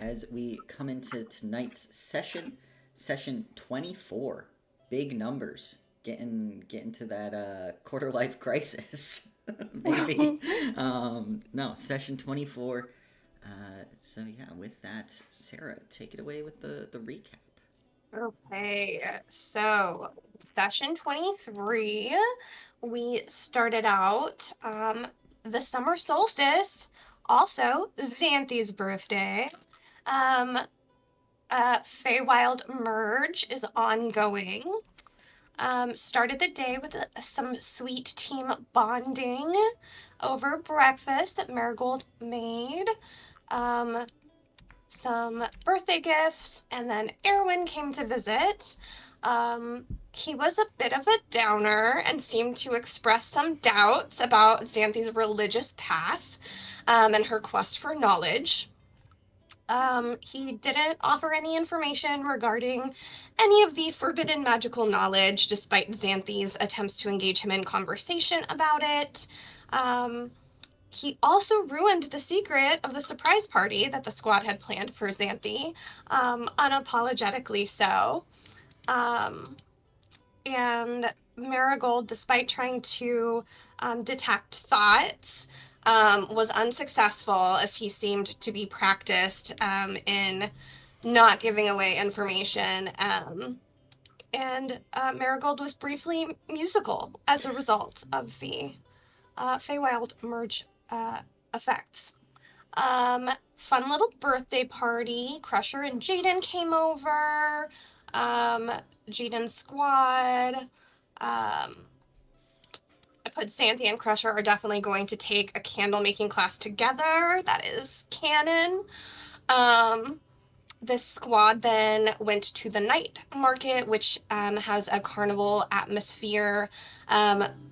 as we come into tonight's session 24. Big numbers. Getting to that quarter life crisis. Maybe. No, session 24. So yeah, with that, Sarah, take it away with the recap. Okay, so session 23, we started out the summer solstice, also Xanthi's birthday. Feywild merge is ongoing. Started the day with some sweet team bonding over breakfast that Marigold made. Some birthday gifts, and then Erwin came to visit. He was a bit of a downer and seemed to express some doubts about Xanthi's religious path and her quest for knowledge. He didn't offer any information regarding any of the forbidden magical knowledge, despite Xanthi's attempts to engage him in conversation about it. He also ruined the secret of the surprise party that the squad had planned for Xanthi, unapologetically so. And Marigold, despite trying to detect thoughts, was unsuccessful as he seemed to be practiced in not giving away information. And Marigold was briefly musical as a result of the Feywild merge effects. Fun little birthday party. Crusher and Jaden came over. Jaden's squad. I put Xanthi and Crusher are definitely going to take a candle making class together. That is canon. This squad then went to the night market, which has a carnival atmosphere.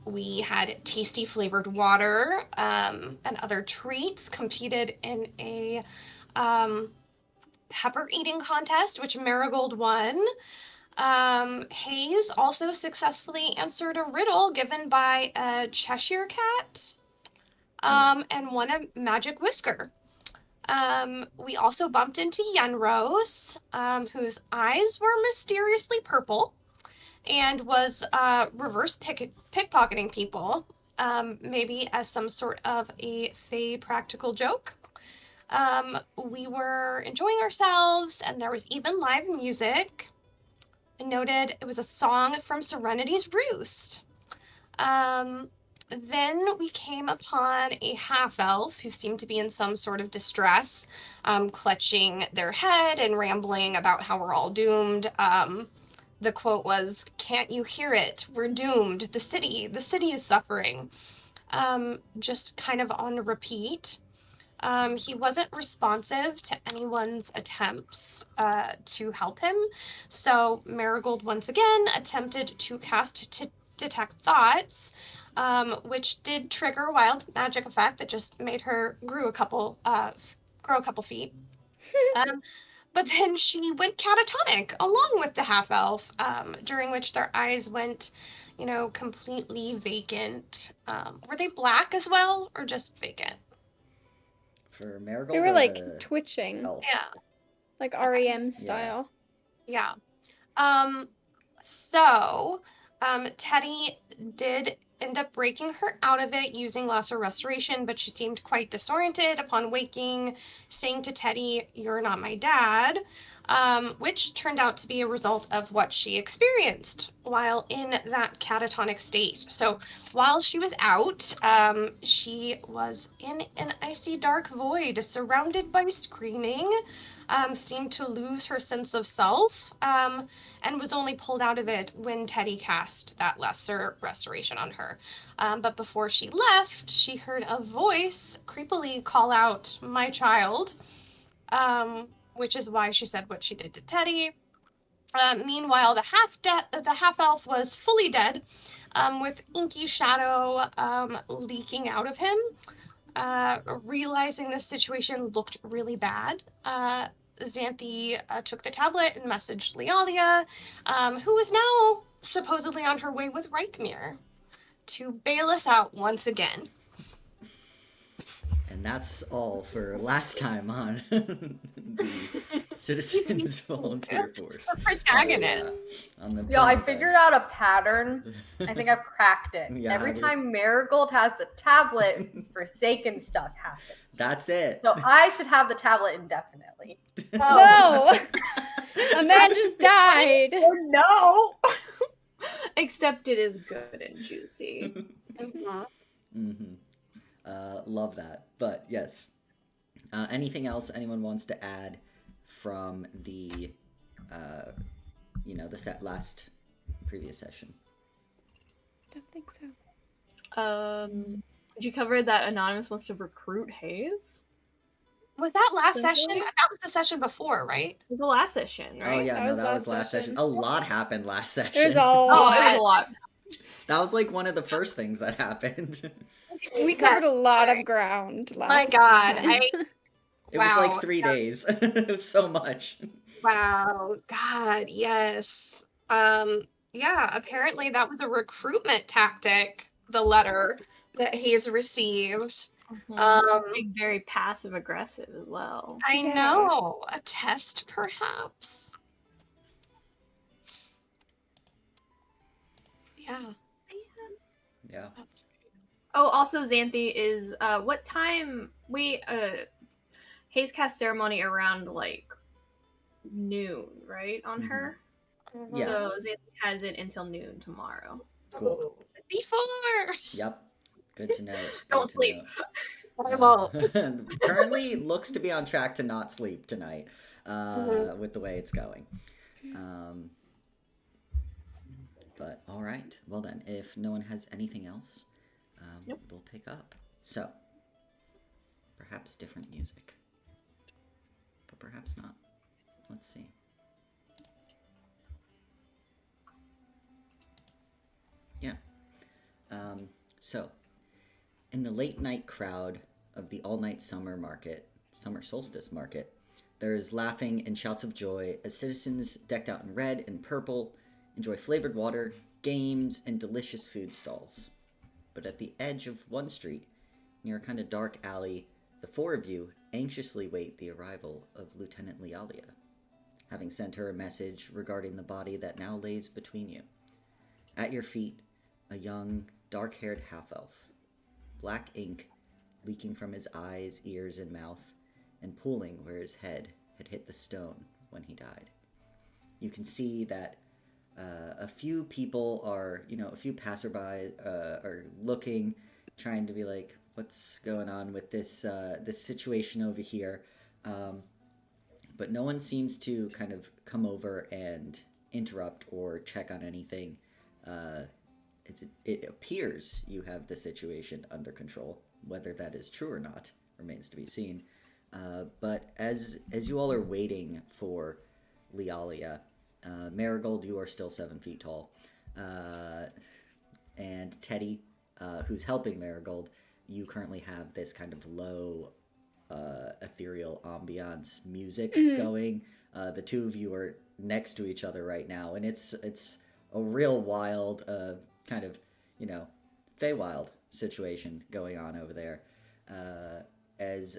We had tasty flavored water and other treats, competed in a pepper eating contest, which Marigold won. Hayes also successfully answered a riddle given by a Cheshire cat and won a magic whisker. We also bumped into Yenrose, whose eyes were mysteriously purple and was reverse pickpocketing people, maybe as some sort of a Fey practical joke. We were enjoying ourselves, and there was even live music. I noted it was a song from Serenity's Roost. Then we came upon a half-elf who seemed to be in some sort of distress, clutching their head and rambling about how we're all doomed. The quote was, "Can't you hear it? We're doomed. The city is suffering." Just kind of on repeat. He wasn't responsive to anyone's attempts to help him, so Marigold once again attempted to cast to detect thoughts, which did trigger a wild magic effect that just made her grow a couple feet. But then she went catatonic along with the half elf, during which their eyes went, completely vacant. Were they black as well, or just vacant? For Marigold, they were like twitching. Elf. Yeah. Like REM style. Yeah. So, Teddy did end up breaking her out of it using lesser restoration, but she seemed quite disoriented upon waking, saying to Teddy, "You're not my dad," which turned out to be a result of what she experienced while in that catatonic state. So while she was out, she was in an icy dark void surrounded by screaming, seemed to lose her sense of self, and was only pulled out of it when Teddy cast that lesser restoration on her. But before she left, she heard a voice creepily call out, "My child," which is why she said what she did to Teddy. Meanwhile, the half-elf was fully dead, with inky shadow leaking out of him. Realizing this situation looked really bad, Xanthi took the tablet and messaged Lydia, who was now supposedly on her way with Reichmir to bail us out once again. And that's all for last time on the Citizens Volunteer Force. Protagonist. On the Yo, I promo figured out a pattern. I think I've cracked it. Yeah, Every dude. time Marigold has the tablet, Forsaken stuff happens. That's it. So I should have the tablet indefinitely. No! A man just died. Oh no! Except it is good and juicy. Love that. But yes. Anything else anyone wants to add from the, the last previous session? Don't think so. Did you cover that Anonymous wants to recruit Hayes? Was that last Essentially? session? That was the session before, right? It was the last session, right? Oh yeah, That no, was that was last last session. session. A lot happened last session. There's a Oh, lot. it was a lot. That was like one of the first things that happened. We covered a lot of ground last My God, time. It was Wow. like 3 days. It was so much. Wow, God, yes. Yeah, apparently that was a recruitment tactic, the letter that he's received. Being very passive aggressive as well. I Yeah. know. A test, perhaps. Yeah. Yeah. Oh, also Xanthi is what time Hayes cast ceremony around like noon, right? On her. Yeah. So Xanthi has it until noon tomorrow. Cool. Before. Yep. Good to know. Don't Good to sleep. know. I won't. Currently looks to be on track to not sleep tonight, with the way it's going. But all right. Well then, if no one has anything else, Nope. we'll pick up. So, perhaps different music, but perhaps not. Let's see. Yeah. So, in the late night crowd of the all-night Summer Solstice Market, there is laughing and shouts of joy as citizens decked out in red and purple enjoy flavored water, games, and delicious food stalls. But at the edge of one street, near a kind of dark alley, the four of you anxiously wait the arrival of Lieutenant Lydia, having sent her a message regarding the body that now lays between you. At your feet, a young, dark-haired half-elf, black ink leaking from his eyes, ears, and mouth, and pooling where his head had hit the stone when he died. You can see that a few people are, a few passerby are looking, trying to be like, what's going on with this situation over here? But no one seems to kind of come over and interrupt or check on anything. It appears you have the situation under control. Whether that is true or not remains to be seen. But as you all are waiting for Lydia, Marigold, you are still 7 feet tall. And Teddy, who's helping Marigold, you currently have this kind of low, ethereal ambiance music going. The two of you are next to each other right now, and it's a real wild, kind of, Feywild situation going on over there. As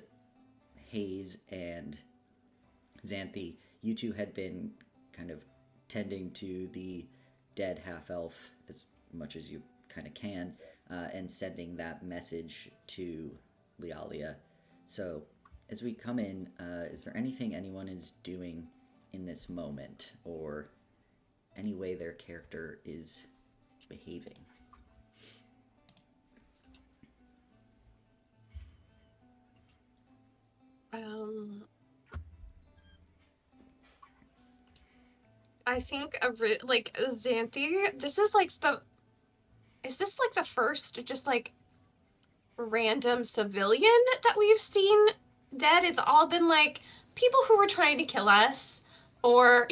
Hayes and Xanthi, you two had been kind of tending to the dead half-elf as much as you kind of can, and sending that message to Lydia. So, as we come in, is there anything anyone is doing in this moment, or any way their character is behaving? I think Xanthi, is this like the first just like random civilian that we've seen dead? It's all been like people who were trying to kill us, or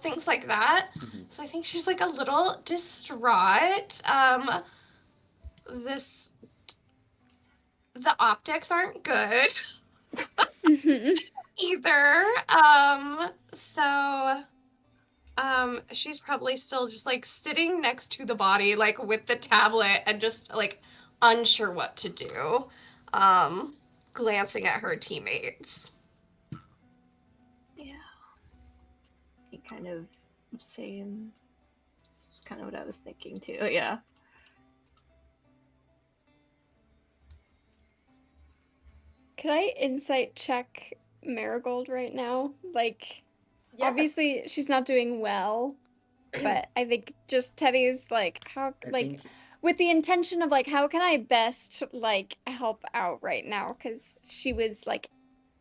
things like that. So I think she's like a little distraught. The optics aren't good either. So she's probably still just like sitting next to the body, like with the tablet, and just like unsure what to do. glancing at her teammates. Yeah. He kind of same. It's kind of what I was thinking too. Yeah. Could I insight check Marigold right now? Like, obviously she's not doing well, but I think just Teddy's like, how, I like, think with the intention of like, how can I best like help out right now? Because she was like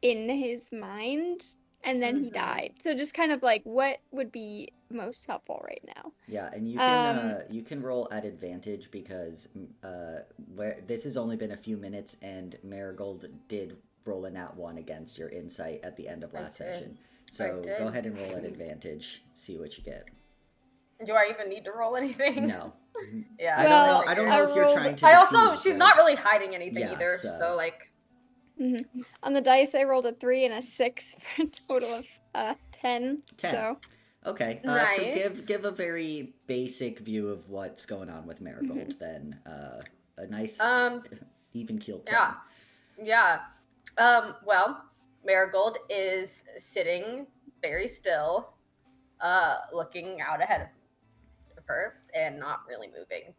in his mind and then he died. So just kind of like, what would be most helpful right now? yeah, and you can roll at advantage because this has only been a few minutes, and Marigold did roll a nat 1 against your insight at the end of last session. So go ahead and roll at advantage. See what you get. Do I even need to roll anything? No. Yeah. I don't know if you're trying to. I also, deceive, she's right? not really hiding anything Yeah, either. so- So like, On the dice, I rolled a 3 and a 6 for a total of 10. 10. So Okay, so Nice. give a very basic view of what's going on with Marigold. Then a nice even keeled. Yeah. Well, Marigold is sitting very still, looking out ahead of her and not really moving.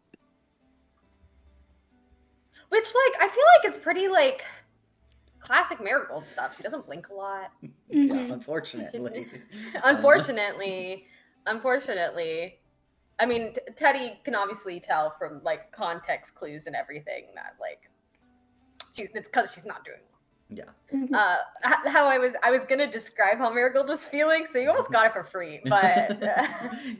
Which, like, I feel like it's pretty, like, classic Marigold stuff. She doesn't blink a lot. Yeah, unfortunately. Unfortunately. I mean, Teddy can obviously tell from, like, context clues and everything that, like, it's because she's not doing well. Yeah. How I was gonna describe how Marigold was feeling, so you almost got it for free, but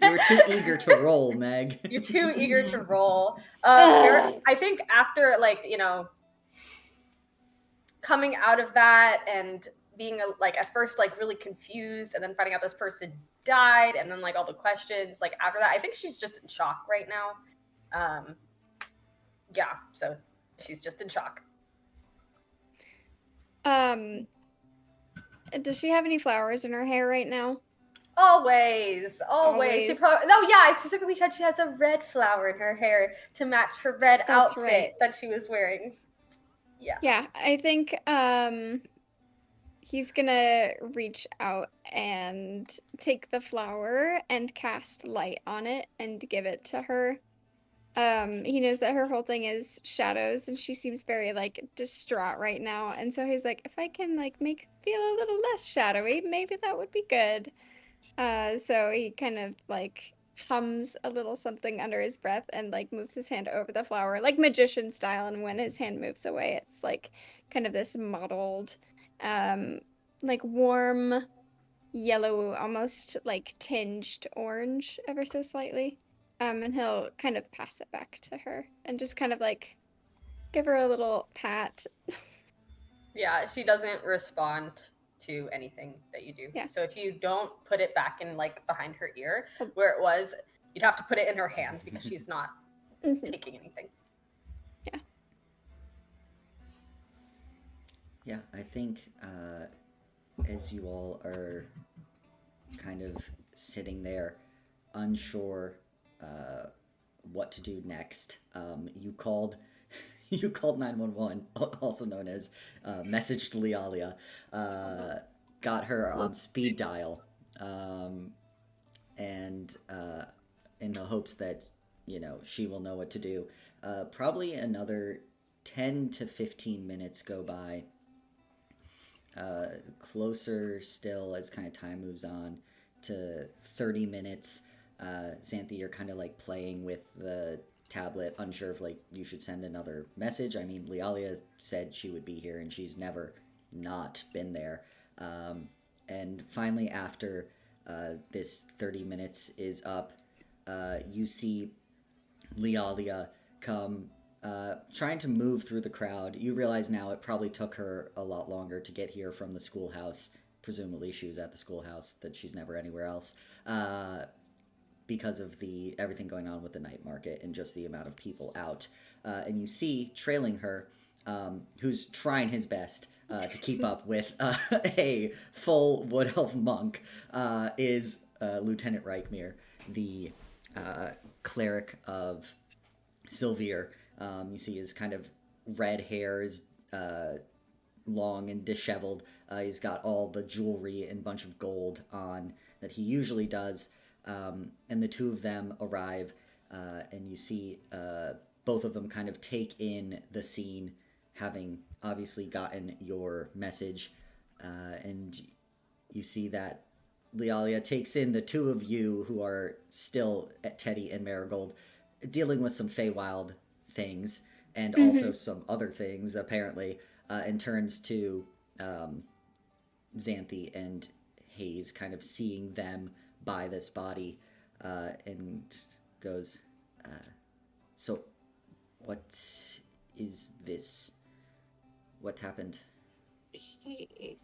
You were too eager to roll, Meg. you're too eager to roll. I think after, like, you know, coming out of that and being like at first like really confused, and then finding out this person died, and then like all the questions, like after that, I think she's just in shock right now. Yeah, so she's just in shock. Does she have any flowers in her hair right now? Always. She probably, no, yeah, I specifically said she has a red flower in her hair to match her red That's outfit right. that she was wearing. Yeah. Yeah, I think he's gonna reach out and take the flower and cast light on it and give it to her. He knows that her whole thing is shadows and she seems very like distraught right now, and so he's like, if I can like make feel a little less shadowy, maybe that would be good. So he kind of like hums a little something under his breath and like moves his hand over the flower, like magician style, and when his hand moves away, it's like kind of this mottled, like warm yellow, almost like tinged orange ever so slightly. And he'll kind of pass it back to her and just kind of like give her a little pat. Yeah, she doesn't respond to anything that you do. Yeah. So if you don't put it back in like behind her ear where it was, you'd have to put it in her hand because she's not taking anything. Yeah. Yeah, I think as you all are kind of sitting there, unsure what to do next, you called 911, also known as messaged Lydia, got her on speed dial, and in the hopes that, you know, she will know what to do. Probably another 10 to 15 minutes go by. Closer still as kind of time moves on to 30 minutes. Xanthi, you're kind of like playing with the tablet, unsure if like you should send another message. I mean, Lialia said she would be here and she's never not been there. And finally, after this 30 minutes is up, you see Lialia come trying to move through the crowd. You realize now it probably took her a lot longer to get here from the schoolhouse. Presumably she was at the schoolhouse, that she's never anywhere else, because of everything going on with the night market and just the amount of people out. And you see, trailing her, who's trying his best to keep up with a full Wood Elf monk, is Lieutenant Reichmere, the cleric of Sylvir. You see his kind of red hair is long and disheveled. He's got all the jewelry and bunch of gold on that he usually does. And the two of them arrive, and you see both of them kind of take in the scene, having obviously gotten your message. And you see that Lialia takes in the two of you who are still at Teddy and Marigold, dealing with some Feywild things and also some other things, apparently, and turns to Xanthi and Hayes, kind of seeing them by this body, and goes, so, what is this? What happened? He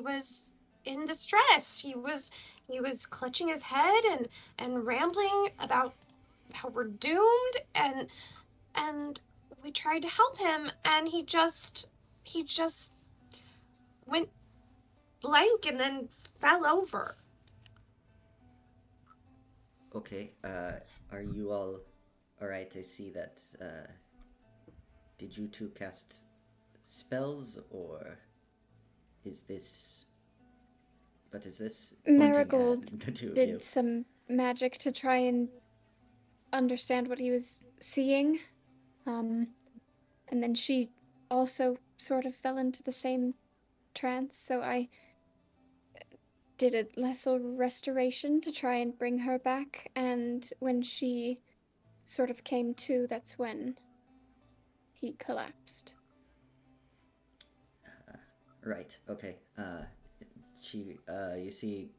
was in distress. He was clutching his head and rambling about how we're doomed, and we tried to help him, and he just went blank and then fell over. Okay, are you all alright? I see that, did you two cast spells, or is this... What is this? Marigold Pointing at the two of did you. some magic to try and understand what he was seeing. And then she also sort of fell into the same trance, so I did a lesser restoration to try and bring her back, and when she sort of came to, that's when he collapsed. Right, okay. You see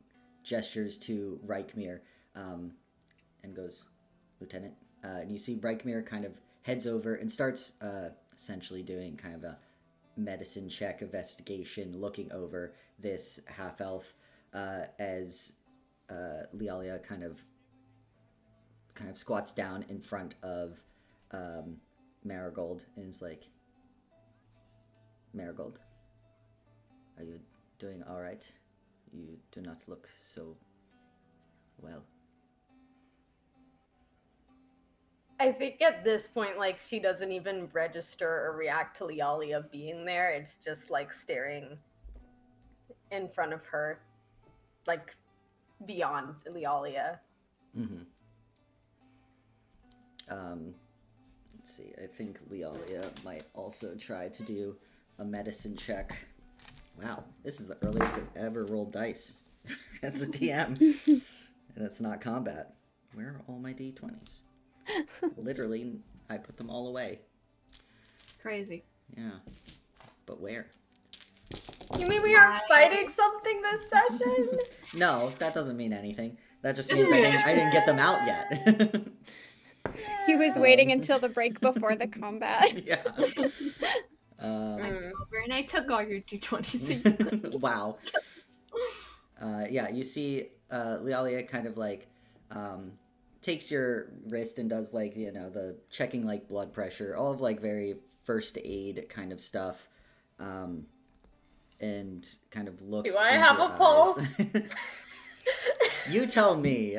gestures to Reichmir, and goes, Lieutenant. And you see Reichmir kind of heads over and starts essentially doing kind of a medicine check investigation, looking over this half-elf, as Lialia kind of squats down in front of Marigold and is like, Marigold, are you doing all right? You do not look so well. I think at this point, like, she doesn't even register or react to Lialia being there. It's just, like, staring in front of her, like, beyond Lialia. Mm-hmm. Let's see. I think Lialia might also try to do a medicine check. Wow, this is the earliest I've ever rolled dice as a DM. And it's not combat. Where are all my d20s? Literally, I put them all away. Crazy. Yeah. But where? You mean we aren't fighting something this session? No, that doesn't mean anything. That just means I didn't get them out yet. He was waiting until the break before the combat. Yeah. Over and I took all your d20s. So you could... Wow. Yeah, you see Lialia kind of like takes your wrist and does like, you know, the checking like blood pressure, all of like very first aid kind of stuff. And kind of looks Do I into have your a pulse? eyes. You tell me,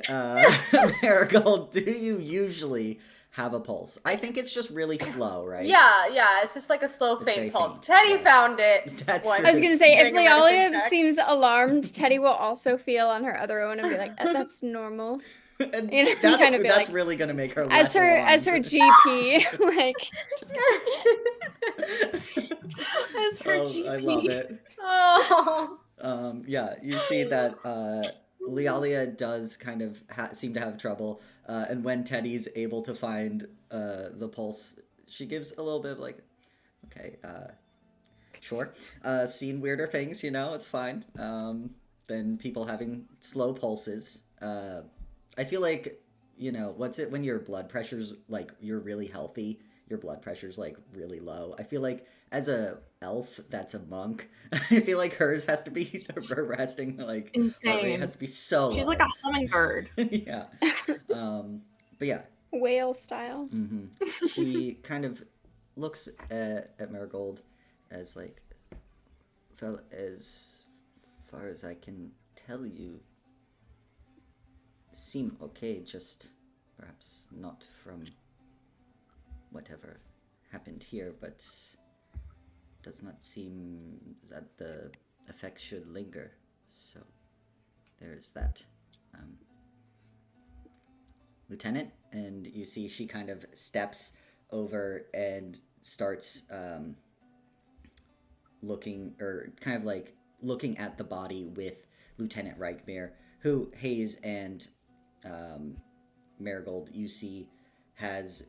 Marigold, do you usually have a pulse? I think it's just really slow, right? Yeah, it's just like a slow It's very faint pulse. faint, Teddy yeah. found it. That's once. true. I was gonna say, if Doing a medicine Lialia check. seems alarmed, Teddy will also feel on her other one and be like, that's normal. And You know, that's kind of be that's like- really gonna make her As less her alarmed. GP, like, just As her Oh, GP. I love it. Oh. Yeah, you see that Lialia does kind of seem to have trouble, and when Teddy's able to find the pulse, she gives a little bit of like, okay, sure. Seen weirder things, you know, it's fine. Than people having slow pulses. I feel like, you know, what's it when your blood pressure's like, you're really healthy, your blood pressure's like really low. I feel like as a elf that's a monk, I feel like hers has to be, her resting like heart rate Insane. has to be so She's low. like a hummingbird. Yeah. But yeah. whale style. She kind of looks at Marigold as like, well, as far as I can tell you, seem okay, just perhaps not from whatever happened here, but does not seem that the effects should linger. So there's that. Lieutenant, and you see she kind of steps over and starts looking at the body with Lieutenant Reichmere, who Hayes and Marigold, you see, has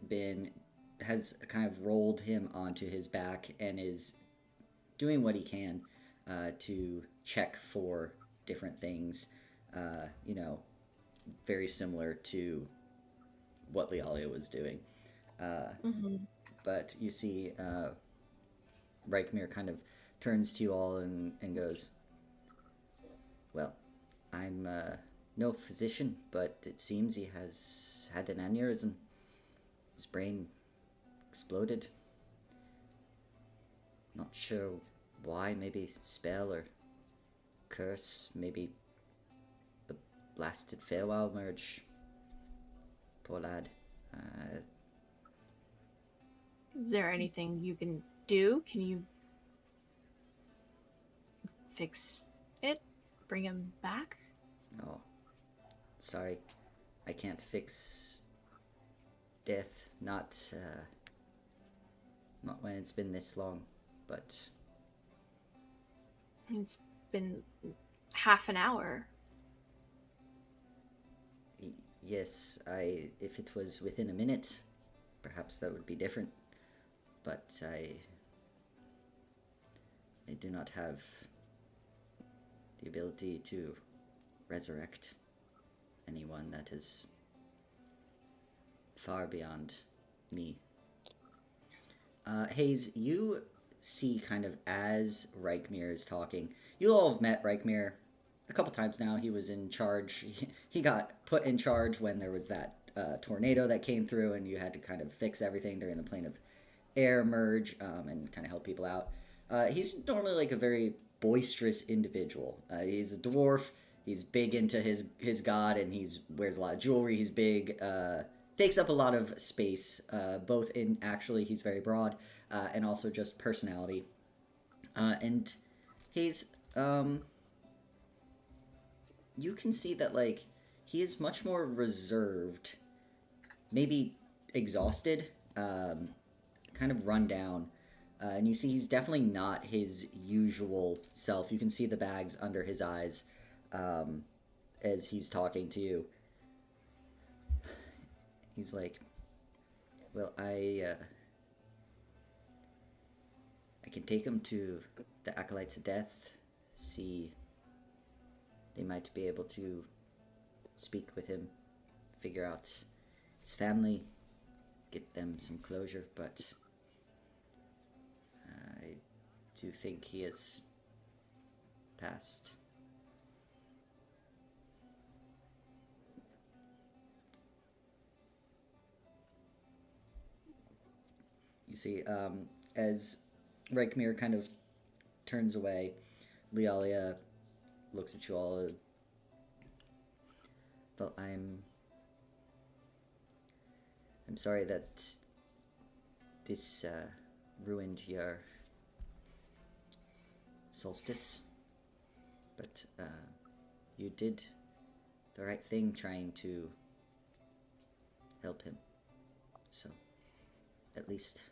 kind of rolled him onto his back and is doing what he can to check for different things, very similar to what Lydia was doing. But you see Reichmere kind of turns to you all and goes, well, I'm no physician, but it seems he has had an aneurysm. His brain exploded. Not sure why, maybe spell or curse, maybe the blasted farewell merge. Poor lad. Is there anything you can do? Can you fix it? Bring him back? Oh, sorry. I can't fix death. Not when it's been this long, but... It's been half an hour. Yes, if it was within a minute, perhaps that would be different. But I do not have the ability to resurrect anyone. That is far beyond me. Hayes, you see kind of as Reichmere is talking, you all have met Reichmere a couple times now. He was in charge. He got put in charge when there was that tornado that came through and you had to kind of fix everything during the plane of air merge and kind of help people out. He's normally like a very boisterous individual. He's a dwarf. He's big into his god, and wears a lot of jewelry. He's big, takes up a lot of space, both in actually he's very broad, and also just personality. And he's you can see that like he is much more reserved, maybe exhausted, kind of run down. And you see he's definitely not his usual self. You can see the bags under his eyes as he's talking to you. He's like, well, I can take him to the Acolytes of Death, see they might be able to speak with him, figure out his family, get them some closure, but I do think he has passed. You see, as Reichmere kind of turns away, Lydia looks at you all. Well, I'm sorry that this ruined your solstice, but you did the right thing trying to help him. So, at least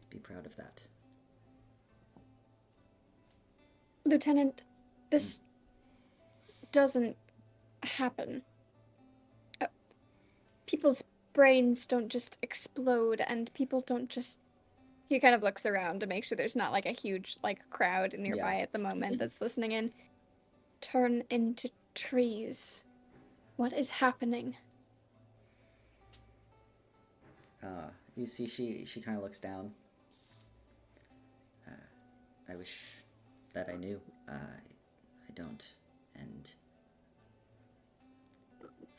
be proud of that. Lieutenant, this doesn't happen. People's brains don't just explode, and people don't just... He kind of looks around to make sure there's not like a huge crowd nearby at the moment that's listening in. Turn into trees. What is happening? You see she kind of looks down. I wish that I knew. I don't. And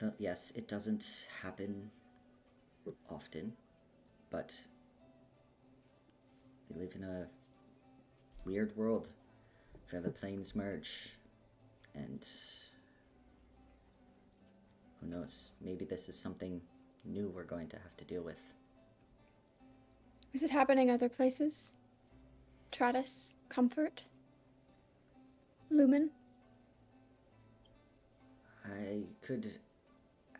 well, yes, it doesn't happen often, but we live in a weird world where the planes merge, and who knows, maybe this is something new we're going to have to deal with. Is it happening other places? Tratus, Comfort, Lumen? I could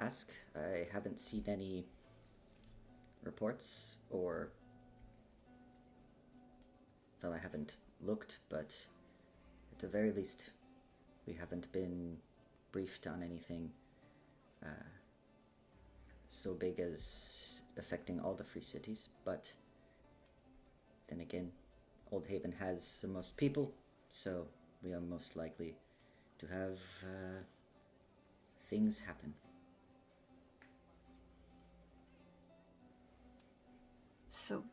ask. I haven't seen any reports, or well, I haven't looked, but at the very least, we haven't been briefed on anything so big as affecting all the free cities. But then again, Old Haven has the most people, so we are most likely to have things happen. So,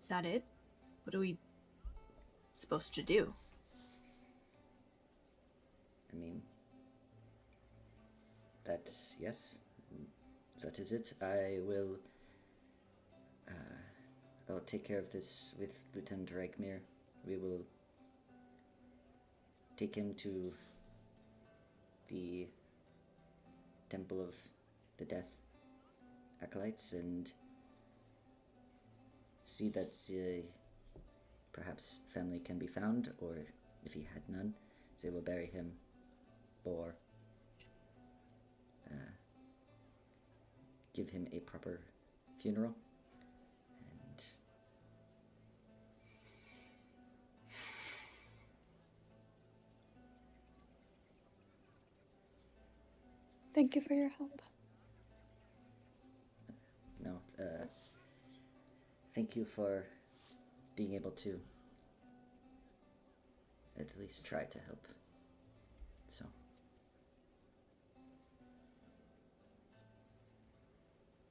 is that it? What are we supposed to do? I mean, that, yes, that is it. I'll take care of this with Lieutenant Reichmir. We will take him to the Temple of the Death Acolytes and see that perhaps family can be found, or if he had none, they will bury him or give him a proper funeral. And Thank you for your help. no, thank you for being able to at least try to help. So,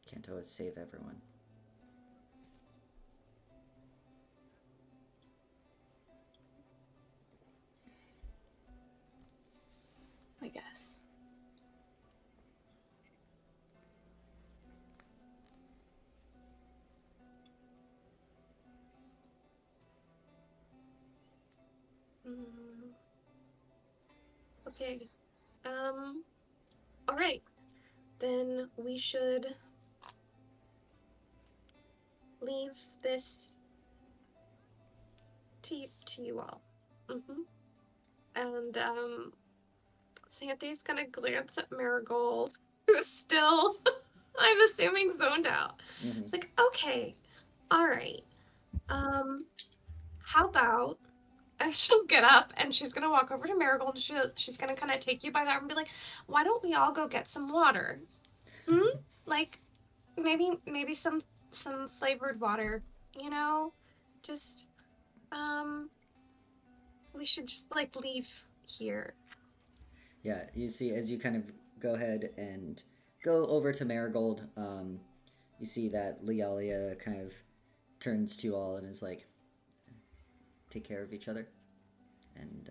can't always save everyone. I guess. Okay. All right. Then we should leave this to you all. And Xanthi's gonna glance at Marigold, who's still, I'm assuming, zoned out. Mm-hmm. It's like, okay, all right. How about, and she'll get up and she's gonna walk over to Marigold and she's gonna kind of take you by the arm and be like, why don't we all go get some water? Like, maybe some flavored water, you know? Just, we should just, like, leave here. Yeah, you see, as you kind of go ahead and go over to Marigold, you see that Lialia kind of turns to you all and is like, take care of each other. And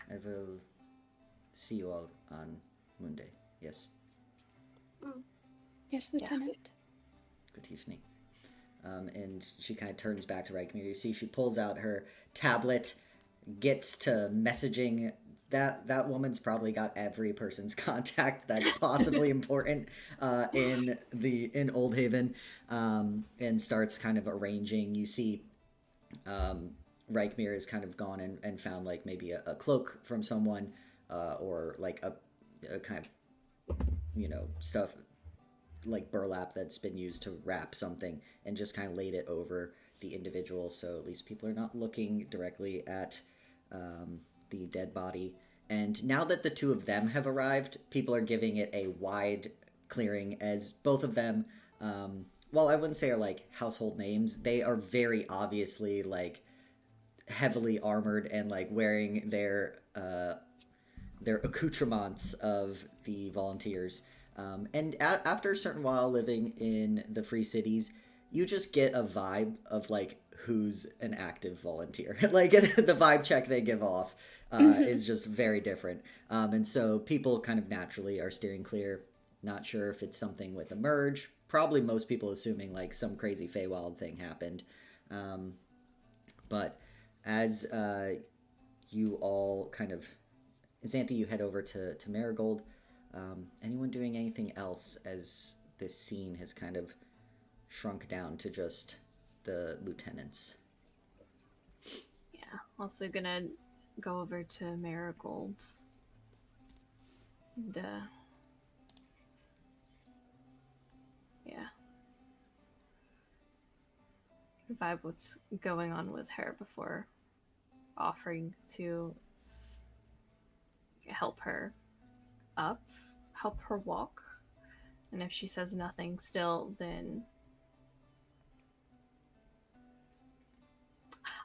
I will see you all on Monday. Yes. Yes, Lieutenant. Good evening. And she kind of turns back to Reichmir. You see she pulls out her tablet, gets to messaging. That woman's probably got every person's contact that's possibly important in Old Haven, and starts kind of arranging. You see Reichmir has kind of gone and found like maybe a cloak from someone, or like a kind of, stuff like burlap that's been used to wrap something, and just kind of laid it over the individual, so at least people are not looking directly at the dead body. And now that the two of them have arrived, people are giving it a wide clearing, as both of them, while I wouldn't say are like household names, they are very obviously like heavily armored and like wearing their accoutrements of the volunteers. And after a certain while living in the free cities, you just get a vibe of like who's an active volunteer. Like the vibe check they give off is just very different. And so people kind of naturally are steering clear. Not sure if it's something with a merge. Probably most people assuming like some crazy Feywild thing happened. But as you all kind of, Xanthi, you head over to Marigold. Anyone doing anything else as this scene has kind of shrunk down to just the lieutenants. Yeah. Also gonna go over to Marigold. And, yeah. Vibe what's going on with her before offering to help her up, help her walk. And if she says nothing still, then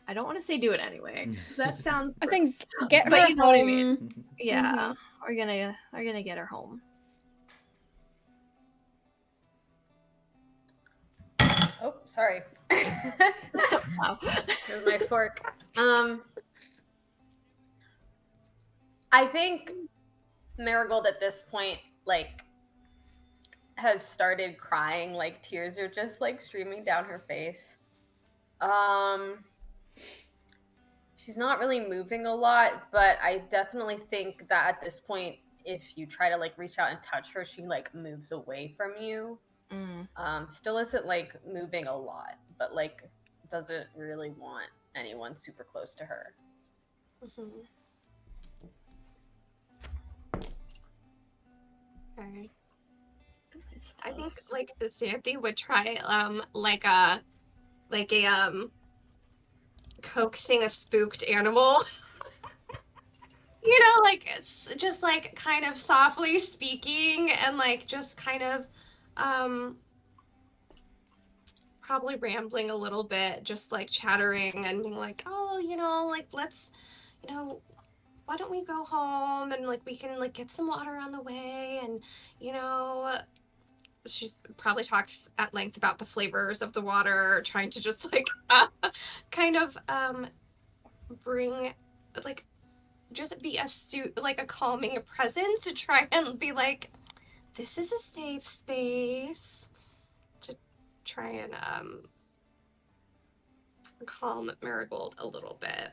I don't want to say do it anyway, because that sounds I think gross. get But her you know what I home. mean. Yeah, we're gonna get her home. Oh, sorry. Wow. There's my fork. I think Marigold at this point, like, has started crying. Like, tears are just like streaming down her face. She's not really moving a lot, but I definitely think that at this point, if you try to like reach out and touch her, she like moves away from you. Still isn't like moving a lot, but like doesn't really want anyone super close to her. Okay. I think like Xanthi would try like a coaxing a spooked animal. You know, like it's just like kind of softly speaking and like just kind of probably rambling a little bit, just like chattering and being like, oh, you know, like let's, you know, why don't we go home and like we can like get some water on the way, and you know, she's probably talks at length about the flavors of the water, trying to just like kind of bring like just be like a calming presence to try and be like, this is a safe space, to try and calm Marigold a little bit.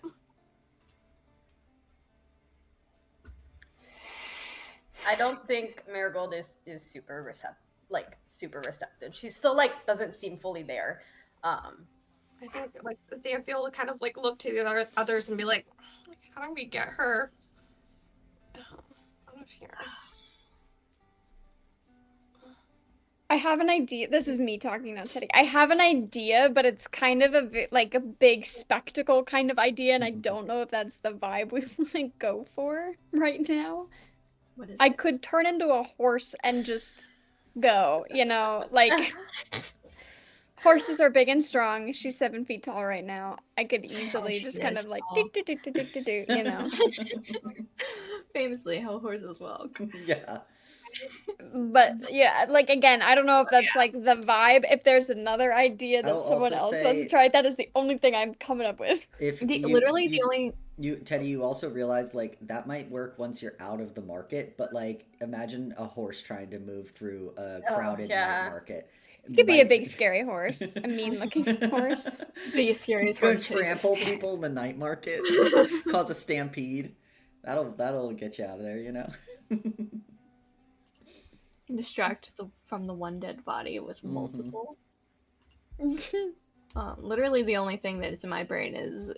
I don't think Marigold is super receptive. She's still like doesn't seem fully there. I think like Xanthi will kind of like look to the others and be like, how do we get her out of here? I have an idea. This is me talking now, Teddy. I have an idea, but it's kind of like a big spectacle kind of idea, and I don't know if that's the vibe we want to go for right now. What is I it? could turn into a horse and just go, you know, like horses are big and strong. She's 7 feet tall right now. I could easily she just kind is of like tall. do, you know. Famously how horses walk. Yeah. But yeah, like again, I don't know if that's like the vibe. If there's another idea I that will someone also else wants say- to try, that is the only thing I'm coming up with. If The only Teddy, you also realize like that might work once you're out of the market, but like imagine a horse trying to move through a crowded night market. It could be a big scary horse, a mean-looking horse. biggest scariest Go horse. trample people in the night market, cause a stampede. That'll get you out of there, you know. Distract from the one dead body with multiple. Literally the only thing that is in my brain is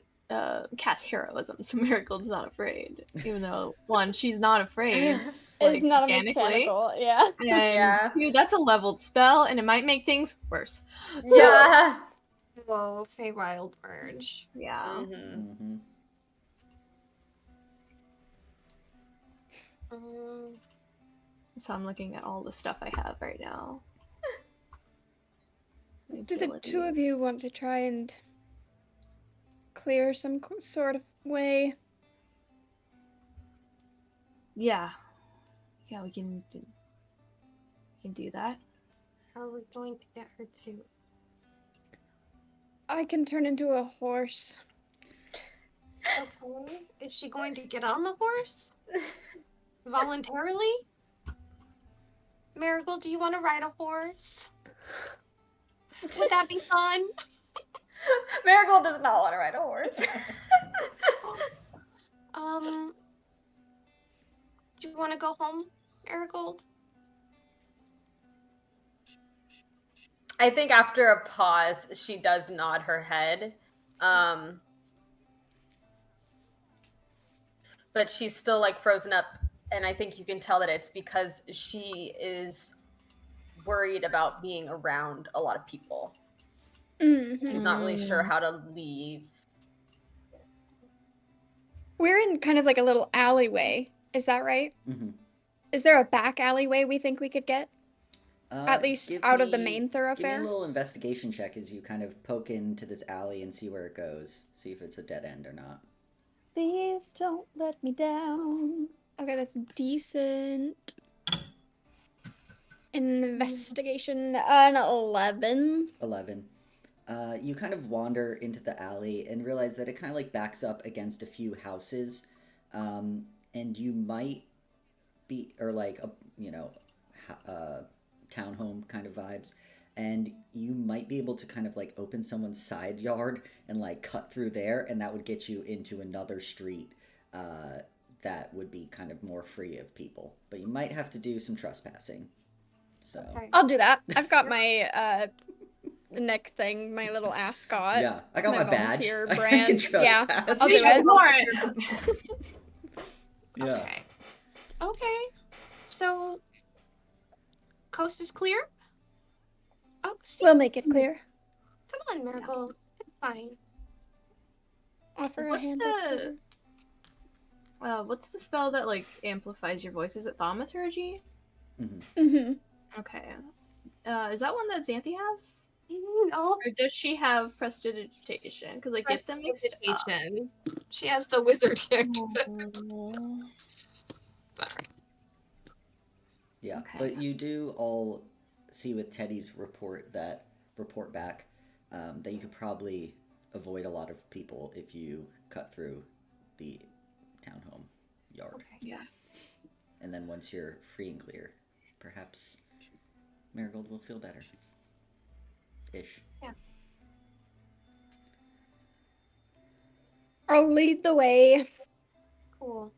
cast heroism, so Marigold's not afraid. Even though, one, she's not afraid. Like, It's not a mechanically. mechanical, yeah. And two, that's a leveled spell, and it might make things worse. Yeah. Whoa, Feywild merge. Yeah. So I'm looking at all the stuff I have right now. Do the two of you want to try and clear some sort of way? Yeah. Yeah, we can do that. How are we going to get her to? I can turn into a horse. Okay. Is she going to get on the horse? Voluntarily? Marigold, do you want to ride a horse? Would that be fun? Marigold does not want to ride a horse. Do you want to go home, Marigold? I think after a pause, she does nod her head. But she's still like frozen up, and I think you can tell that it's because she is worried about being around a lot of people. Mhm. She's not really sure how to leave. We're in kind of like a little alleyway. Is that right? Mm-hmm. Is there a back alleyway we think we could get? At least out of the main Give me a thoroughfare? little investigation check as you kind of poke into this alley and see where it goes. See if it's a dead end or not. Please don't let me down. Okay, that's decent. Investigation, an 11. 11. You kind of wander into the alley and realize that it kind of like backs up against a few houses, and you might be, or like a townhome kind of vibes, and you might be able to kind of like open someone's side yard and like cut through there, and that would get you into another street that would be kind of more free of people, but you might have to do some trespassing. So Okay. I'll do that. I've got my neck thing, my little ascot. yeah, I got my badge. volunteer I brand. can Yeah, trespass. I'll do it. Yeah. Okay. Okay. So, coast is clear? Oh, see, We'll make it clear. come on, Marigold. It's fine. Offer a What's hand. the what's the spell that like amplifies your voice? Is it thaumaturgy? Mm-hmm. Okay. Is that one that Xanthi has? No. Or does she have prestidigitation? Because I get them mixed up. Prestidigitation. She has the wizard hand. Sorry. Yeah, Okay. but you do all see with Teddy's report back that you could probably avoid a lot of people if you cut through the townhome yard. Okay, yeah. And then once you're free and clear, perhaps Marigold will feel better. Ish. I'll lead the way. Cool.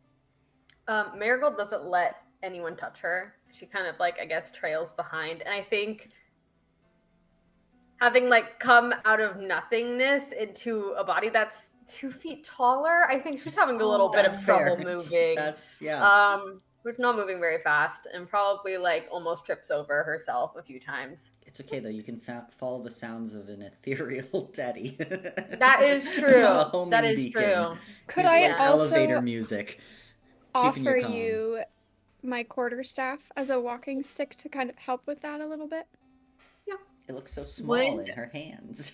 Marigold doesn't let anyone touch her. She kind of like, I guess, trails behind. And I think having like come out of nothingness into a body that's 2 feet taller, I think she's having a little bit of That's trouble fair. moving. That's, yeah. We're not moving very fast, and probably like almost trips over herself a few times. It's okay though, you can follow the sounds of an ethereal Teddy. That is true. A homing That is beacon. true. Could He's I like also elevator music. Keeping offer you calm. you my quarterstaff as a walking stick to kind of help with that a little bit? It looks so small When- in her hands.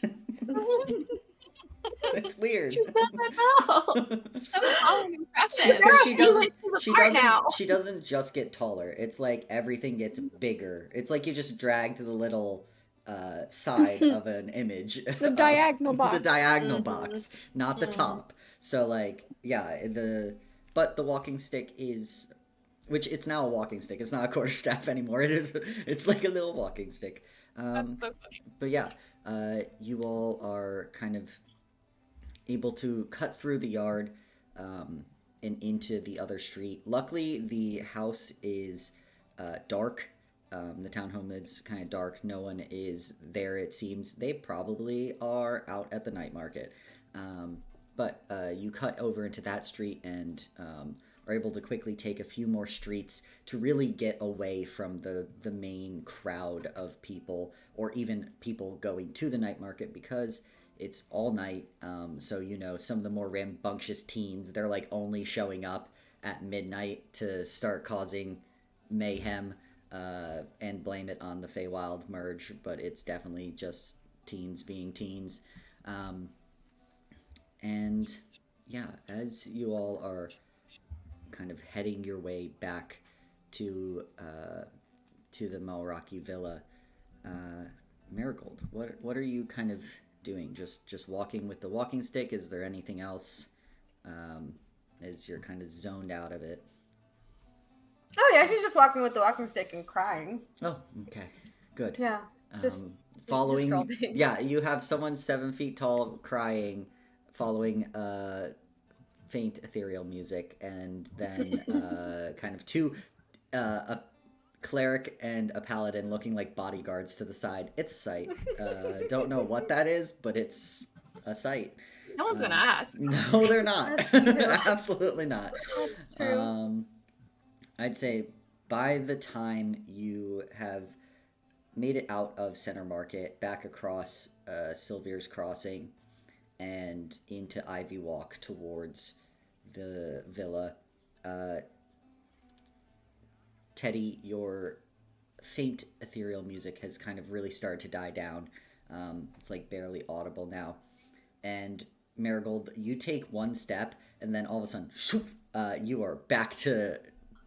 It's weird. She's not that tall. So tall and impressive. Because she Few doesn't. inches She apart doesn't. now. She doesn't just get taller. It's like everything gets bigger. It's like you just dragged the little side of an image. The diagonal box. The diagonal Mhm. box, not the Mhm. top. So like, yeah, but the walking stick is, which it's now a walking stick. It's not a quarterstaff anymore. It's like a little walking stick. That's so funny. But yeah, you all are kind of able to cut through the yard and into the other street. Luckily, the house is dark. The townhome is kind of dark. No one is there, it seems. They probably are out at the night market. But you cut over into that street and are able to quickly take a few more streets to really get away from the main crowd of people, or even people going to the night market, because it's all night. So, you know, some of the more rambunctious teens, they're like only showing up at midnight to start causing mayhem and blame it on the Feywild merge, but it's definitely just teens being teens. And yeah, as you all are kind of heading your way back to the Malraki Villa, Marigold, what are you kind of doing? Just walking with the walking stick? Is there anything else as you're kind of zoned out of it? Oh yeah, she's just walking with the walking stick and crying. Oh, okay, good. Yeah. Just Following, scrolling. yeah, you have someone 7 feet tall crying, following faint ethereal music, and then kind of two cleric and a paladin looking like bodyguards to the side. It's a sight. Don't know what that is, but it's a sight. No one's gonna ask. No, they're not. That's true. Absolutely not. That's true. I'd say by the time you have made it out of Center Market, back across Sylvier's Crossing, and into Ivy Walk towards the villa, Teddy, your faint ethereal music has kind of really started to die down. It's like barely audible now. And Marigold, you take one step, and then all of a sudden, you are back to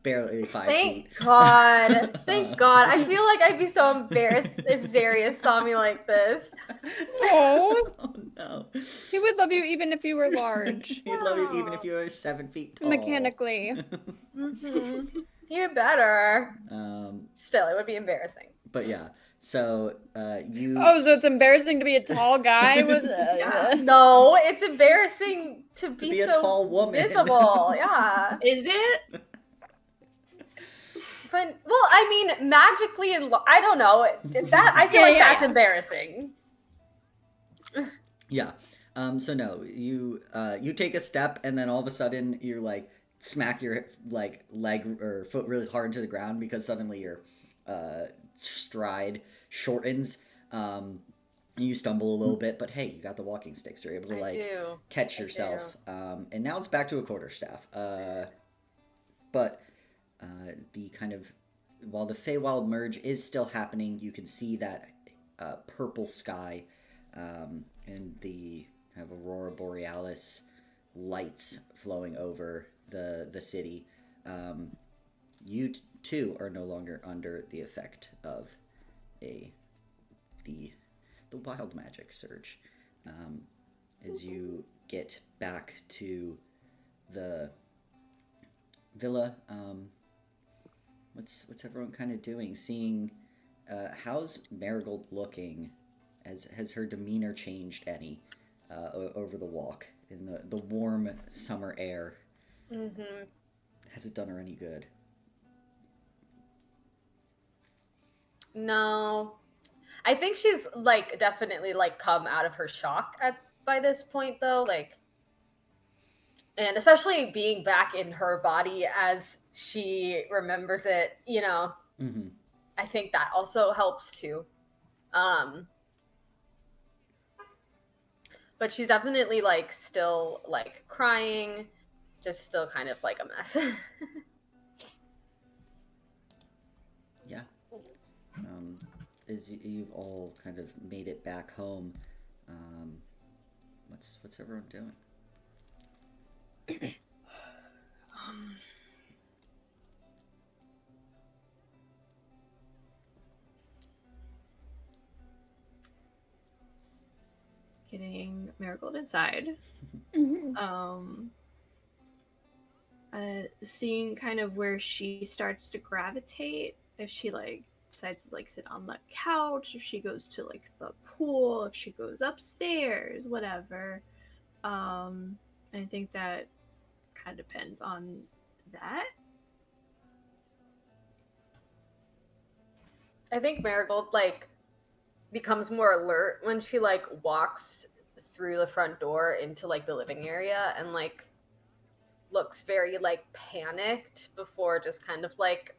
barely 5 feet. Thank God. Thank God. I feel like I'd be so embarrassed if Zarius saw me like this. Oh, Oh no. he would love you even if you were large. He'd love you even if you were 7 feet tall. Mechanically. Mm-hmm. You better. Still, it would be embarrassing. But yeah, so you. Oh, so it's embarrassing to be a tall guy with. No, it's embarrassing to be a so tall woman. visible. Yeah. Is it? But well, I mean, magically and I don't know that. I feel like that's embarrassing. Yeah. So no, you take a step, and then all of a sudden you're like smack your like leg or foot really hard into the ground because suddenly your stride shortens. You stumble a little bit, but hey, you got the walking sticks. You're able to catch yourself. And now it's back to a quarterstaff. But the kind of while the Feywild merge is still happening, you can see that purple sky and the kind of aurora borealis lights flowing over the city. You too are no longer under the effect of the wild magic surge. As you get back to the villa, what's everyone kind of doing? Seeing how's Marigold looking? Has her demeanor changed any over the walk in the warm summer air? Mm-hmm. Has it done her any good? No, I think she's like definitely like come out of her shock by this point though, like, and especially being back in her body as she remembers it, you know. Mm-hmm. I think that also helps too. But she's definitely like still like crying, just still kind of like a mess. Yeah. As you've all kind of made it back home, what's everyone doing? Getting Marigold inside. Seeing kind of where she starts to gravitate, if she like decides to like sit on the couch, if she goes to like the pool, if she goes upstairs, whatever. I think that kind of depends on that. I think Marigold like becomes more alert when she like walks through the front door into like the living area and like looks very like panicked before just kind of like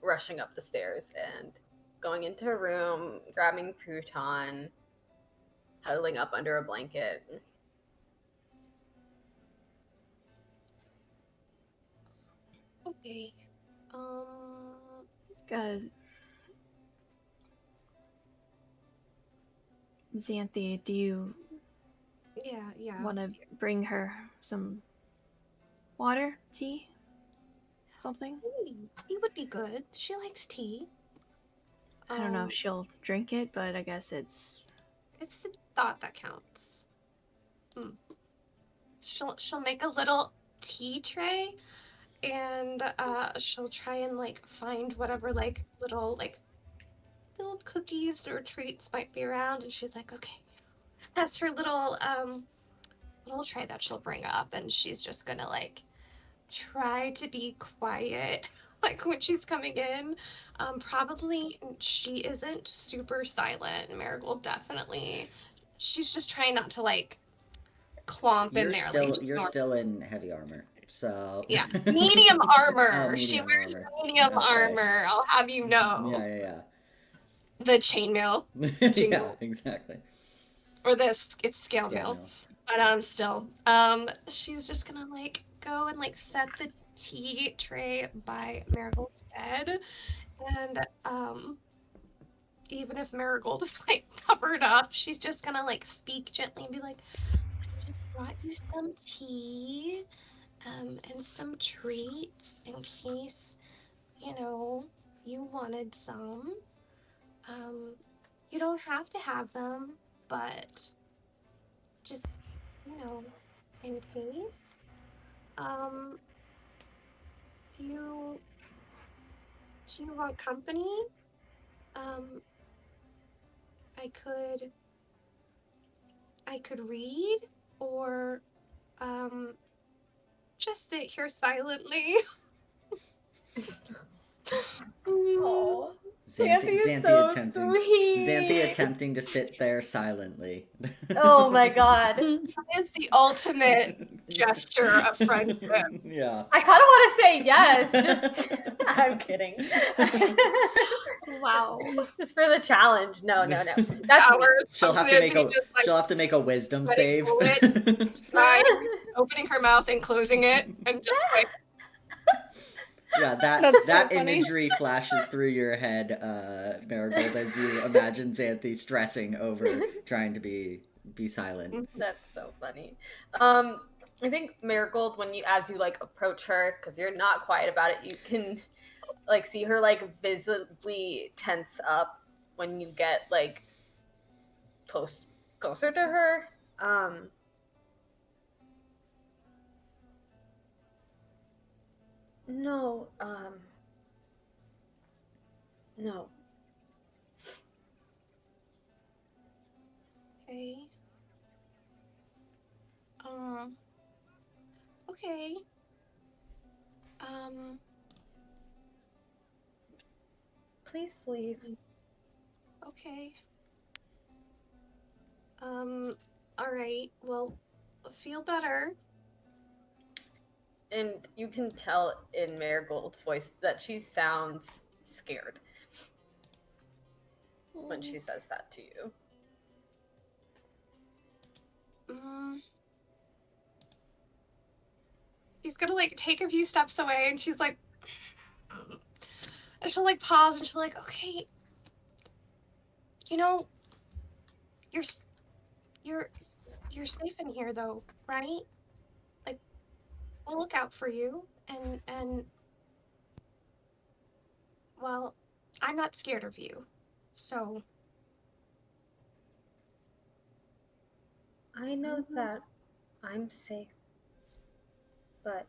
rushing up the stairs and going into her room, grabbing Crouton, huddling up under a blanket. Okay. Good. Xanthi, do you Yeah. want to bring her some water, tea, something? Tea would be good. She likes tea. I don't know if she'll drink it, but I guess it's the thought that counts. She'll make a little tea tray, and she'll try and like find whatever like little cookies or treats might be around, and she's like, okay. That's her little tray that she'll bring up, and she's just gonna like try to be quiet, like when she's coming in. Probably she isn't super silent. Marigold definitely. She's just trying not to like clomp in there. You're still in heavy armor, so yeah, medium armor. Oh, She medium wears armor. medium Okay. armor. I'll have you know. Yeah. The chainmail. Yeah, exactly. Or it's scale Scale mail. mail. But still. She's just gonna like go and like set the tea tray by Marigold's bed. And even if Marigold is like covered up, she's just gonna like speak gently and be like, I just brought you some tea, and some treats in case, you wanted some. You don't have to have them, but just, in case. Do you want company? I could read, or just sit here silently. Oh, Xanthi is so sweet. Xanthi attempting to sit there silently. Oh my god. That is the ultimate gesture of friendship. Yeah. I kind of want to say yes, just I'm kidding. Wow. Just for the challenge. No. That's Hours She'll of have to make Xanthi just, like, she'll have to make a wisdom save. Right, opening her mouth and closing it, and just like. Yeah, That's so that funny. imagery flashes through your head, Marigold, as you imagine Xanthi stressing over trying to be silent. That's so funny. I think Marigold, as you like approach her, because you're not quiet about it, you can like see her like visibly tense up when you get like closer to her. No. Okay. Okay. Please leave. Okay. All right. Well, feel better. And you can tell in Marigold's voice that she sounds scared when she says that to you. She's gonna like take a few steps away, and she's like, and she'll like pause, and she'll like, okay, you're safe in here though, right? Like, we'll look out for you, and well, I'm not scared of you, so. I know that I'm safe, but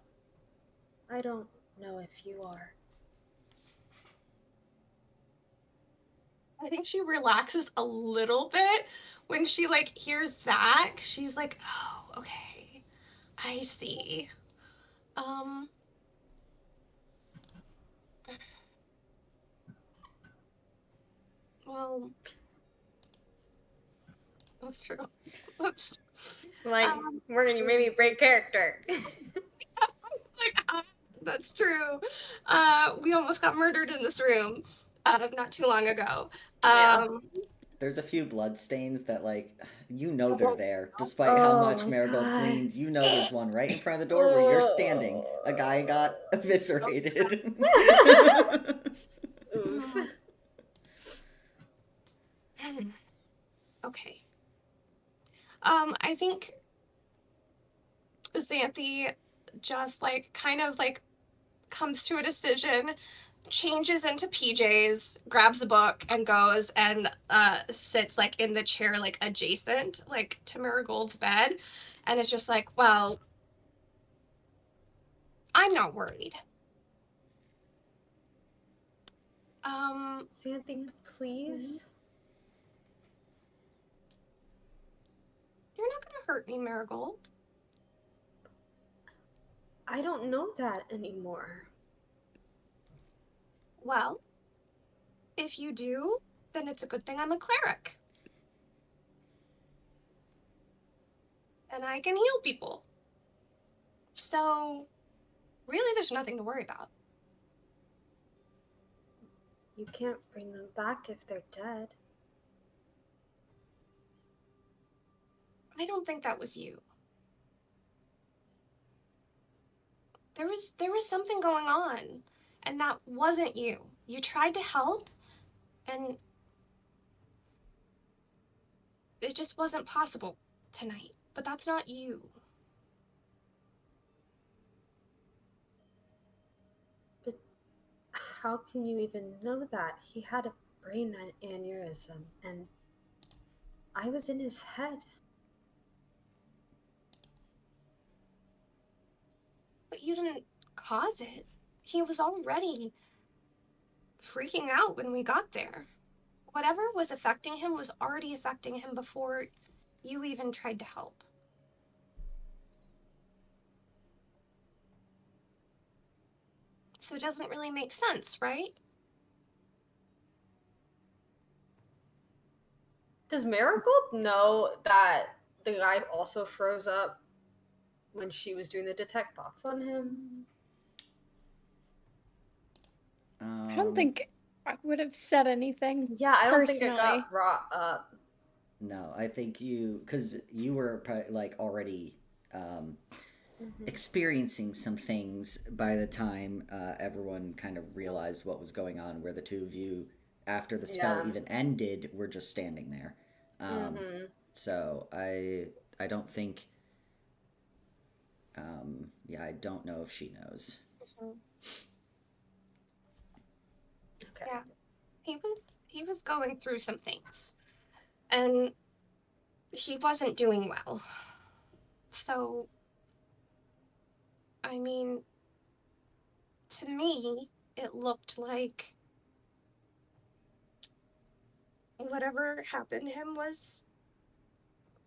I don't know if you are. I think she relaxes a little bit when she like hears that. She's like, oh, okay, I see. Well, that's true. Morgan, you made me break character. That's true. We almost got murdered in this room not too long ago. There's a few blood stains that, like, they're there. Despite how much Marigold cleans, there's one right in front of the door where you're standing. A guy got eviscerated. Oof. Okay. I think Xanthi just like kind of like comes to a decision, changes into PJs, grabs a book, and goes and sits like in the chair like adjacent like to Marigold's bed, and it's just like, well, I'm not worried. Xanthi, please. You're not gonna hurt me, Marigold. I don't know that anymore. Well, if you do, then it's a good thing I'm a cleric. And I can heal people. So, really, there's nothing to worry about. You can't bring them back if they're dead. I don't think that was you. There was something going on, and that wasn't you. You tried to help, and it just wasn't possible tonight. But that's not you. But how can you even know that? He had a brain aneurysm, and I was in his head. But you didn't cause it. He was already freaking out when we got there. Whatever was affecting him was already affecting him before you even tried to help. So it doesn't really make sense, right? Does Marigold know that the guy also froze up when she was doing the detect thoughts on him? I don't think I would have said anything. Yeah, I don't think it personally. got brought up. No, I think because you were like already experiencing some things by the time everyone kind of realized what was going on, where the two of you, after the spell even ended, were just standing there. So I don't think. I don't know if she knows. Okay. Yeah, he was going through some things, and he wasn't doing well. So, I mean, to me, it looked like whatever happened to him was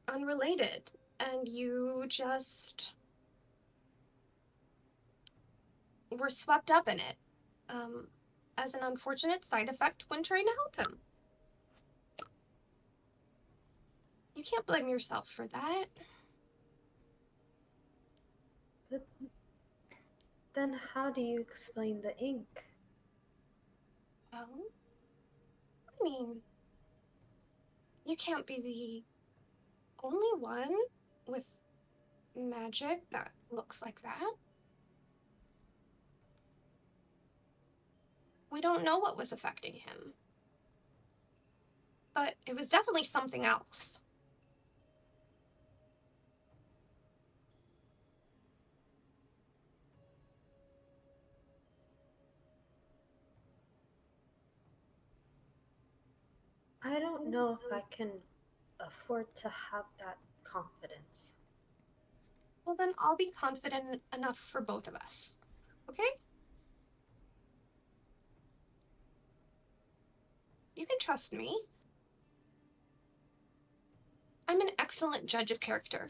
unrelated, and you just were swept up in it as an unfortunate side effect when trying to help him. You can't blame yourself for that. But then how do you explain the ink? Well, I mean, you can't be the only one with magic that looks like that. We don't know what was affecting him, but it was definitely something else. I don't know if I can afford to have that confidence. Well, then I'll be confident enough for both of us, okay? You can trust me. I'm an excellent judge of character.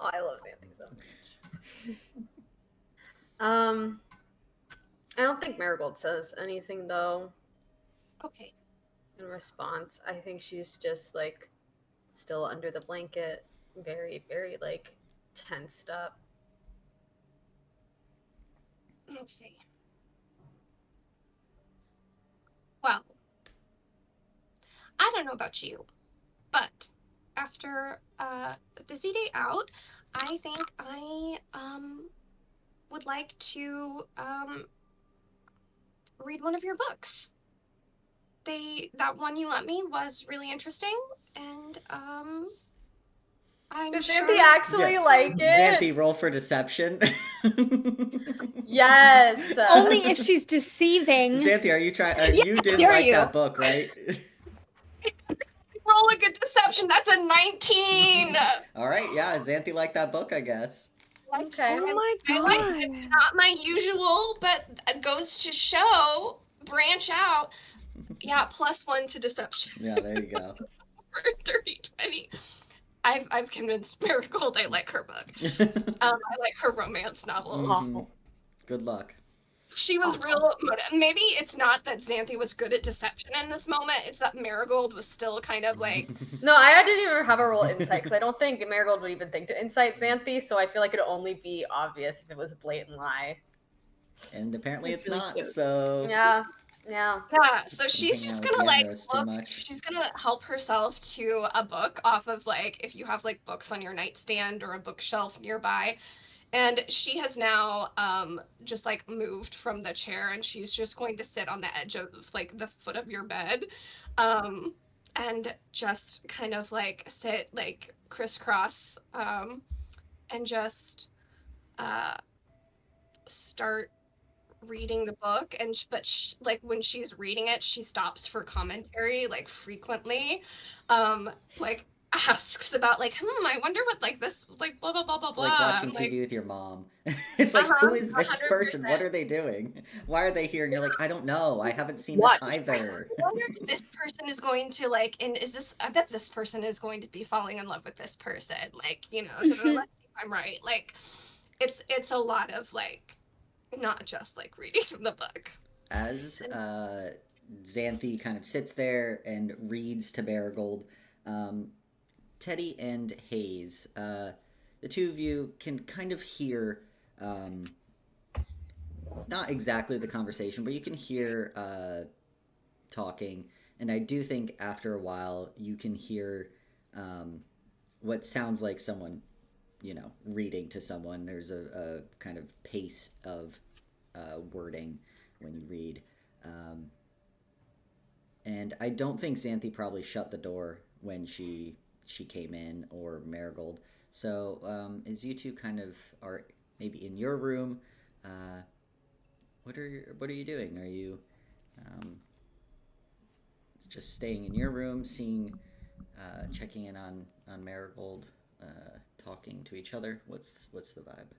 Oh, I love Xanthi so much. I don't think Marigold says anything though. Okay. In response, I think she's just like still under the blanket, very, very like tensed up. Okay. Well, I don't know about you, but after a busy day out, I think I would like to read one of your books. That one you lent me was really interesting, and I'm Does sure. Xanthi actually like it? Xanthi, roll for deception. Yes. Only if she's deceiving. Xanthi, are you trying? You did dare like you. that book, right? Roll a good deception. That's a 19. All right, yeah, Xanthi liked that book, I guess. Okay. Oh my I like god. it. It's not my usual, but it goes to show, branch out. Yeah, +1 to deception. Yeah, there you go. For dirty 20. I've convinced Marigold I like her book. I like her romance novels. Mhm. Good luck. She was real. Maybe it's not that Xanthi was good at deception in this moment. It's that Marigold was still kind of like. No, I didn't even have a roll insight because I don't think Marigold would even think to insight Xanthi, so I feel like it'd only be obvious if it was a blatant lie. And apparently That's it's really not, cute. so... Yeah. Yeah, so she's hang just out with gonna the like Ambrose too look. much. She's gonna help herself to a book off of like if you have like books on your nightstand or a bookshelf nearby. And she has now just like moved from the chair and she's just going to sit on the edge of like the foot of your bed and just kind of like sit like crisscross and just start reading the book. And like when she's reading it, she stops for commentary like frequently, like asks about like I wonder what like this like blah blah blah blah It's blah. like watching I'm like, TV with your mom. It's like, who is this person? 100%. What are they doing? Why are they here? And you're like, I don't know. I haven't seen What? this either. I wonder if this person is going to like, and is this? I bet this person is going to be falling in love with this person. Like, let's see if I'm right. Like, it's a lot of like, not just like reading the book. As Xanthi kind of sits there and reads to Marigold, Teddy and Hayes, the two of you can kind of hear, not exactly the conversation, but you can hear talking. And I do think after a while you can hear what sounds like someone, reading to someone. There's a kind of pace of wording when you read. And I don't think Xanthi probably shut the door when she came in, or Marigold. So as you two kind of are maybe in your room, what are you doing? Are you just staying in your room, seeing, checking in on Marigold, talking to each other? What's the vibe?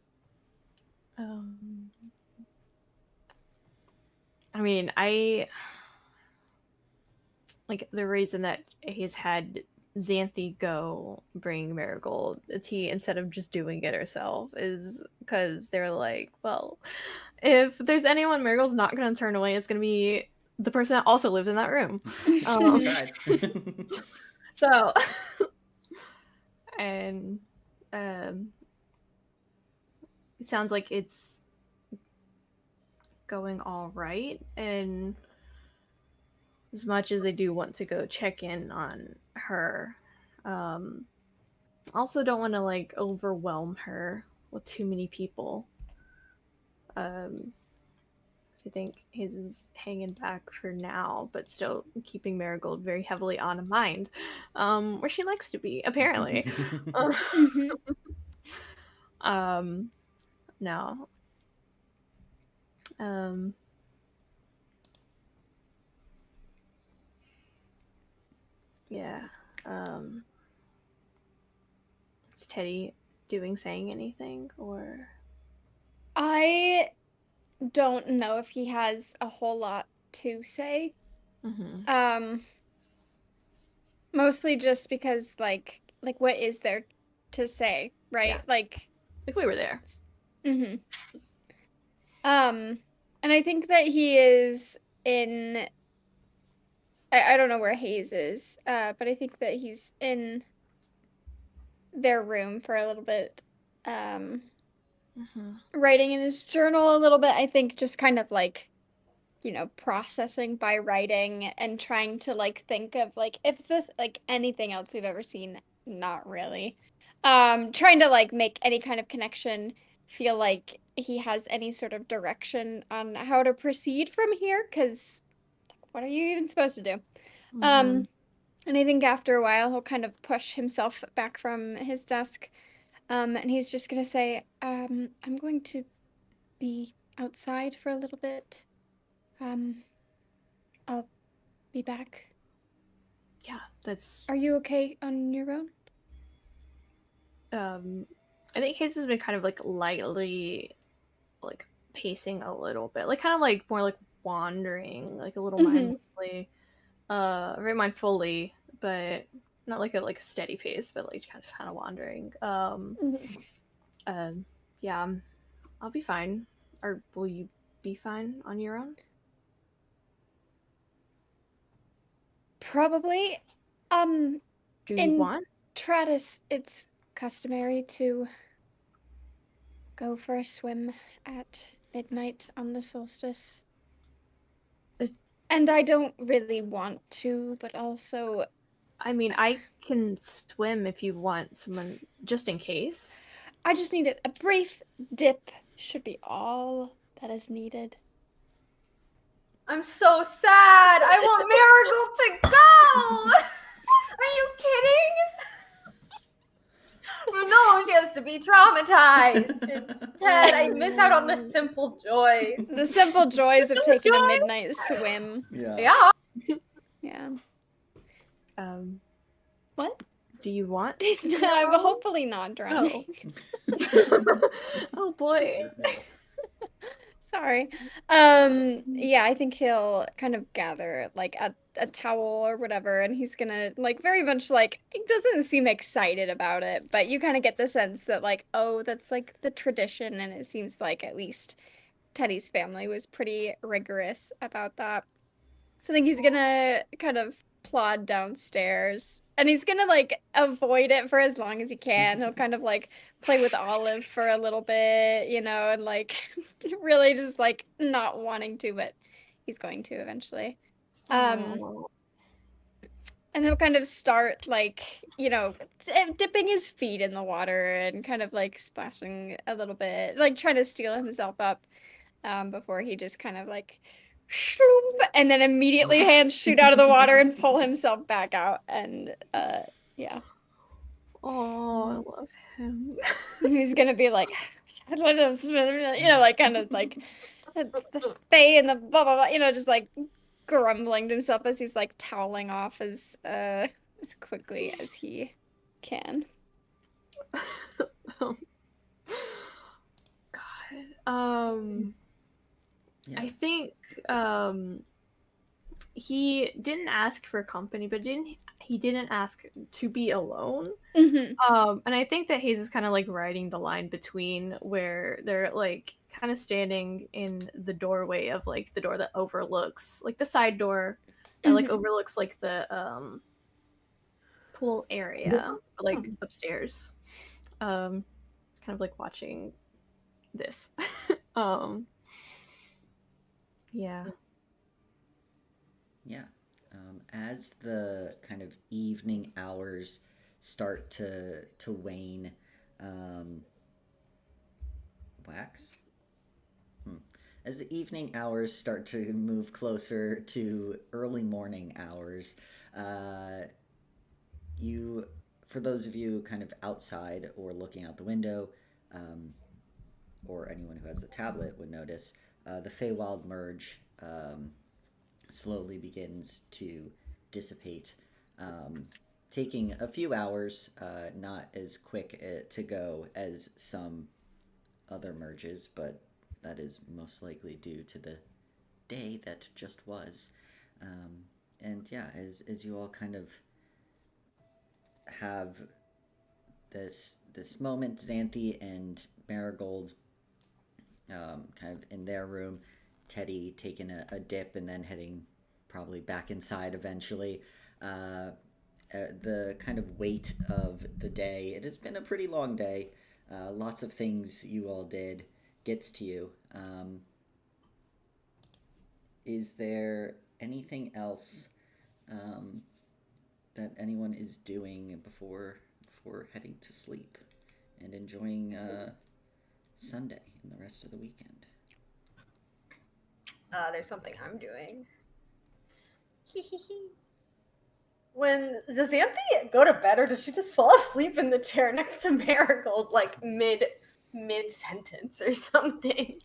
I mean, like the reason that he's had Xanthi go bring Marigold a tea instead of just doing it herself is because they're like, well, if there's anyone Marigold's not going to turn away, it's going to be the person that also lives in that room. Tried. So, and it sounds like it's going all right, and as much as they do want to go check in on her, also don't want to like overwhelm her with too many people. So I think his is hanging back for now, but still keeping Marigold very heavily on mind, where she likes to be, apparently. No. Yeah. Is Teddy saying anything, or? I don't know if he has a whole lot to say. Mm-hmm. Mostly just because like what is there to say, right? Yeah. Like we were there. Mm-hmm. And I think that he is in I don't know where Hayes is, but I think that he's in their room for a little bit, writing in his journal a little bit. I think just kind of like, processing by writing and trying to like think of like if this like anything else we've ever seen. Not really. Trying to like make any kind of connection, feel like he has any sort of direction on how to proceed from here, because what are you even supposed to do? And I think after a while he'll kind of push himself back from his desk, and he's just gonna say, I'm going to be outside for a little bit. I'll be back. Yeah, that's... Are you okay on your own? I think his has been kind of like lightly like pacing a little bit, like kind of like more like wandering, like a little mindlessly, very mindfully, but not like a steady pace, but like just kind of wandering. Yeah, I'll be fine. Or will you be fine on your own? Probably. Do you In want? Tratus, it's customary to go for a swim at midnight on the solstice. And I don't really want to, but also I mean, I can swim if you want someone, just in case. I just need a brief dip should be all that is needed. I'm so sad. I want Marigold to go. Are you kidding? No, she has to be traumatized. It's Ted. I miss out on the simple joys. The simple joys of taking a midnight swim. Yeah. Yeah. What do you want? I'm hopefully not drowning. Oh boy. Sorry. Yeah, I think he'll kind of gather like a towel or whatever, and he's gonna like very much like he doesn't seem excited about it, but you kind of get the sense that like, oh, that's like the tradition, and it seems like at least Teddy's family was pretty rigorous about that. So I think he's gonna kind of plod downstairs, and he's gonna like avoid it for as long as he can. He'll kind of like play with Olive for a little bit, you know, and like really just like not wanting to, but he's going to eventually. And he'll kind of start like, you know, dipping his feet in the water and kind of like splashing a little bit, like trying to steel himself up before he just kind of like shroom, and then immediately hands shoot out of the water and pull himself back out. And yeah. Oh, I love him. He's gonna be like, you know, like kind of like the Fae and the blah blah blah, you know, just like grumbling to himself as he's like toweling off as quickly as he can. God. Yeah. I think he didn't ask for company, but he didn't ask to be alone. Mm-hmm. And I think that Hayes is kind of like riding the line between where they're like kind of standing in the doorway of like the door that overlooks like the side door that like overlooks like the pool area, like upstairs. Kind of like watching this. Yeah. Yeah. As the kind of evening hours start to wane, wax? As the evening hours start to move closer to early morning hours, you, for those of you kind of outside or looking out the window, or anyone who has a tablet would notice, the Feywild merge slowly begins to dissipate, taking a few hours, not as quick to go as some other merges, but that is most likely due to the day that just was. And yeah, as you all kind of have this moment, Xanthi and Marigold kind of in their room, Teddy taking a dip and then heading probably back inside eventually. The kind of weight of the day, it has been a pretty long day. Lots of things you all did gets to you. Is there anything else that anyone is doing before heading to sleep and enjoying Sunday and the rest of the weekend? There's something I'm doing. Does Xanthi go to bed, or does she just fall asleep in the chair next to Marigold, like mid sentence or something?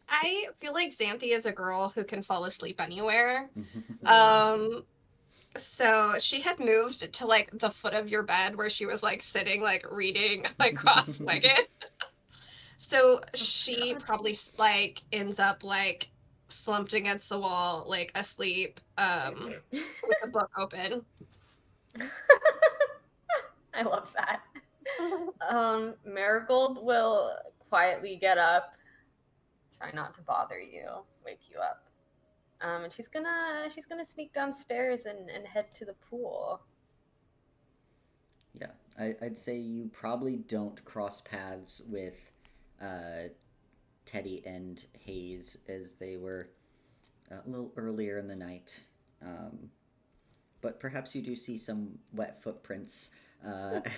I feel like Xanthi is a girl who can fall asleep anywhere. So she had moved to like the foot of your bed where she was like sitting, like reading, like cross-legged. So she probably like ends up like slumped against the wall, like asleep, with the book open. I love that. Marigold will quietly get up, try not to bother you, wake you up. And she's gonna sneak downstairs and head to the pool. Yeah, I'd say you probably don't cross paths with Teddy and Hayes, as they were a little earlier in the night. But perhaps you do see some wet footprints that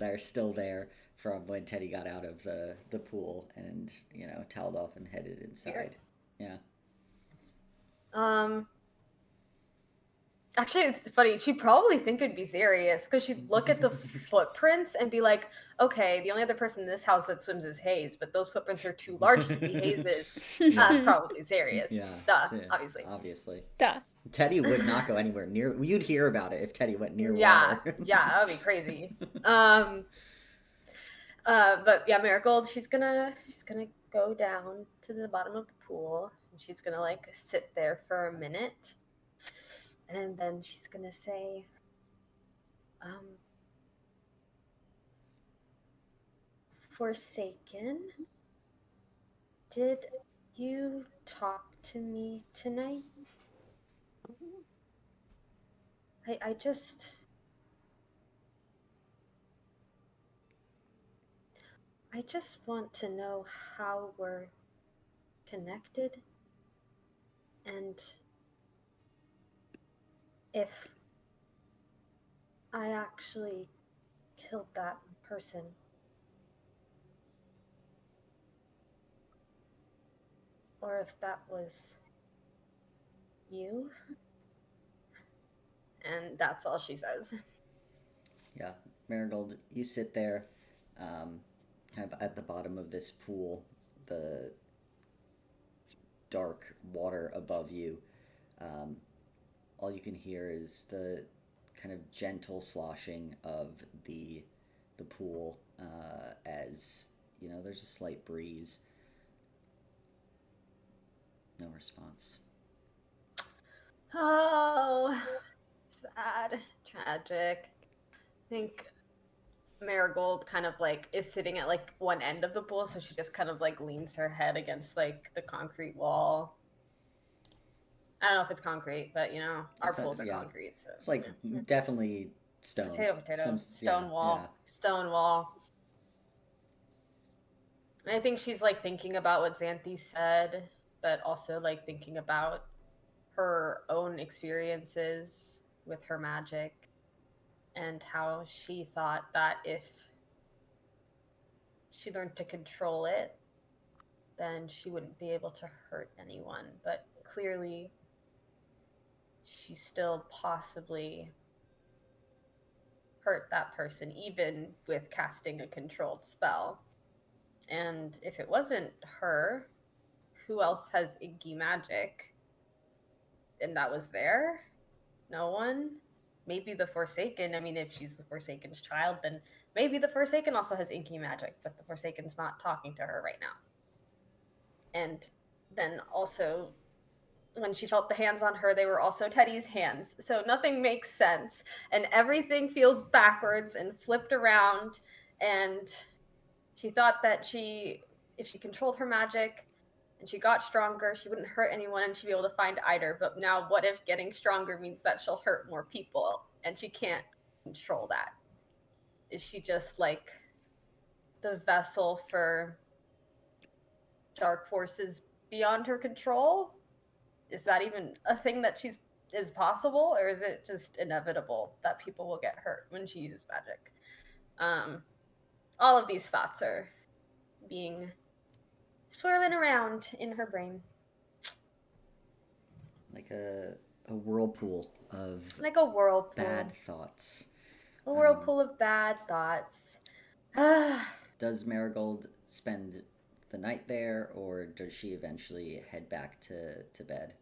are still there from when Teddy got out of the pool and, toweled off and headed inside. Weird. Yeah. Actually, it's funny. She'd probably think it'd be Zarius, because she'd look at the footprints and be like, okay, the only other person in this house that swims is Hayes, but those footprints are too large to be Hayes's. It's probably Zarius. Yeah. Duh, Yeah, obviously. Obviously. Duh. Teddy would not go anywhere near. You'd hear about it if Teddy went near Yeah, water. yeah, that would be crazy. But yeah, Marigold, she's gonna go down to the bottom of the pool, and she's gonna like sit there for a minute, and then she's gonna say, Forsaken, did you talk to me tonight? I just want to know how we're connected, and if I actually killed that person. Or if that was you. And that's all she says. Yeah, Marigold, you sit there, kind of at the bottom of this pool, the dark water above you. All you can hear is the kind of gentle sloshing of the pool, as there's a slight breeze. No response. Oh, sad, tragic. I think Marigold kind of like is sitting at like one end of the pool, so she just kind of like leans her head against like the concrete wall. I don't know if it's concrete, but our pools are concrete. So it's like definitely stone. Potato. Stone wall. Stone wall. And I think she's like thinking about what Xanthi said, but also like thinking about her own experiences with her magic and how she thought that if she learned to control it, then she wouldn't be able to hurt anyone. But clearly, she still possibly hurt that person, even with casting a controlled spell. And if it wasn't her, who else has inky magic? And that was there? No one? Maybe the Forsaken. I mean, if she's the Forsaken's child, then maybe the Forsaken also has inky magic, but the Forsaken's not talking to her right now. And then also, when she felt the hands on her, they were also Teddy's hands. So nothing makes sense. And everything feels backwards and flipped around. And she thought that if she controlled her magic and she got stronger, she wouldn't hurt anyone and she'd be able to find Eider. But now what if getting stronger means that she'll hurt more people and she can't control that? Is she just like the vessel for dark forces beyond her control? Is that even a thing that is possible, or is it just inevitable that people will get hurt when she uses magic? All of these thoughts are being swirling around in her brain. Like a whirlpool of bad thoughts. A whirlpool of bad thoughts. Does Marigold spend the night there, or does she eventually head back to bed?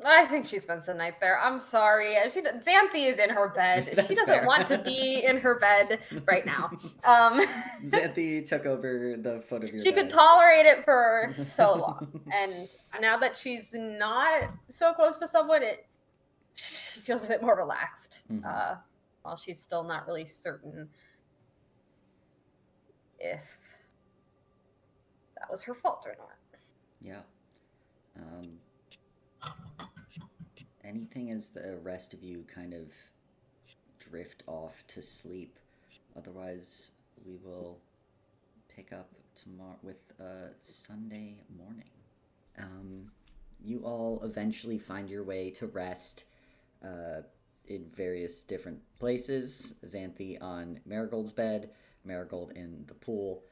I think she spends the night there. I'm sorry. Xanthi is in her bed. She doesn't want to be in her bed right now. Xanthi took over the foot of your bed. She could tolerate it for so long. And now that she's not so close to someone, she feels a bit more relaxed. Mhm. While she's still not really certain if that was her fault or not. Yeah. Anything as the rest of you kind of drift off to sleep. Otherwise, we will pick up tomorrow with Sunday morning. You all eventually find your way to rest in various different places. Xanthi on Marigold's bed, Marigold in the pool.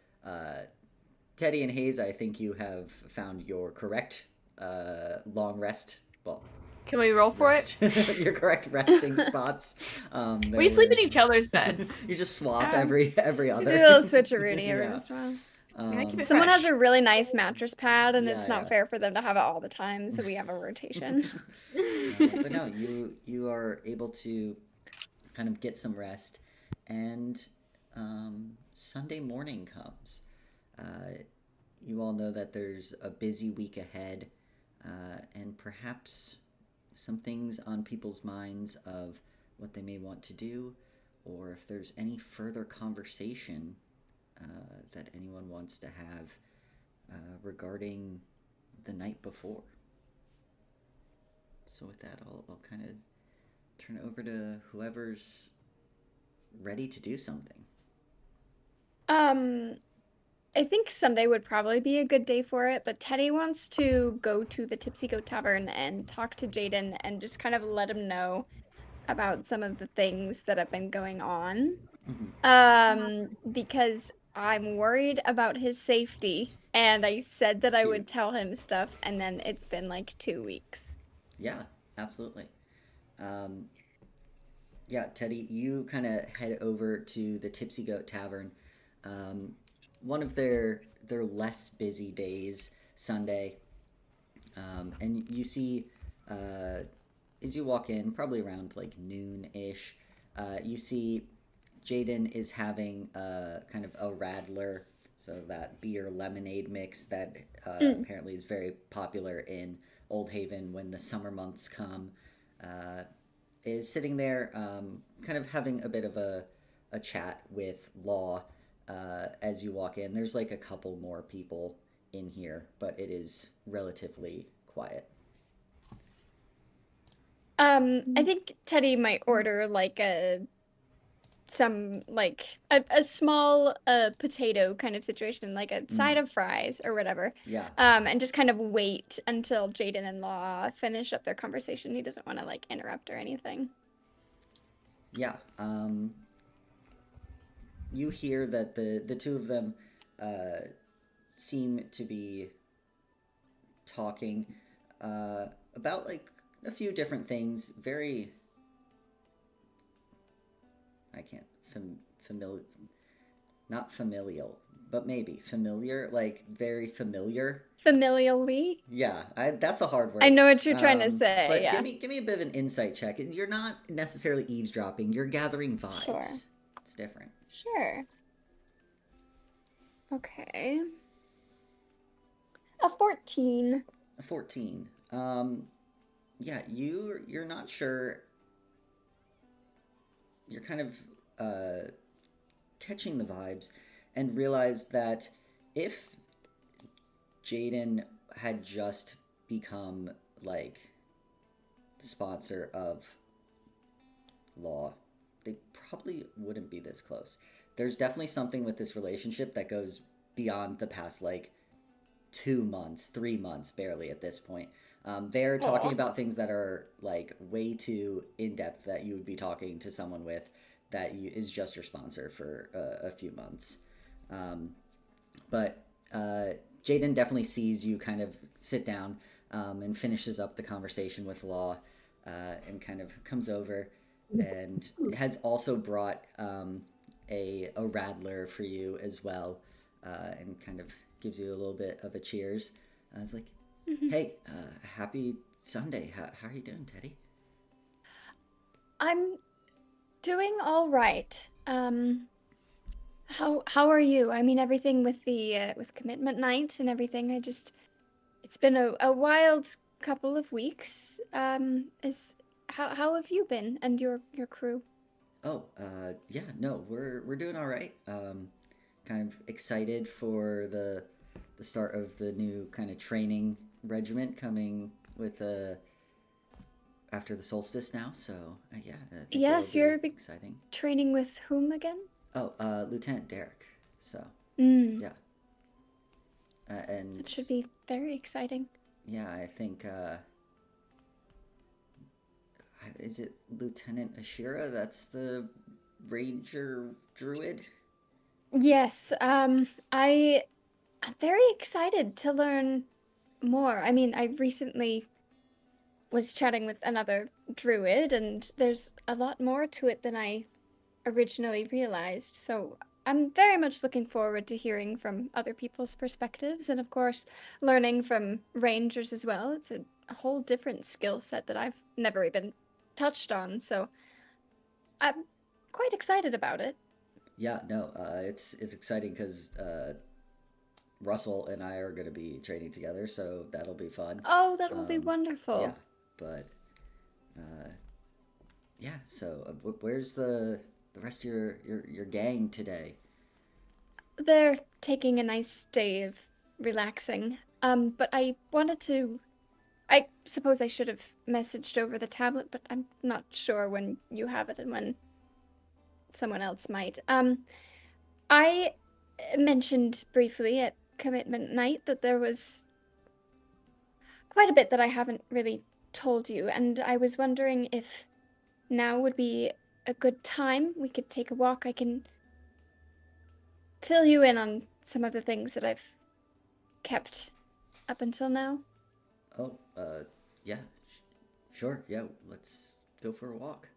Teddy and Hayes, I think you have found your correct long rest. Well, Can we roll for it? your correct resting spots. We sleep in each other's beds. You just swap Yeah. every We other. do a little switcheroonie every Yeah. once in a while. I keep it Someone fresh. has a really nice mattress pad, and Yeah, it's not yeah. fair for them to have it all the time, so we have a rotation. But no, you are able to kind of get some rest, and Sunday morning comes. You all know that there's a busy week ahead, and perhaps some things on people's minds of what they may want to do, or if there's any further conversation that anyone wants to have regarding the night before. So with that, I'll kind of turn it over to whoever's ready to do something. I think Sunday would probably be a good day for it, but Teddy wants to go to the Tipsy Goat Tavern and talk to Jaden and just kind of let him know about some of the things that have been going on. Because I'm worried about his safety, and I said that I would Cute. tell him stuff, and then it's been like 2 weeks. Yeah, absolutely. Yeah, Teddy, you kind of head over to the Tipsy Goat Tavern. One of their less busy days, Sunday, and you see as you walk in, probably around like noon-ish, you see Jaden is having kind of a Radler, so that beer lemonade mix that apparently is very popular in Old Haven when the summer months come. Is sitting there, kind of having a bit of a chat with Law as you walk in. There's like a couple more people in here, but it is relatively quiet. I think Teddy might order like a small potato kind of situation, like a side of fries or whatever. Yeah. And just kind of wait until Jaden and Law finish up their conversation. He doesn't want to like interrupt or anything. Yeah. You hear that the two of them seem to be talking about like a few different things. Very, I can't familiar, not familial, but maybe familiar, like very familiar. Familially. Yeah, that's a hard word. I know what you're trying to say. But yeah. give me a bit of an insight check. You're not necessarily eavesdropping. You're gathering vibes. Sure. It's different. Sure. Okay. A 14. A 14. Yeah, you're not sure. You're kind of catching the vibes and realize that if Jaden had just become like the sponsor of Law, they probably wouldn't be this close. There's definitely something with this relationship that goes beyond the past like 2 months, 3 months barely at this point. They're talking about things that are like way too in-depth that you would be talking to someone with that is just your sponsor for a few months. But Jaden definitely sees you kind of sit down and finishes up the conversation with Law and kind of comes over and has also brought a Radler for you as well and kind of gives you a little bit of a cheers. I was like, hey, happy Sunday. How are you doing, Teddy? I'm doing all right. How are you? I mean, everything with the with commitment night and everything. It's been a wild couple of weeks. how have you been and your crew? Oh, yeah, no, we're doing all right. Kind of excited for the start of the new kind of training regiment coming with after the solstice now. So yeah, I think Yes, it'll you're be exciting. training with whom again? Oh, Lieutenant Derek. So Mm, yeah, and that should be very exciting. yeah, I think is it Lieutenant Ashira? That's the ranger druid. Yes, I'm very excited to learn more. I mean, I recently was chatting with another druid, and there's a lot more to it than I originally realized. So I'm very much looking forward to hearing from other people's perspectives, and of course, learning from rangers as well. It's a whole different skill set that I've never even touched on, so I'm quite excited about it. Yeah, no, it's exciting because Russell and I are going to be training together, so that'll be fun. Oh, that will be Um, yeah, wonderful. but uh, yeah. So where's the rest of your gang today? They're taking a nice day of relaxing. But I wanted to. I suppose I should have messaged over the tablet, but I'm not sure when you have it and when someone else might. I mentioned briefly at commitment night that there was quite a bit that I haven't really told you, and I was wondering if now would be a good time. We could take a walk. I can fill you in on some of the things that I've kept up until now. Oh, yeah, sure. Yeah, let's go for a walk.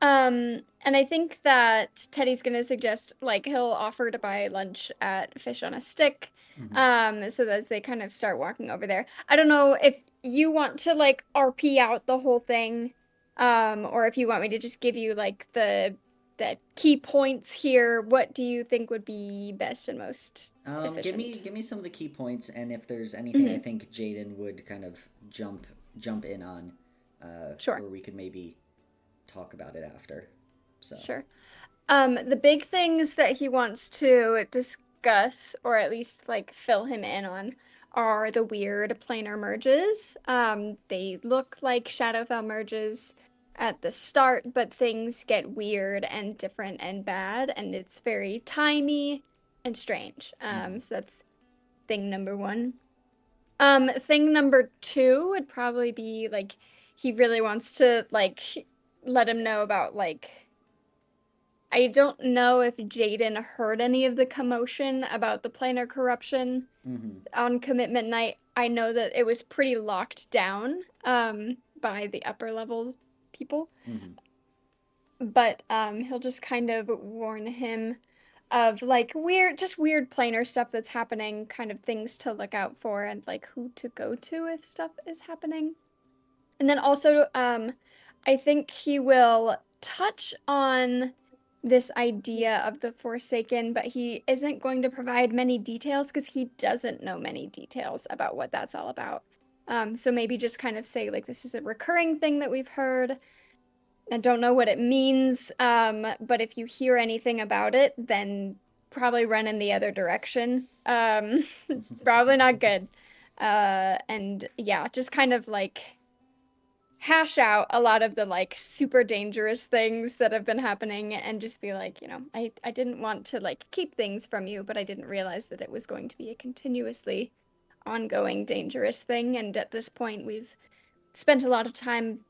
And I think that Teddy's gonna suggest like he'll offer to buy lunch at Fish on a Stick. Hmm. So that as they kind of start walking over there. I don't know if you want to like RP out the whole thing, or if you want me to just give you like the key points here. What do you think would be best and most efficient? Give me some of the key points, and if there's anything I Mhm. think Jaden would kind of jump in on, Sure, where we could maybe talk about it after. So. sure. The big things that he wants to discuss, or at least like fill him in on, are the weird planar merges. They look like Shadowfell merges at the start, but things get weird and different and bad, and it's very timey and strange. Mhm. So that's thing number one. Thing number two would probably be like he really wants to like let him know about like I don't know if Jaden heard any of the commotion about the planar corruption Mhm. on commitment night. I know that it was pretty locked down by the upper levels people, Mhm. but he'll just kind of warn him of like weird planar stuff that's happening, kind of things to look out for and like who to go to if stuff is happening. And then also, I think he will touch on this idea of the Forsaken, but he isn't going to provide many details because he doesn't know many details about what that's all about. So maybe just kind of say, like, this is a recurring thing that we've heard. I don't know what it means, but if you hear anything about it, then probably run in the other direction. Probably not good. And yeah, just kind of like hash out a lot of the like super dangerous things that have been happening and just be like, I didn't want to like keep things from you, but I didn't realize that it was going to be a continuously ongoing dangerous thing. And at this point, we've spent a lot of time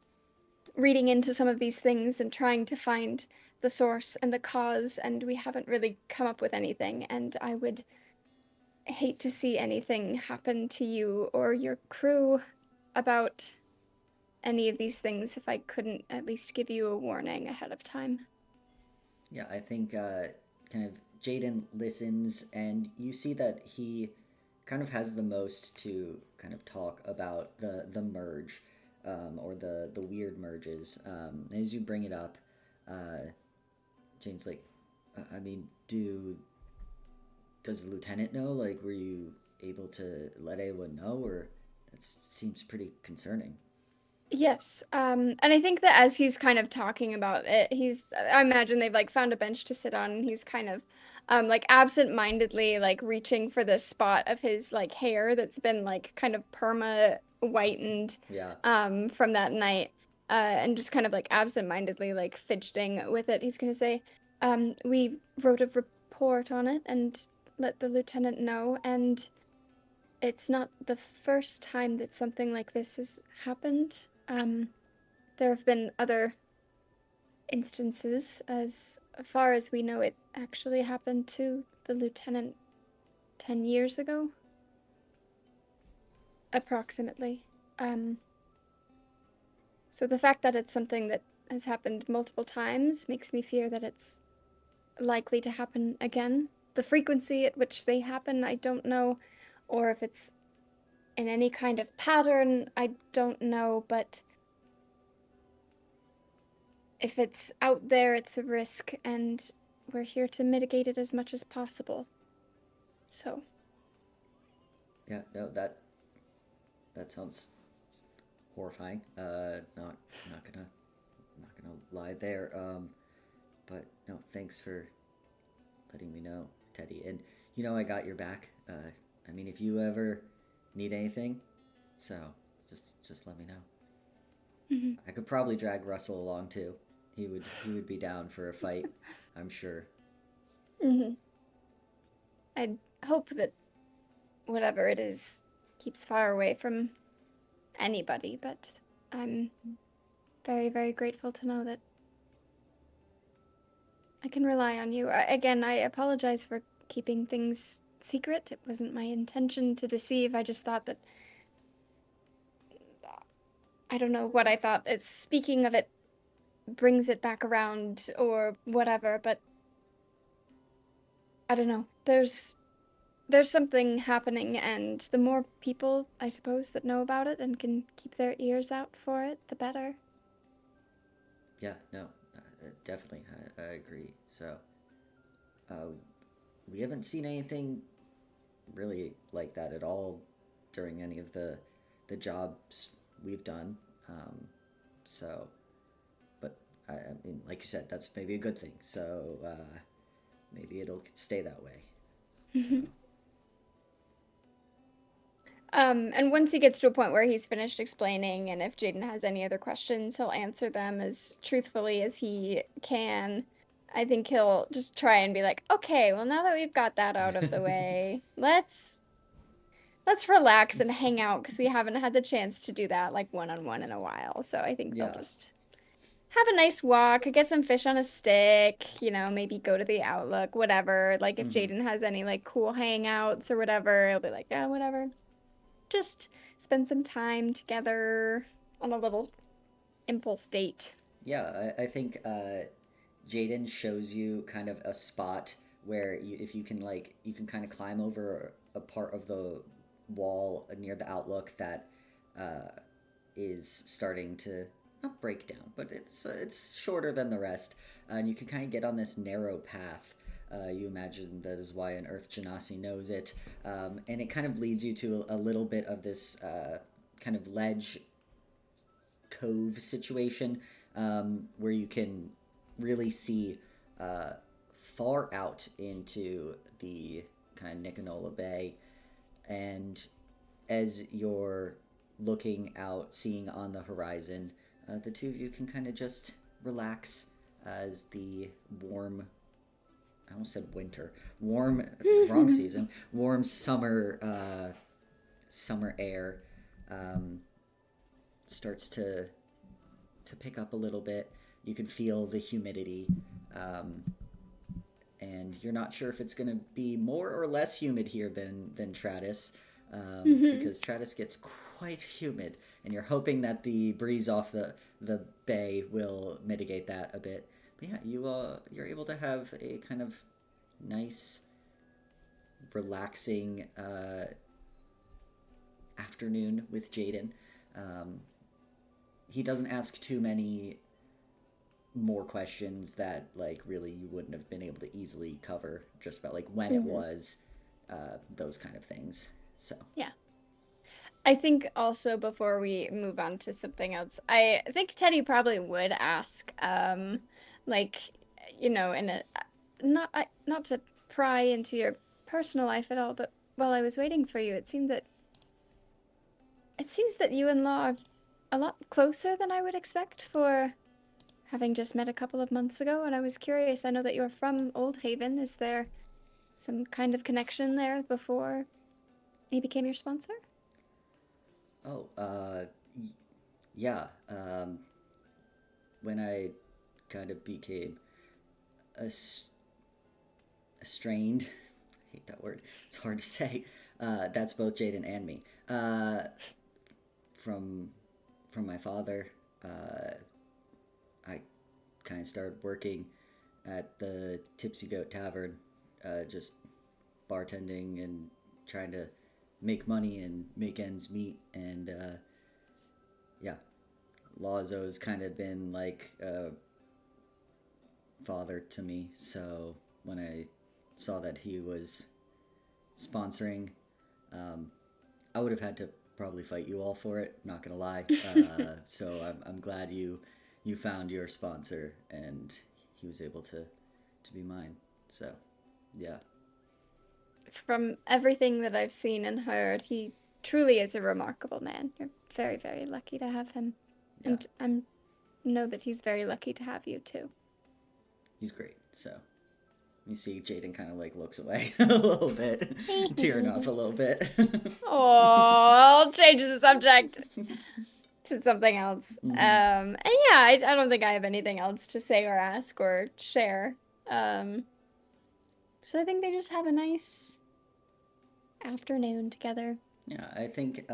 reading into some of these things and trying to find the source and the cause, and we haven't really come up with anything. And I would hate to see anything happen to you or your crew about any of these things if I couldn't at least give you a warning ahead of time. Yeah, I think kind of Jaden listens, and you see that he kind of has the most to kind of talk about the merge, or the weird merges. As you bring it up, Jane's like, I mean, does the lieutenant know? Like, were you able to let anyone know, or that seems pretty concerning? Yes. And I think that as he's kind of talking about it, I imagine they've like found a bench to sit on, and he's kind of like absent-mindedly like reaching for the spot of his like hair that's been like kind of perma whitened Yeah. from that night. And just kind of like absent-mindedly like fidgeting with it. He's gonna say, we wrote a report on it and let the lieutenant know, and it's not the first time that something like this has happened. There have been other instances. As far as we know, it actually happened to the lieutenant 10 years ago. Approximately. So the fact that it's something that has happened multiple times makes me fear that it's likely to happen again. The frequency at which they happen, I don't know, or if it's in any kind of pattern, I don't know, but if it's out there, it's a risk, and we're here to mitigate it as much as possible. So, Yeah, no, that sounds horrifying. Not gonna lie there. But no, thanks for letting me know, Teddy. And you know I got your back. I mean, if you ever need anything, so just let me know. mhm. I could probably drag Russell along too. He would be down for a fight, I'm sure. Mhm. I hope that whatever it is keeps far away from anybody, but I'm very, very grateful to know that I can rely on you. Again, I apologize for keeping things secret. It wasn't my intention to deceive. I just thought that I don't know what I thought. It's speaking of it brings it back around or whatever, but I don't know. There's something happening, and the more people, I suppose, that know about it and can keep their ears out for it, the better. Yeah, no, definitely, I agree. So, uh, we haven't seen anything really like that at all during any of the jobs we've done. So, but I mean, like you said, that's maybe a good thing. So maybe it'll stay that way. So And once he gets to a point where he's finished explaining, and if Jaden has any other questions, he'll answer them as truthfully as he can. I think he'll just try and be like, okay, well, now that we've got that out of the way, let's relax and hang out, because we haven't had the chance to do that like one-on-one in a while. So I think they'll yeah, just have a nice walk, get some fish on a stick, maybe go to the Outlook, whatever. Like if hmm Jaden has any like cool hangouts or whatever, he'll be like, yeah, whatever. Just spend some time together on a little impulse date. yeah. I think Jaden shows you kind of a spot where if you can you can kind of climb over a part of the wall near the outlook that uh, is starting to not break down, but it's shorter than the rest, and you can kind of get on this narrow path. You imagine that is why an Earth Genasi knows it, and it kind of leads you to a little bit of this kind of ledge cove situation where you can really see far out into the kind of Niconola Bay. And as you're looking out, seeing on the horizon, the two of you can kind of just relax as the warm, I almost said winter, warm, wrong season, warm summer air starts to pick up a little bit. You can feel the humidity, and you're not sure if it's going to be more or less humid here than Tratus, because Tratus gets quite humid, and you're hoping that the breeze off the bay will mitigate that a bit. But yeah, you're able to have a kind of nice, relaxing afternoon with Jaden. He doesn't ask too many more questions that really you wouldn't have been able to easily cover, just about when it was, those kind of things. So Yeah. I think also before we move on to something else, I think Teddy probably would ask, like, in a not to pry into your personal life at all, but while I was waiting for you, it seems that you and Law are a lot closer than I would expect for having just met a couple of months ago, and I was curious. I know that you're from Old Haven. Is there some kind of connection there before he became your sponsor? Oh, yeah. When I kind of became strained, I hate that word. It's hard to say. That's both Jaden and me. From my father, I kind of started working at the Tipsy Goat Tavern, just bartending and trying to make money and make ends meet. And yeah, Law's always kind of been like a father to me. So when I saw that he was sponsoring, I would have had to probably fight you all for it, not gonna lie. So I'm glad you found your sponsor and he was able to be mine. So yeah. From everything that I've seen and heard, he truly is a remarkable man. You're very, very lucky to have him. Yeah. And I know that he's very lucky to have you too. He's great. So you see Jaden kind of like looks away a little bit, tearing off a little bit. Oh, I'll change the subject to something else. Mhm. And yeah, I don't think I have anything else to say or ask or share. So I think they just have a nice afternoon together. Yeah, I think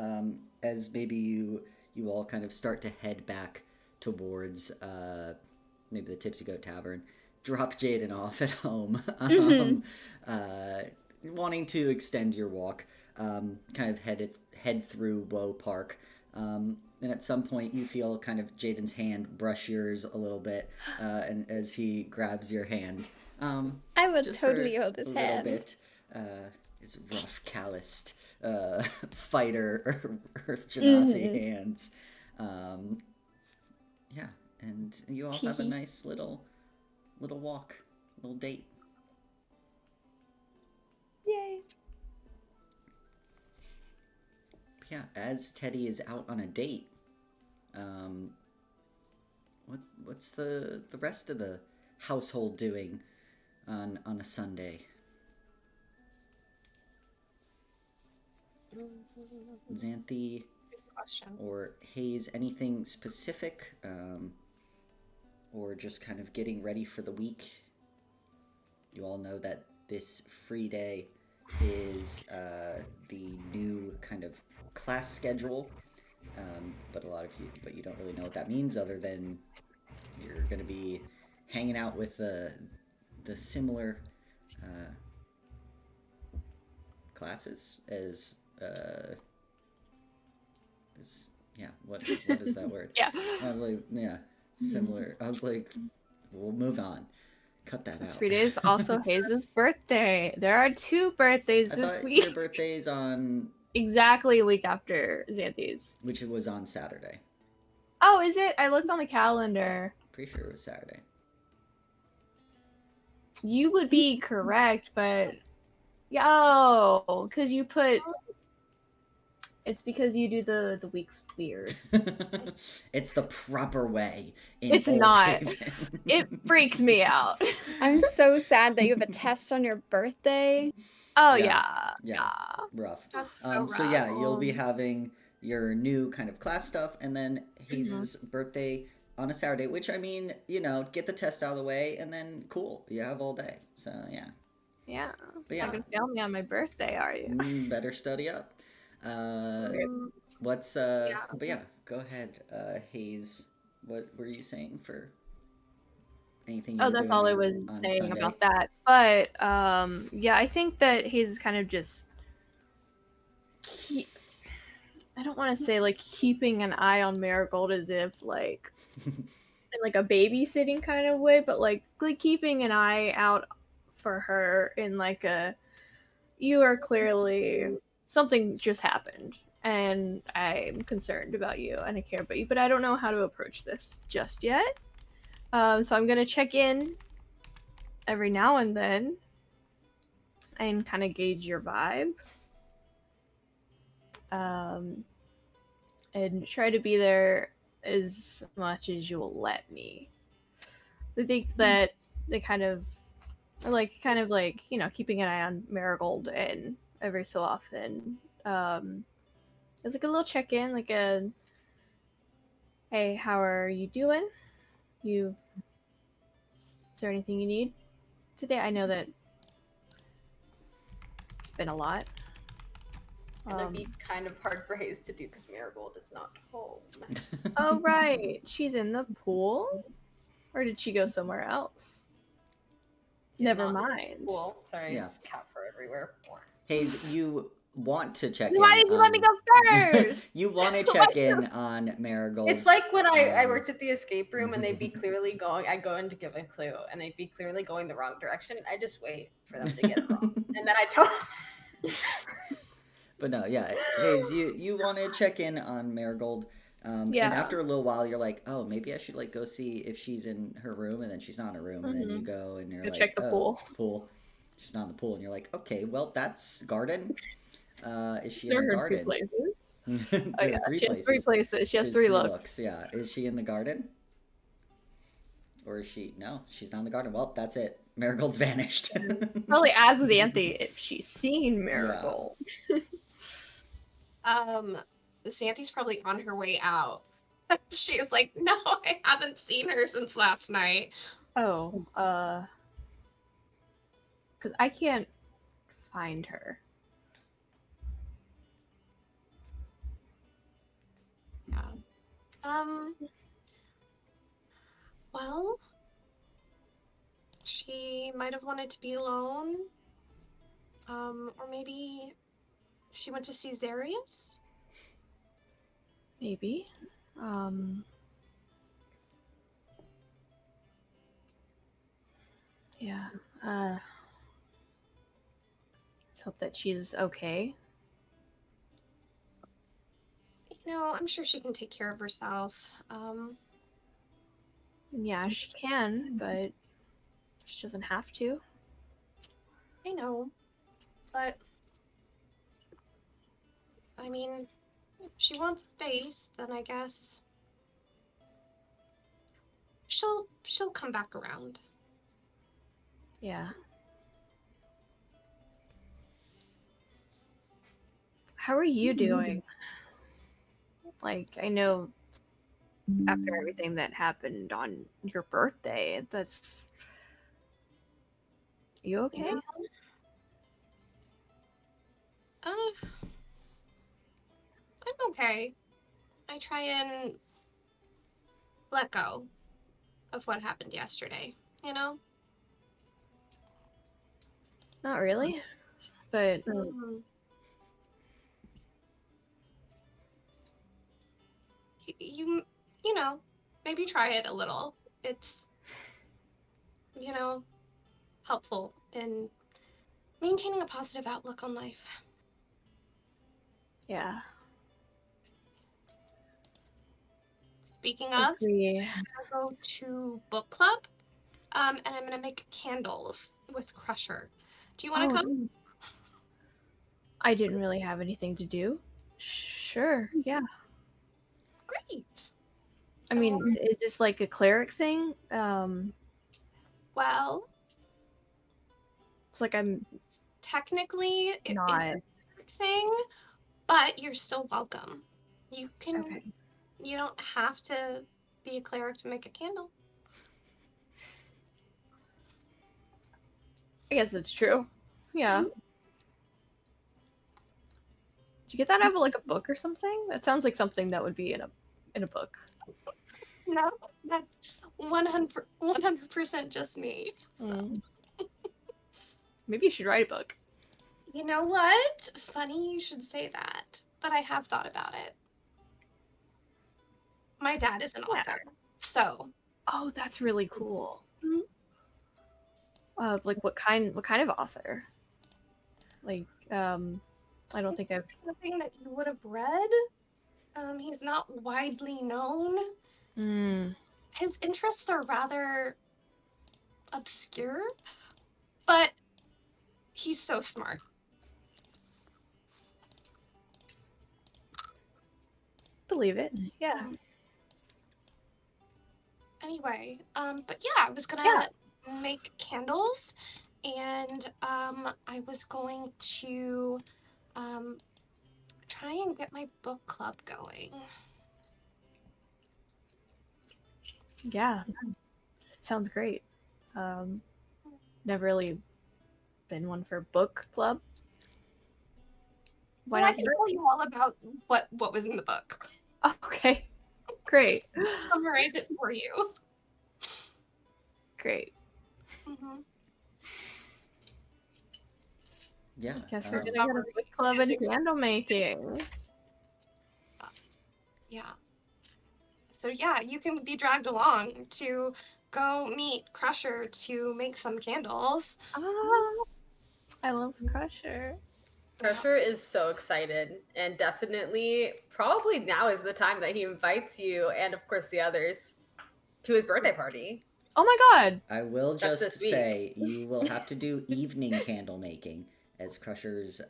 as maybe you all kind of start to head back towards maybe the Tipsy Goat Tavern, drop Jaden off at home, wanting to extend your walk, kind of head through Woe Park. And at some point you feel kind of Jaden's hand brush yours a little bit, and as he grabs your hand. I would just totally for hold his a little hand. bit. His rough, calloused fighter Earth Genasi hands. Yeah, and you all have a Teehee. nice little walk, little date. Yay. Yeah, as Teddy is out on a date, what's the rest of the household doing on a Sunday? Xanthi Question. or Hayes, anything specific, or just kind of getting ready for the week? You all know that this free day is the new kind of class schedule, but you don't really know what that means, other than you're going to be hanging out with the similar classes as yeah, what is that word? Yeah. I was like, yeah, similar. I was like, we'll move on. Cut that This out. 3 days also Hayes' birthday. There are 2 birthdays I this thought week. your birthday's on, Exactly a week after Xanthi's. which it was on Saturday. Oh, is it? I looked on the calendar. Pretty sure it was Saturday. You would be correct, but because you put. It's because you do the weeks weird. It's the proper way. It's Old not. Haven. It freaks me out. I'm so sad that you have a test on your birthday. Oh Yeah. yeah. Rough. That's so So yeah, rough. you'll be having your new kind of class stuff, and then Hayes' birthday on a Saturday, which, I mean, get the test out of the way, and then cool, you have all day. So yeah. Yeah. But You're not gonna fail me on my birthday, are you? Better study up. What's But yeah, go ahead, Hayes. What were you saying for anything? Oh, that's all I was saying Sunday? about that. But yeah, I think that he's kind of just I don't want to say like keeping an eye on Marigold as if like in like a babysitting kind of way, but like keeping an eye out for her in like a you are clearly something just happened and I'm concerned about you, and I care about you, but I don't know how to approach this just yet. So I'm gonna check in every now and then and kind of gauge your vibe. And try to be there as much as you'll let me. I think that they kind of like keeping an eye on Marigold, and every so often it's like a little check-in, like a hey, how are you doing? Is there anything you need today? I know that it's been a lot. It's gonna be kind of hard for Hayes to do because Marigold is not home. Oh right, she's in the pool, or did she go somewhere else? She's Never not in the mind. pool. Sorry, Yeah. it's cat fur everywhere. Hayes, you want to check in. Why did you let me go first? You want to check in on Marigold. It's like when I worked at the escape room and they'd be clearly going, I'd go in to give a clue and they'd be clearly going the wrong direction. I just wait for them to get it wrong. And then I tell them. But no, yeah, Hayes, you want to check in on Marigold. Yeah. And after a little while, you're like, oh, maybe I should like go see if she's in her room, and then she's not in her room, and then you go and you're Go like, check the pool. She's not in the pool, and you're like, okay, well, that's garden. Is she There in the are garden? 2 places. There Oh are yeah, 3 she has 3 places. She has There's 3 3 looks. Yeah, is she in the garden? Or is she? No, she's not in the garden. Well, that's it. Marigold's vanished. Probably ask Xanthi if she's seen Marigold. Xanthi's probably on her way out. She's like, no, I haven't seen her since last night. Oh, because I can't find her. Yeah. Well, she might have wanted to be alone. Or maybe she went to see Zarius? Maybe. Yeah. Let's hope that she's okay. You know, I'm sure she can take care of herself. Yeah, she can, but she doesn't have to. I know, but I mean, if she wants space, then I guess she'll come back around. Yeah. How are you doing? Like, I know after everything that happened on your birthday, that's... You okay? Yeah. I'm okay. I try and let go of what happened yesterday, you know? Not really, but You know, maybe try it a little. It's, you know, helpful in maintaining a positive outlook on life. yeah. Speaking of, Agree. I'm gonna go to book club, and I'm gonna make candles with Crusher. Do you want to come? I didn't really have anything to do. Sure, yeah. Great. I mean, is this like a cleric thing? Well, it's like I'm technically it not is a thing, but you're still welcome. You can. okay. You don't have to be a cleric to make a candle. I guess it's true. Yeah. Did you get that out of like a book or something? That sounds like something that would be in a book. No, that's 100% just me. Maybe you should write a book. You know what? Funny you should say that, but I have thought about it. My dad is an author, so. Oh, that's really cool. Mm-hmm. Like what kind of author? Like I don't think I've. Something that you would have read. He's not widely known. His interests are rather obscure, but he's so smart. Believe it. Yeah. Anyway, but yeah, I was gonna make candles, and I was going to try and get my book club going. Yeah. It sounds great. Never really been one for book club. Why Well, I not? can tell you all about what was in the book. Oh, okay. Great. Summarize it for you. Great. Mm-hmm. Yeah. Guess we're gonna go to book club and candle making. Yeah. So yeah, you can be dragged along to go meet Crusher to make some candles. I love Crusher. Crusher is so excited, and definitely, probably now is the time that he invites you and, of course, the others to his birthday party. Oh my god! I will That's just this week. say you will have to do evening candle making, as Crusher's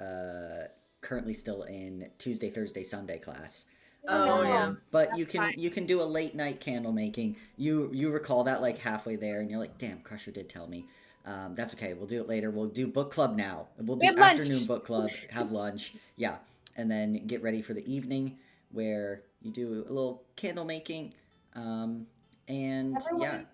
currently still in Tuesday, Thursday, Sunday class. Oh, yeah. But you can do a late night candle making. You recall that like halfway there, and you're like, damn, Crusher did tell me. That's okay. We'll do it later. We'll do book club now. We'll do afternoon book club. Have lunch. Yeah, and then get ready for the evening where you do a little candle making. And Everyone-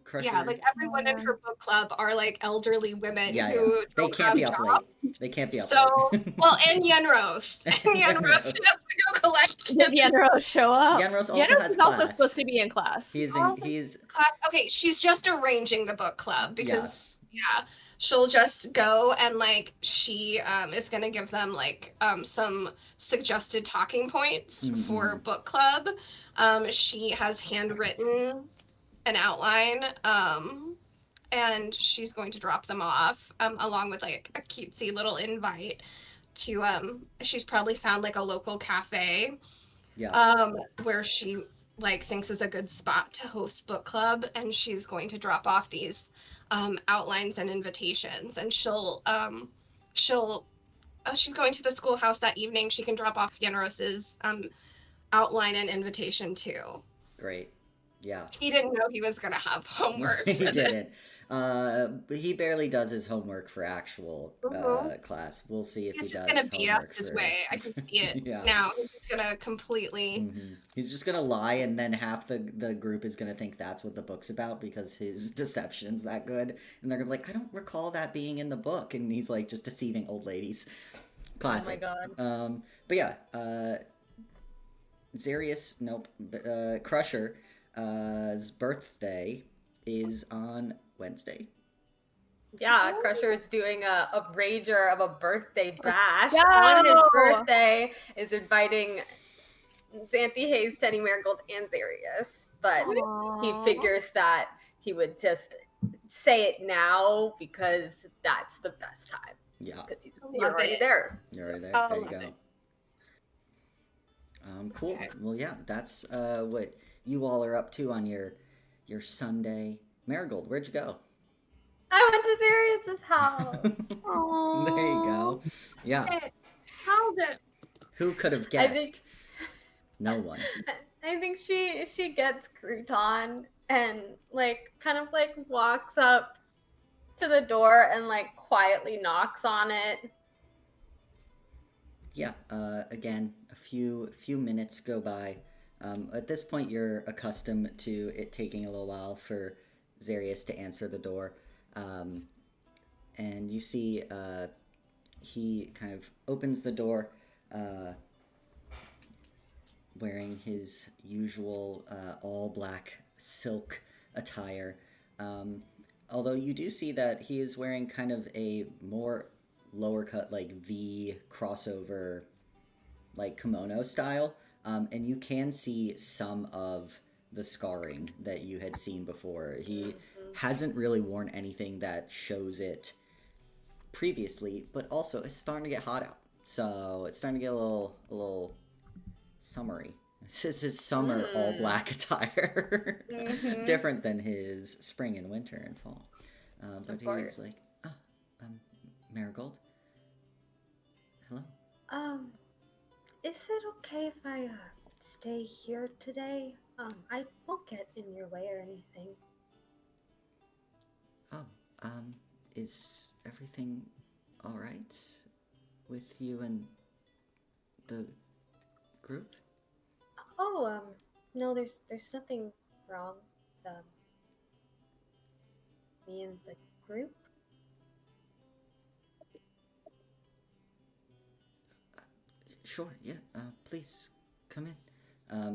Crusher. Yeah, like everyone in her book club are like elderly women who They don't can't have be up jobs. late. They can't be up So, late. well, and Yenros. And Yenros has to go collect. Does Yenros show up? Yenros also Yenros has is also class. supposed to be in class. He's Okay, she's just arranging the book club because she'll just go and like she is gonna give them like some suggested talking points for book club. She has handwritten an outline and she's going to drop them off along with like a cutesy little invite to she's probably found like a local cafe where she like thinks is a good spot to host book club, and she's going to drop off these outlines and invitations, and she's going to the schoolhouse that evening. She can drop off Yenros's outline and invitation too. Great. Yeah. He didn't know he was gonna have homework. He didn't. He barely does his homework for actual class. We'll see if He's he does. He's just gonna BS his for... way. I can see it now. He's just gonna completely. He's just gonna lie, and then half the group is gonna think that's what the book's about because his deception's that good, and they're gonna be like, I don't recall that being in the book, and he's like just deceiving old ladies. Classic. Oh my god. But yeah, Crusher. His birthday is on Wednesday. Yeah, Crusher's doing a rager of a birthday bash on his birthday. Is inviting Xanthi, Hayes, Teddy, Marigold, and Zarius. But he figures that he would just say it now because that's the best time. Yeah. Because you're already there. You're already there. There you go. Cool. Okay. Well, yeah, that's what you all are up to on your Sunday. Marigold, where'd you go? I went to Zarius's house. There you go. Yeah. How did? Who could have guessed? No one. I think she gets crouton and like kind of like walks up to the door and like quietly knocks on it. Yeah. Again, a few minutes go by. At this point, you're accustomed to it taking a little while for Zarius to answer the door. And you see he kind of opens the door wearing his usual all-black silk attire. Although you do see that he is wearing kind of a more lower-cut, like V crossover, like kimono style. And you can see some of the scarring that you had seen before. He hasn't really worn anything that shows it previously, but also it's starting to get hot out. So it's starting to get a little summery. This is his summer all black attire, different than his spring and winter and fall. But he's like, Marigold. Hello. Is it okay if I stay here today? I won't get in your way or anything. Oh, is everything all right with you and the group? Oh, no, there's nothing wrong. Me and the group. Sure, yeah. Please come in.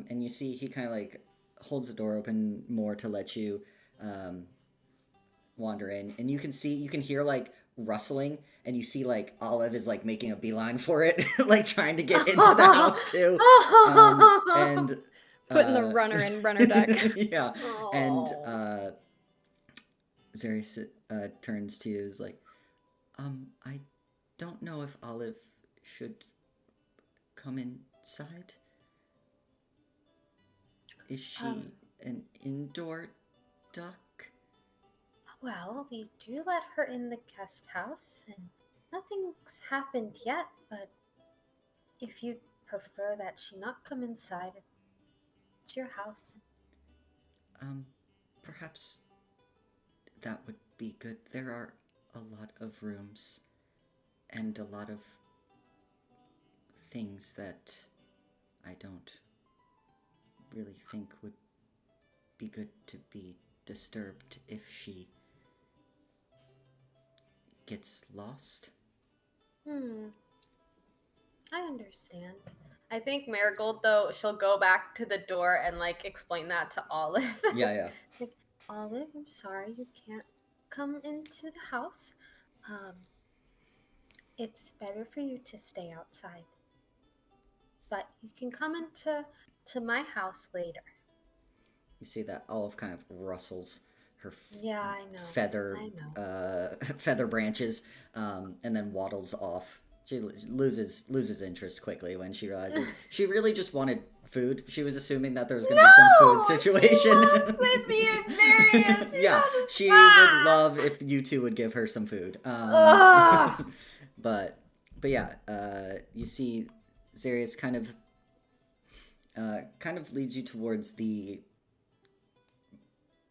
And you see he kind of like holds the door open more to let you wander in, and you can hear like rustling, and you see like Olive is like making a beeline for it, like trying to get into the house too, and Putting the runner in runner deck. yeah. And Zarius turns to you, is like, I don't know if Olive should come inside. Is she an indoor duck? Well, we do let her in the guest house, and nothing's happened yet, but if you'd prefer that she not come inside, it's your house. Perhaps that would be good. There are a lot of rooms and a lot of things that I don't really think would be good to be disturbed if she gets lost. I understand. I think Marigold, though, she'll go back to the door and like explain that to Olive. Yeah. Like, Olive, I'm sorry you can't come into the house. It's better for you to stay outside. But you can come into my house later. You see that Olive kind of rustles her I know. feather branches, and then waddles off. She loses interest quickly when she realizes she really just wanted food. She was assuming that there was going to be some food situation. She loves Lydia and Marius. Yeah, she would love if you two would give her some food. But yeah, you see Zarius kind of leads you towards the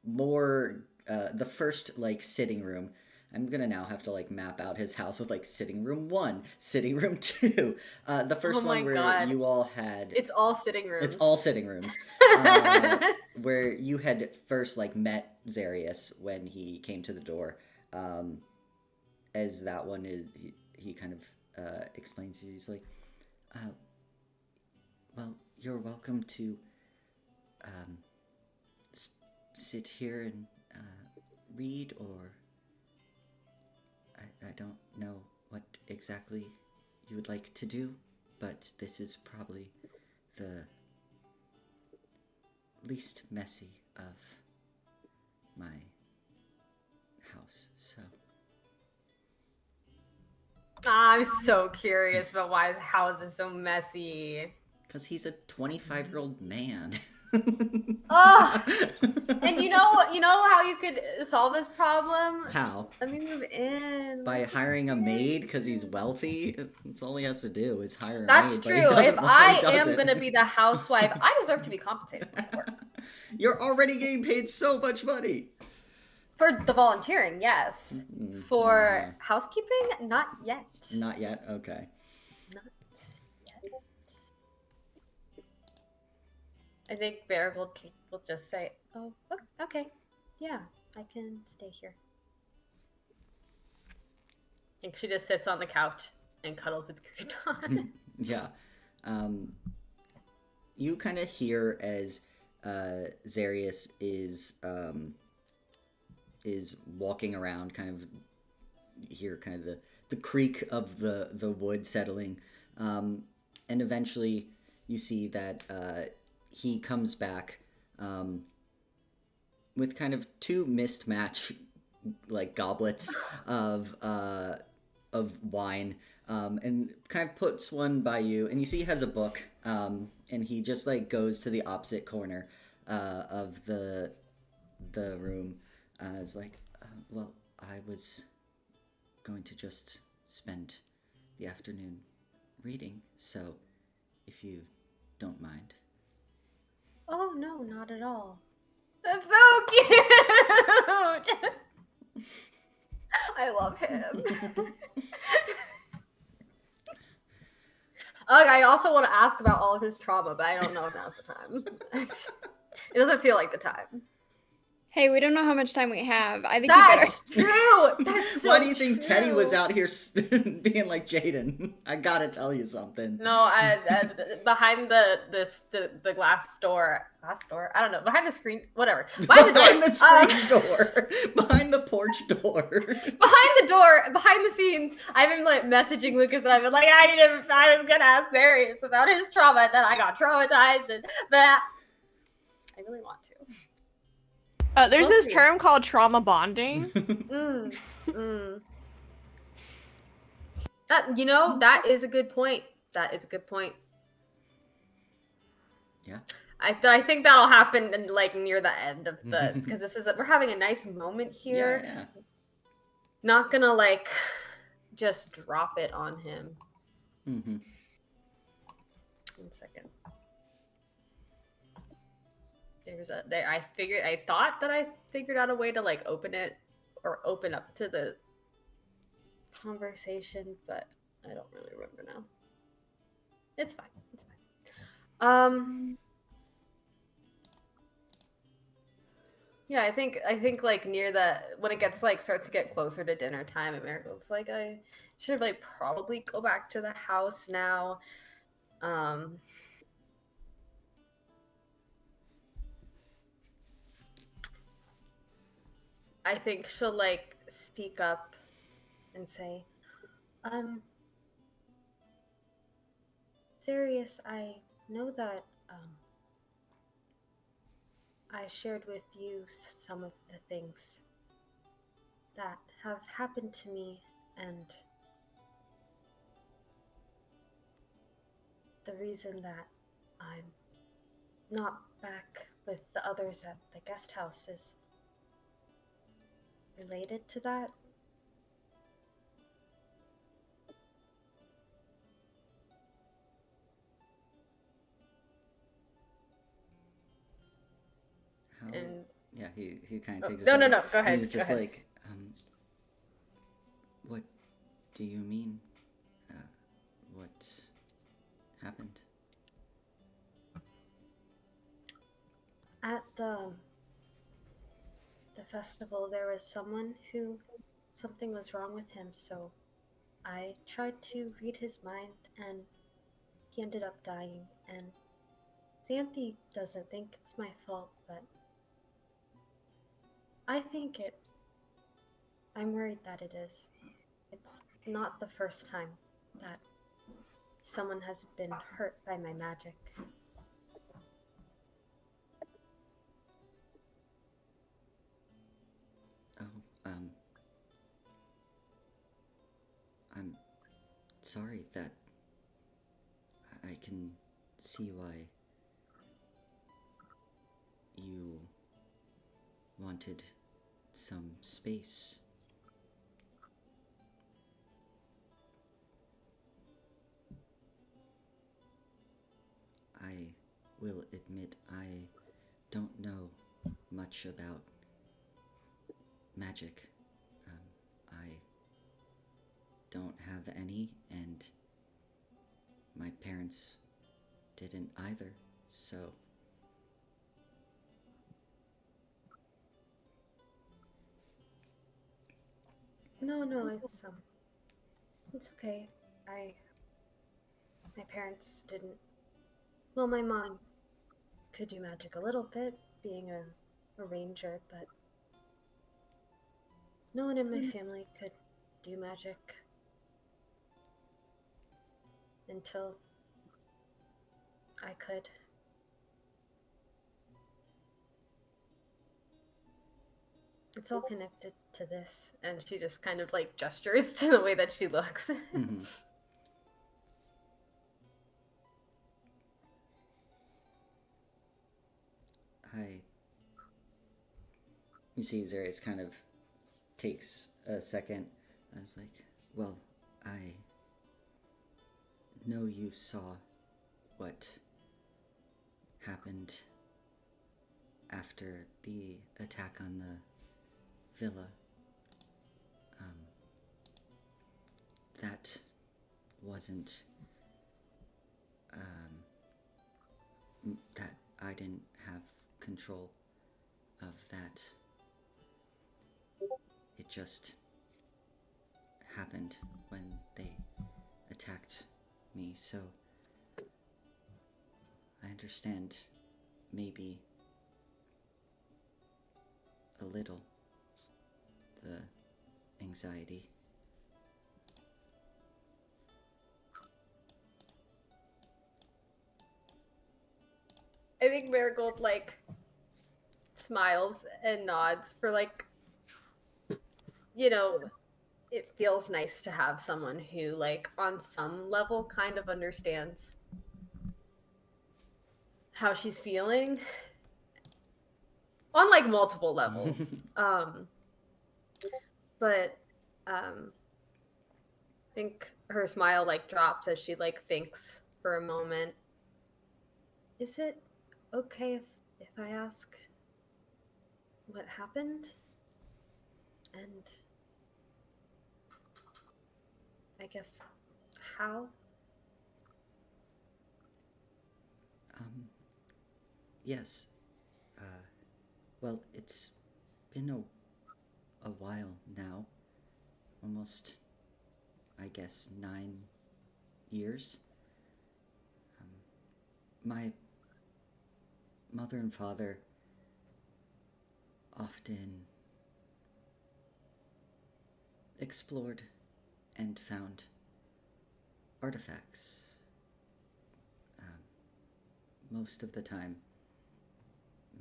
more the first like sitting room. I'm gonna now have to like map out his house with like sitting room 1, sitting room 2. The first one where you all had. It's all sitting rooms. It's all sitting rooms. Where you had first like met Zarius when he came to the door. As that one is, he kind of explains. He's like, well, you're welcome to sit here and read, or I don't know what exactly you would like to do, but this is probably the least messy of my house, so. I'm so curious about why his house is so messy. Because he's a 25-year-old man. Oh, and you know how you could solve this problem? How? Let me move in. By hiring a maid because he's wealthy? That's all he has to do is hire a That's maid. true. If I am going to be the housewife, I deserve to be compensated for my work. You're already getting paid so much money. For the volunteering, yes. For housekeeping, not yet. Not yet? Okay. Not yet. I think Marigold will just say, oh, okay. Yeah, I can stay here. I think she just sits on the couch and cuddles with Crouton. Yeah. You kind of hear as Zarius is walking around, kind of hear kind of the creak of the wood settling, and eventually you see that he comes back with kind of two mismatched like goblets of wine, and kind of puts one by you, and you see he has a book, and he just like goes to the opposite corner of the room. It's like, well, I was going to just spend the afternoon reading, so if you don't mind. Oh no, not at all. That's so cute. I love him. I also want to ask about all of his trauma, but I don't know if now's the time. It doesn't feel like the time. Hey, we don't know how much time we have. I think That's you better. true. That's so Why do you think Teddy true. was out here being like, Jaden, I gotta tell you something? No, behind the glass door. I don't know. Behind the screen. Whatever. Behind the screen door. Behind the porch door. Behind the door. Behind the scenes. I've been like messaging Lucas, and I've been like, I was gonna ask Darius about his trauma, and then I got traumatized, and that. I really want to. There's this Mostly. term called trauma bonding. That is a good point. That is a good point. Yeah. I think that'll happen in, like, near the end of the, because we're having a nice moment here. Yeah. Not gonna like just drop it on him. Mm-hmm. 1 second. I thought that I figured out a way to like open it or open up to the conversation, but I don't really remember now. It's fine. It's fine. Yeah, I think like near when it gets like starts to get closer to dinner time at Marigold's like, I should like probably go back to the house now. I think she'll like speak up and say, Sirius, I know that I shared with you some of the things that have happened to me, and the reason that I'm not back with the others at the guest house is related to that. And yeah, he kind of takes no, a second. go ahead. He's just go ahead. like, what do you mean? What happened? At the festival, there was someone who something was wrong with him, so I tried to read his mind, and he ended up dying. And Xanthi doesn't think it's my fault, but I think it. I'm worried that it is. It's not the first time that someone has been hurt by my magic. Oh, I'm sorry that I can see why you wanted some space. I will admit I don't know much about magic. I don't have any, and my parents didn't either, so... No, it's okay. My parents didn't. Well, my mom could do magic a little bit, being a ranger, but no one in my family could do magic until I could. It's all connected to this. And she just kind of like gestures to the way that she looks. Mhm. You see Zarius kind of takes a second. I was like, well, I know you saw what happened after the attack on the villa. That wasn't that I didn't have control of that. It just happened when they attacked me, so I understand maybe a little the anxiety. I think Marigold like smiles and nods for like, you know, it feels nice to have someone who like on some level kind of understands how she's feeling on like multiple levels. But I think her smile like drops as she like thinks for a moment. Is it okay if I ask what happened? And I guess how? Yes. Well, it's been a while now. Almost, I guess, 9 years. My mother and father often explored and found artifacts. Most of the time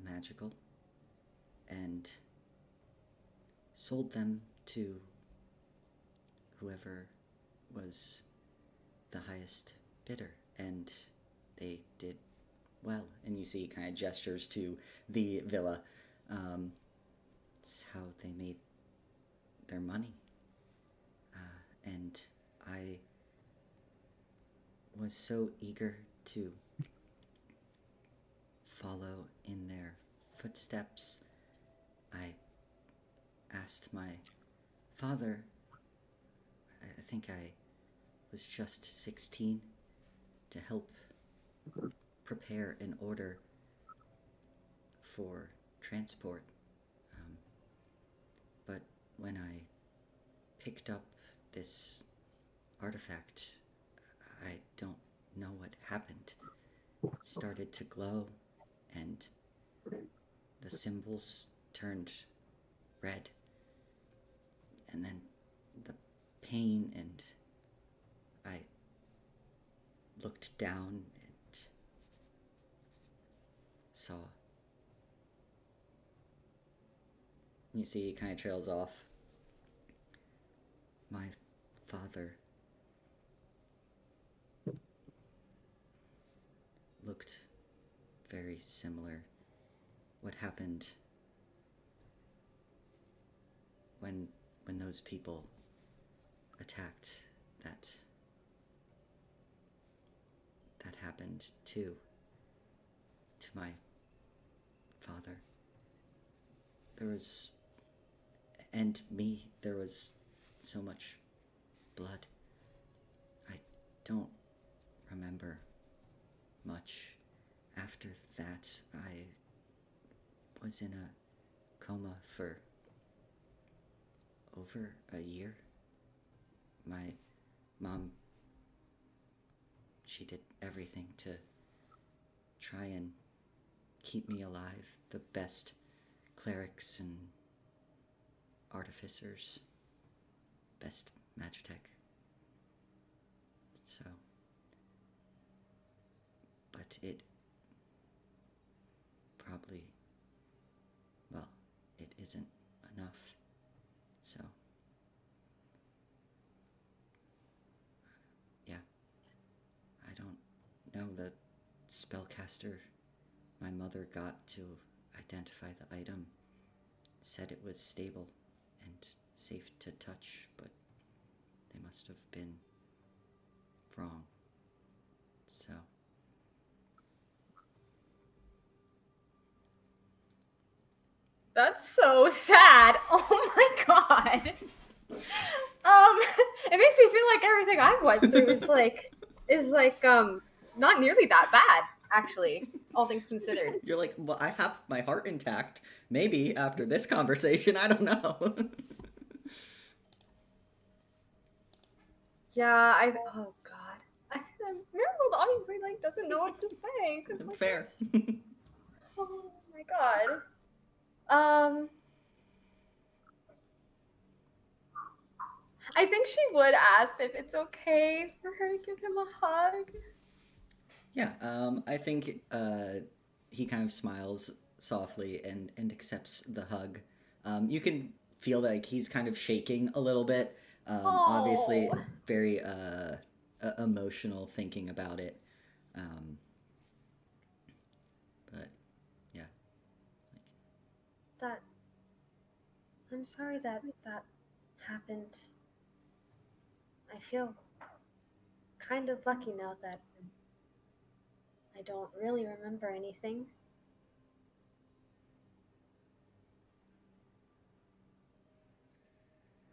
magical, and sold them to whoever was the highest bidder, and they did well. And you see kind of gestures to the villa. It's how they made their money. And I was so eager to follow in their footsteps. I asked my father, I think I was just 16, to help prepare an order for transport. But when I picked up this artifact, I don't know what happened. It started to glow, and the symbols turned red. And then the pain, and I looked down and saw. You see, he kind of trails off. My father looked very similar. What happened when those people attacked, that happened too to my father. There was, and me, there was so much blood. I don't remember much. After that, I was in a coma for over a year. My mom, she did everything to try and keep me alive. The best clerics and artificers, best magitech. So, but it probably, well, it isn't enough. So, yeah. I don't know. The spellcaster my mother got to identify the item said it was stable and safe to touch, but they must have been wrong. So, That's so sad. Oh my god. It makes me feel like everything I've went through is not nearly that bad, actually, all things considered. you're like, well, I have my heart intact. Maybe after this conversation, I don't know. Yeah, oh god. Marigold obviously like doesn't know what to say. 'Cause, like, Fair. it's- Oh my god. I think she would ask if it's okay for her to give him a hug. Yeah, I think he kind of smiles softly and accepts the hug. You can feel like he's kind of shaking a little bit. Obviously, Aw. very emotional thinking about it. But yeah, I'm sorry that happened. I feel kind of lucky now that I don't really remember anything.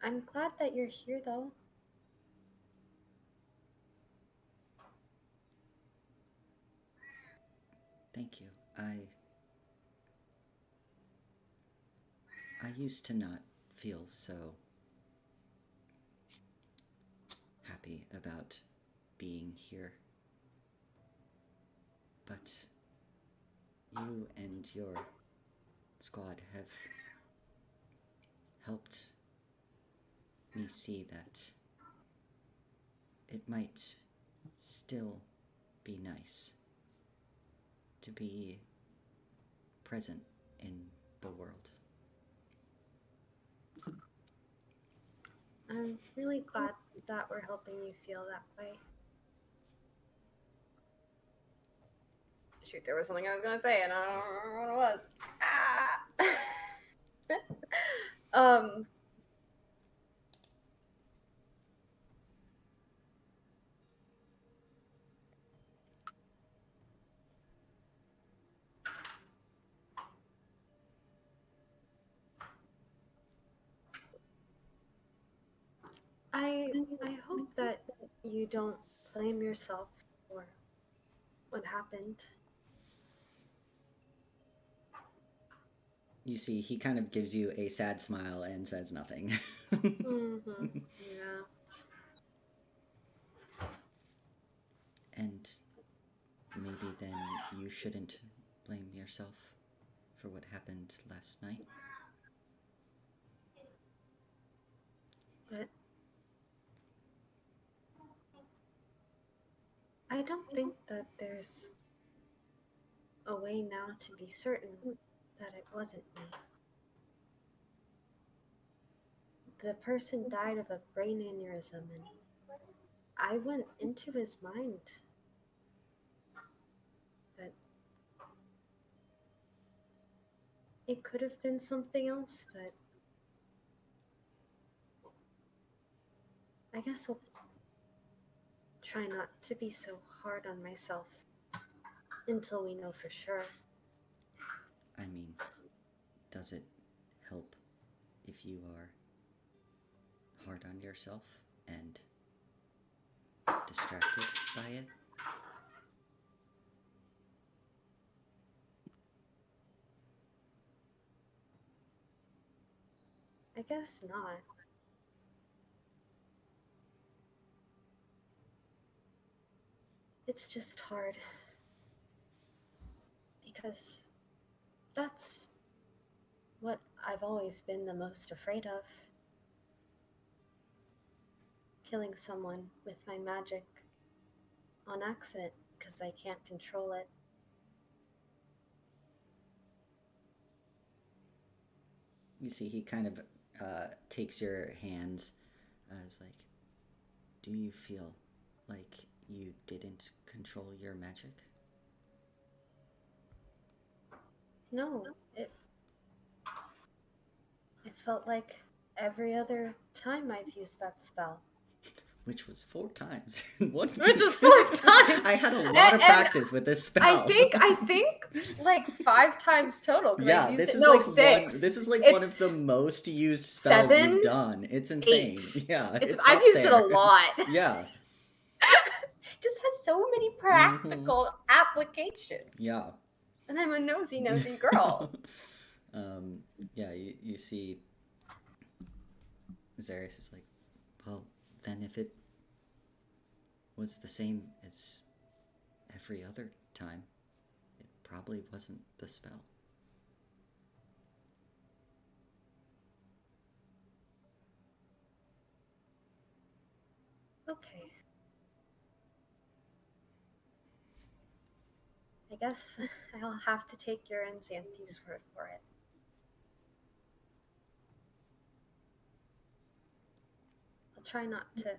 I'm glad that you're here, though. thank you. I used to not feel so happy about being here. But you and your squad have helped me see that it might still be nice to be present in the world. I'm really glad that we're helping you feel that way. Shoot, there was something I was gonna say, and I don't remember what it was. Ah! I hope that you don't blame yourself for what happened. You see, he kind of gives you a sad smile and says nothing. Mm-hmm. Yeah. And maybe then you shouldn't blame yourself for what happened last night. But I don't think that there's a way now to be certain that it wasn't me. The person died of a brain aneurysm, and I went into his mind. But it could have been something else, but I guess I'll try not to be so hard on myself until we know for sure. I mean, does it help if you are hard on yourself and distracted by it? I guess not. It's just hard. Because that's what I've always been the most afraid of. Killing someone with my magic on accident because I can't control it. you see he kind of takes your hands. Is like, do you feel like you didn't control your magic? No, it felt like every other time I've used that spell. Which was 4 times in 1 week. Which was 4 times. I had a lot of practice with this spell. I think like 5 times total. Yeah, I've used this it. is No, like 6. This is like It's one of the most used spells 7, you've done. It's insane. 8. Yeah, I've up used it a there. lot. Yeah. Just has so many practical applications. Yeah. And I'm a nosy girl. Yeah, you see Xerius is like, well, then if it was the same as every other time, it probably wasn't the spell. Okay. I guess I'll have to take your and Xanthi's word for it. I'll try not to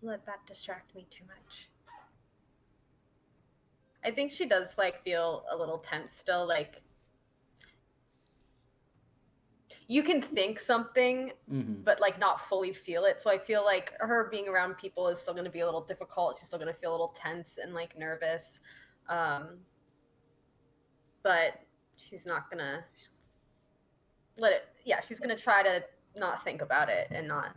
let that distract me too much. I think she does like feel a little tense still, like you can think something but like not fully feel it. So I feel like her being around people is still going to be a little difficult. She's still going to feel a little tense and like nervous. But she's not going to let it. Yeah, she's going to try to not think about it and not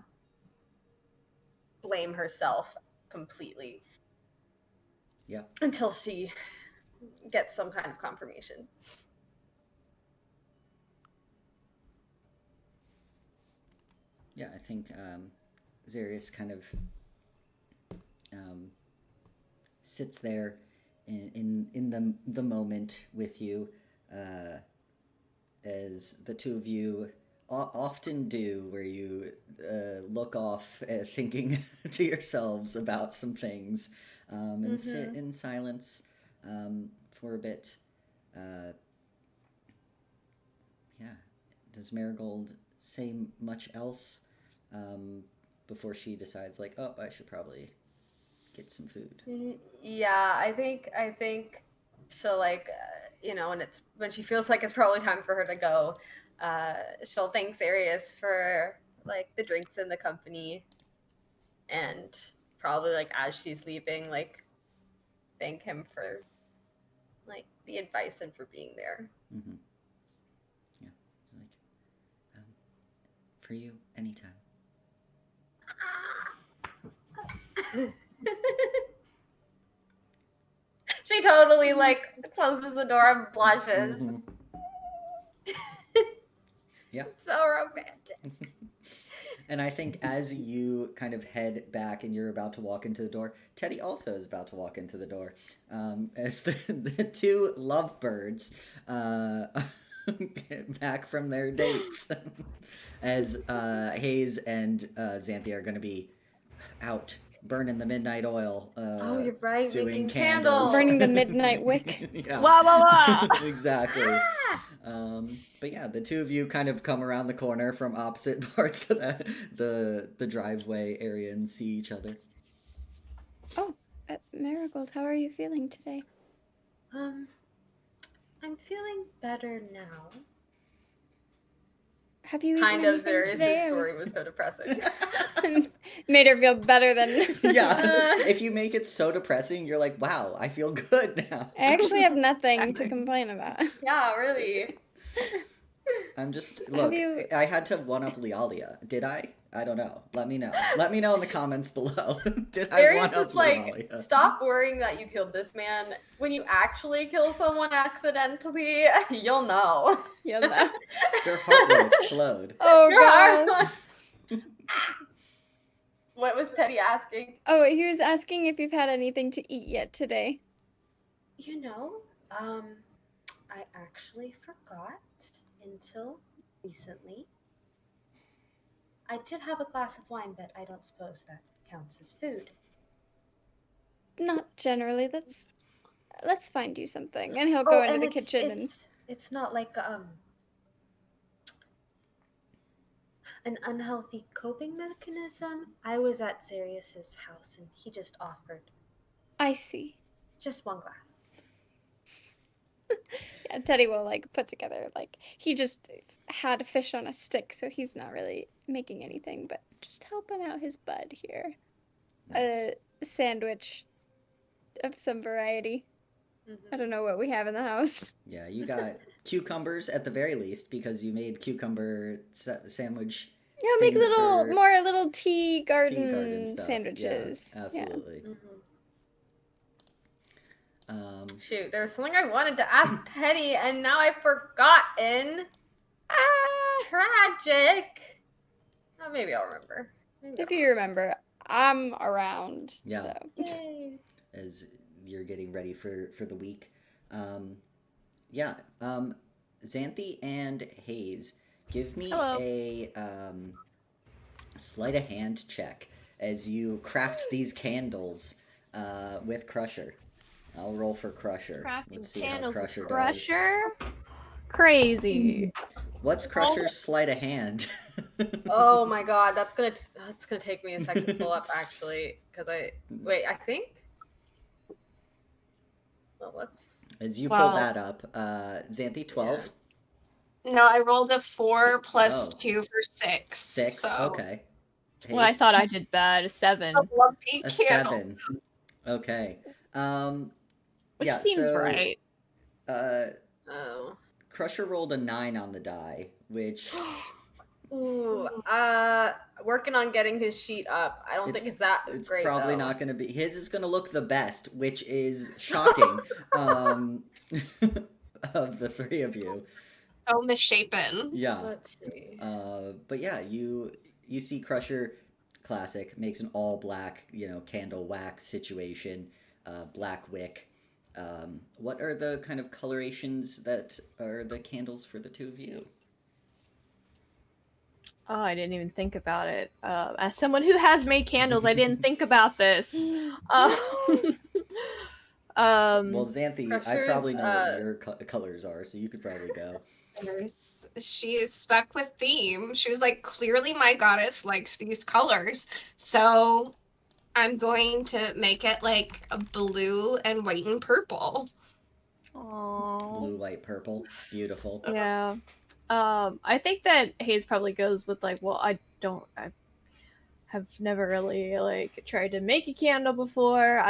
blame herself completely. Yeah. Until she gets some kind of confirmation. Yeah, I think Xerius kind of sits there in the moment with you, as the two of you often do, where you look off thinking to yourselves about some things, and sit in silence for a bit. Yeah. Does Marigold say much else before she decides, like, oh, I should probably get some food? Yeah, I think she'll like, when she feels like it's probably time for her to go, she'll thank Xerius for like the drinks and the company, and probably like as she's leaving, like thank him for like the advice and for being there. Mm-hmm. Yeah, it's like, for you, anytime. She totally like closes the door and blushes. Mm-hmm. Yeah. So romantic. And I think as you kind of head back and you're about to walk into the door, Teddy also is about to walk into the door. As the two lovebirds get back from their dates. As Hayes and Xanthi are going to be out burning the midnight oil. Oh, you're right. Doing Making candles. Burning the midnight wick. Yeah. Wah, wah, wah. Exactly. But yeah, the two of you kind of come around the corner from opposite parts of the driveway area and see each other. Oh, Marigold, how are you feeling today? I'm feeling better now. Have you Kind eaten of. anything today? Xerius' story was so depressing. Made her feel better than... Yeah, if you make it so depressing, you're like, wow, I feel good now. I actually have nothing to complain about. Yeah, really. I'm just, look, I had to one-up Lialia. Did I? I don't know. Let me know. Let me know in the comments below. Did I Xerius one-up is like, Lialia? stop worrying that you killed this man. When you actually kill someone accidentally, you'll know. You'll know. Your heart will explode. Oh, Your heart gosh. will- What was Teddy asking? Oh, he was asking if you've had anything to eat yet today. You know, I actually forgot until recently. I did have a glass of wine, but I don't suppose that counts as food. Not generally. Let's find you something. And he'll go into the it's, kitchen and... It's not like an unhealthy coping mechanism. I was at Sirius's house and he just offered I see. just one glass. Yeah, Teddy will like put together like he just had a fish on a stick, so he's not really making anything, but just helping out his bud here. Nice. A sandwich of some variety. I don't know what we have in the house. Yeah, you got cucumbers at the very least because you made cucumber sandwich. Yeah, make things little for more little tea garden, tea garden stuff. sandwiches. Yeah, absolutely. Shoot, there was something I wanted to ask Teddy, and now I've forgotten. Tragic. Oh, maybe I'll remember. If you remember, I'm around. Yeah. So. Yay. As you're getting ready for the week. Xanthi and Hayes, give me Hello. a sleight of hand check as you craft these candles with Crusher. I'll roll for Crusher. Let's see how Crusher does. Crusher? Crazy. What's Crusher's sleight of hand? Oh my god, that's gonna take me a second to pull up actually, because I think. Well, let's. As you pull that up, Xanthi, 12. No, I rolled a 4 plus Oh. 2 for 6. 6. So. Okay. Well, I Hayes? thought I did bad. A 7. A lumpy A candle. 7. Okay. Which yeah, seems so, right. Oh. Crusher rolled a 9 on the die, which Ooh. Working on getting his sheet up. I don't think it's that it's great. probably though. not going to be. His is going to look the best, which is shocking. Of the three of you. So misshapen. Yeah. Let's see. But yeah, you see Crusher, classic, makes an all black, candle wax situation, black wick. What are the kind of colorations that are the candles for the two of you? Oh, I didn't even think about it. As someone who has made candles, I didn't think about this. Well, Xanthi, I Crusher's, probably know what your colors are, so you could probably go. She is stuck with theme. She was like, clearly my goddess likes these colors. So I'm going to make it like a blue and white and purple. Aww. Blue, white, purple. Beautiful. Yeah. I think that Hayes probably goes with like, well, I have never really like tried to make a candle before.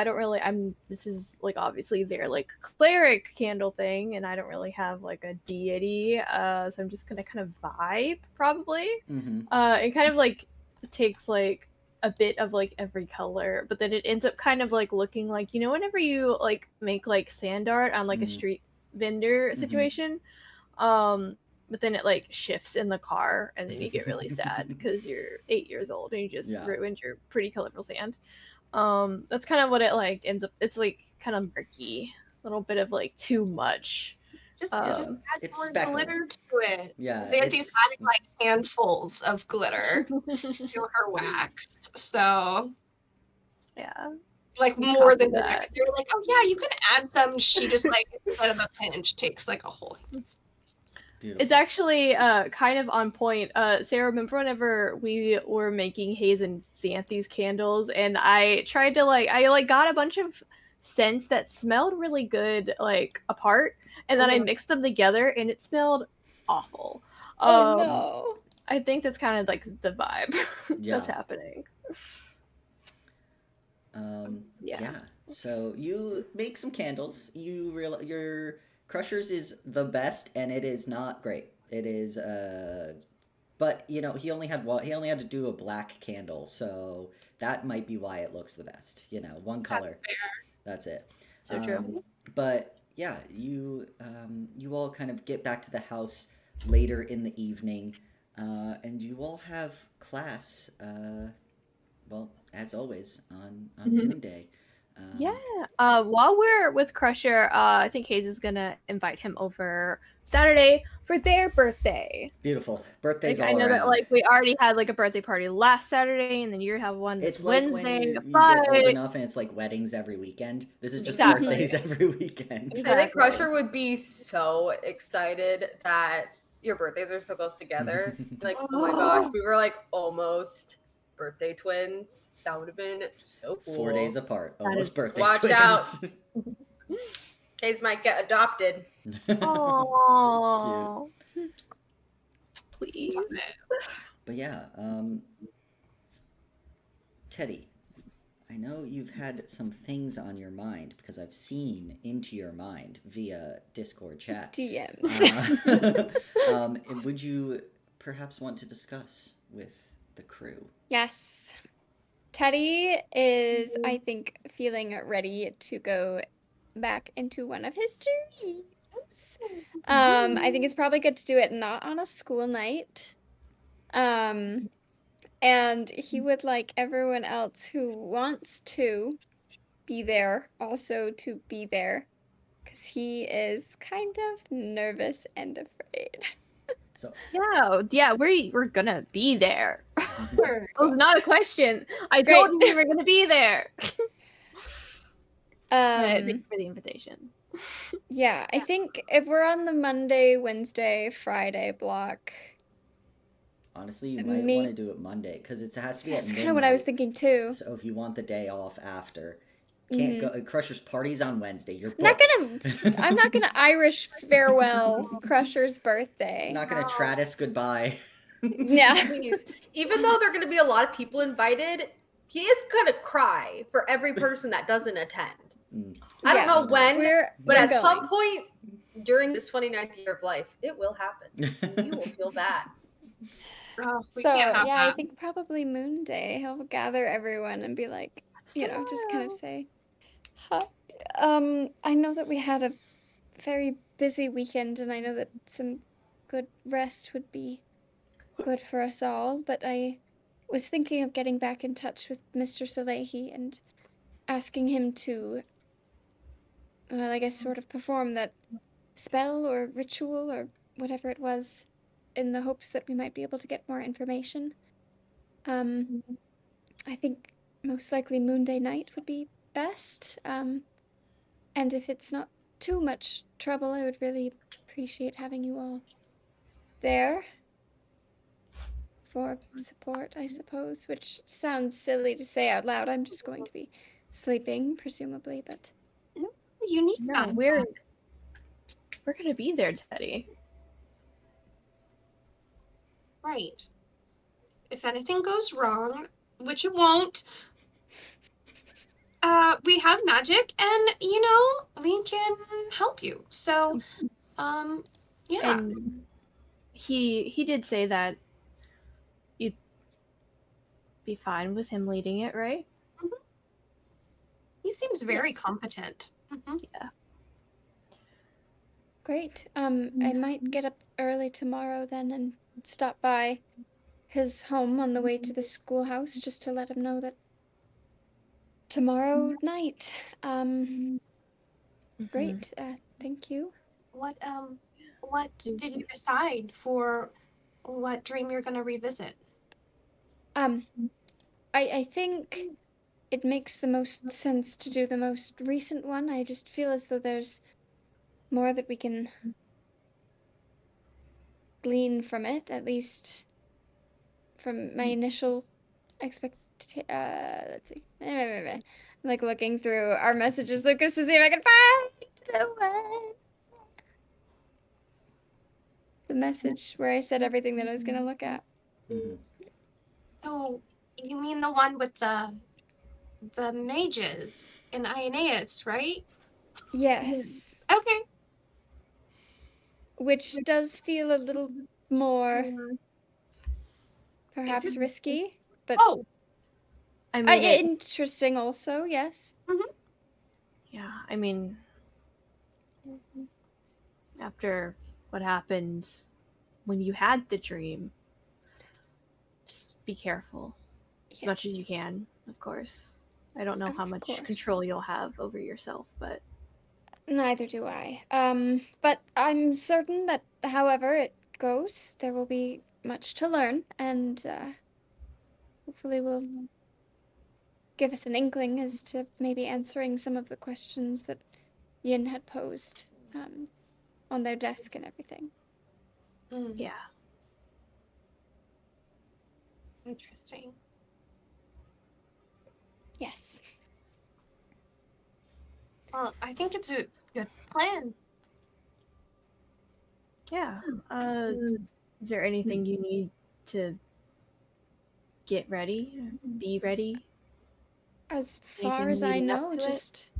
This is like obviously their like cleric candle thing, and I don't really have like a deity. So I'm just gonna kind of vibe probably. Mm-hmm. It kind of like takes like a bit of like every color, but then it ends up kind of like looking like, whenever you like make like sand art on like a street vendor situation, but then it like shifts in the car and then you get really sad because you're 8 years old and you just ruined your pretty colorful sand. That's kind of what it like ends up. It's like kind of murky, a little bit of like too much. Just add it's more speckled. glitter to it. Yeah, Xanthi's adding like handfuls of glitter to her wax. So yeah, like more than that. They're like, oh yeah, you can add some. She just like instead of a pinch takes like a whole. Beautiful. It's actually kind of on point. Sarah, remember whenever we were making Hayes and Xanthi's candles, and I tried to I got a bunch of scents that smelled really good like apart, and then I mixed them together, and it smelled awful. Oh no! I think that's kind of like the vibe that's happening. Yeah. So you make some candles. You realize your Crusher's is the best, and it is not great. It is, but he only had to do a black candle, so that might be why it looks the best. One color. That's it. So true. But yeah, you all kind of get back to the house later in the evening, and you all have class. Well, as always on Moon Day. While we're with Crusher, I think Hayes is gonna invite him over Saturday for their birthday. Beautiful. Birthdays all I know around. that like we already had like a birthday party last Saturday, and then you have one this It's like Wednesday. when you get old enough and it's like weddings every weekend. This is just birthdays every weekend. I think Crusher would be so excited that your birthdays are so close together. Like, oh my gosh, we were like almost birthday twins. That would have been so cool. 4 days apart. That Almost is- birthday Watch twins. out. Case might get adopted. Oh, please. But yeah, Teddy, I know you've had some things on your mind because I've seen into your mind via Discord chat. DMs. Would you perhaps want to discuss with the crew? Yes. Teddy is, I think, feeling ready to go back into one of his dreams. I think it's probably good to do it not on a school night. And he would like everyone else who wants to be there also to be there because he is kind of nervous and afraid. So Yeah, we're gonna be there. Sure. It was not a question. I Great. told you we were gonna be there. Thank you for the invitation. Yeah, I think if we're on the Monday, Wednesday, Friday block, honestly, you might want to do it Monday because it has to be at that's midnight. kind of what I was thinking too. So if you want the day off after, can't go. Crusher's party's on Wednesday. You're I'm not gonna Irish farewell Crusher's birthday. I'm not gonna Tratus goodbye. Yeah. Please. Even though there are going to be a lot of people invited, he is going to cry for every person that doesn't attend. I don't know when, but at some point during his 29th year of life, it will happen. You will feel bad. Oh, we So can't have yeah, I that. think probably Moon Day he'll gather everyone and be like, just kind of say, hi. I know that we had a very busy weekend, and I know that some good rest would be good for us all, but I was thinking of getting back in touch with Mr. Salehi and asking him to, well, I guess sort of perform that spell or ritual or whatever it was in the hopes that we might be able to get more information. I think most likely Moon Day night would be best. And if it's not too much trouble, I would really appreciate having you all there for support, I suppose, which sounds silly to say out loud. I'm just going to be sleeping, presumably, but Unique. No, we're gonna be there, Teddy. Right. If anything goes wrong, which it won't, we have magic, and we can help you. So, yeah. And he did say that you'd be fine with him leading it, right? He seems very Yes. competent. Yeah. great. I might get up early tomorrow then and stop by his home on the way to the schoolhouse just to let him know that tomorrow night. Great. Thank you. What did you decide for what dream you're gonna revisit? I think it makes the most sense to do the most recent one. I just feel as though there's more that we can glean from it, at least from my initial let's see. I'm like looking through our messages, Lucas, to see if I can find the message where I said everything that I was gonna look at. So you mean the one with the mages in Aeneas, right? Yes. Okay. Which does feel a little more perhaps risky, but I mean, interesting also, yes. yeah, I mean, after what happened when you had the dream, just be careful as much as you can, of course. I don't know how much control you'll have over yourself, but neither do I. But I'm certain that however it goes, there will be much to learn, and hopefully will give us an inkling as to maybe answering some of the questions that Yin had posed on their desk and everything. Yeah. Interesting. Yes. Well, I think it's a good plan. Yeah. Is there anything you need to get ready? Be ready? As far Anything as I leading up know, to it? just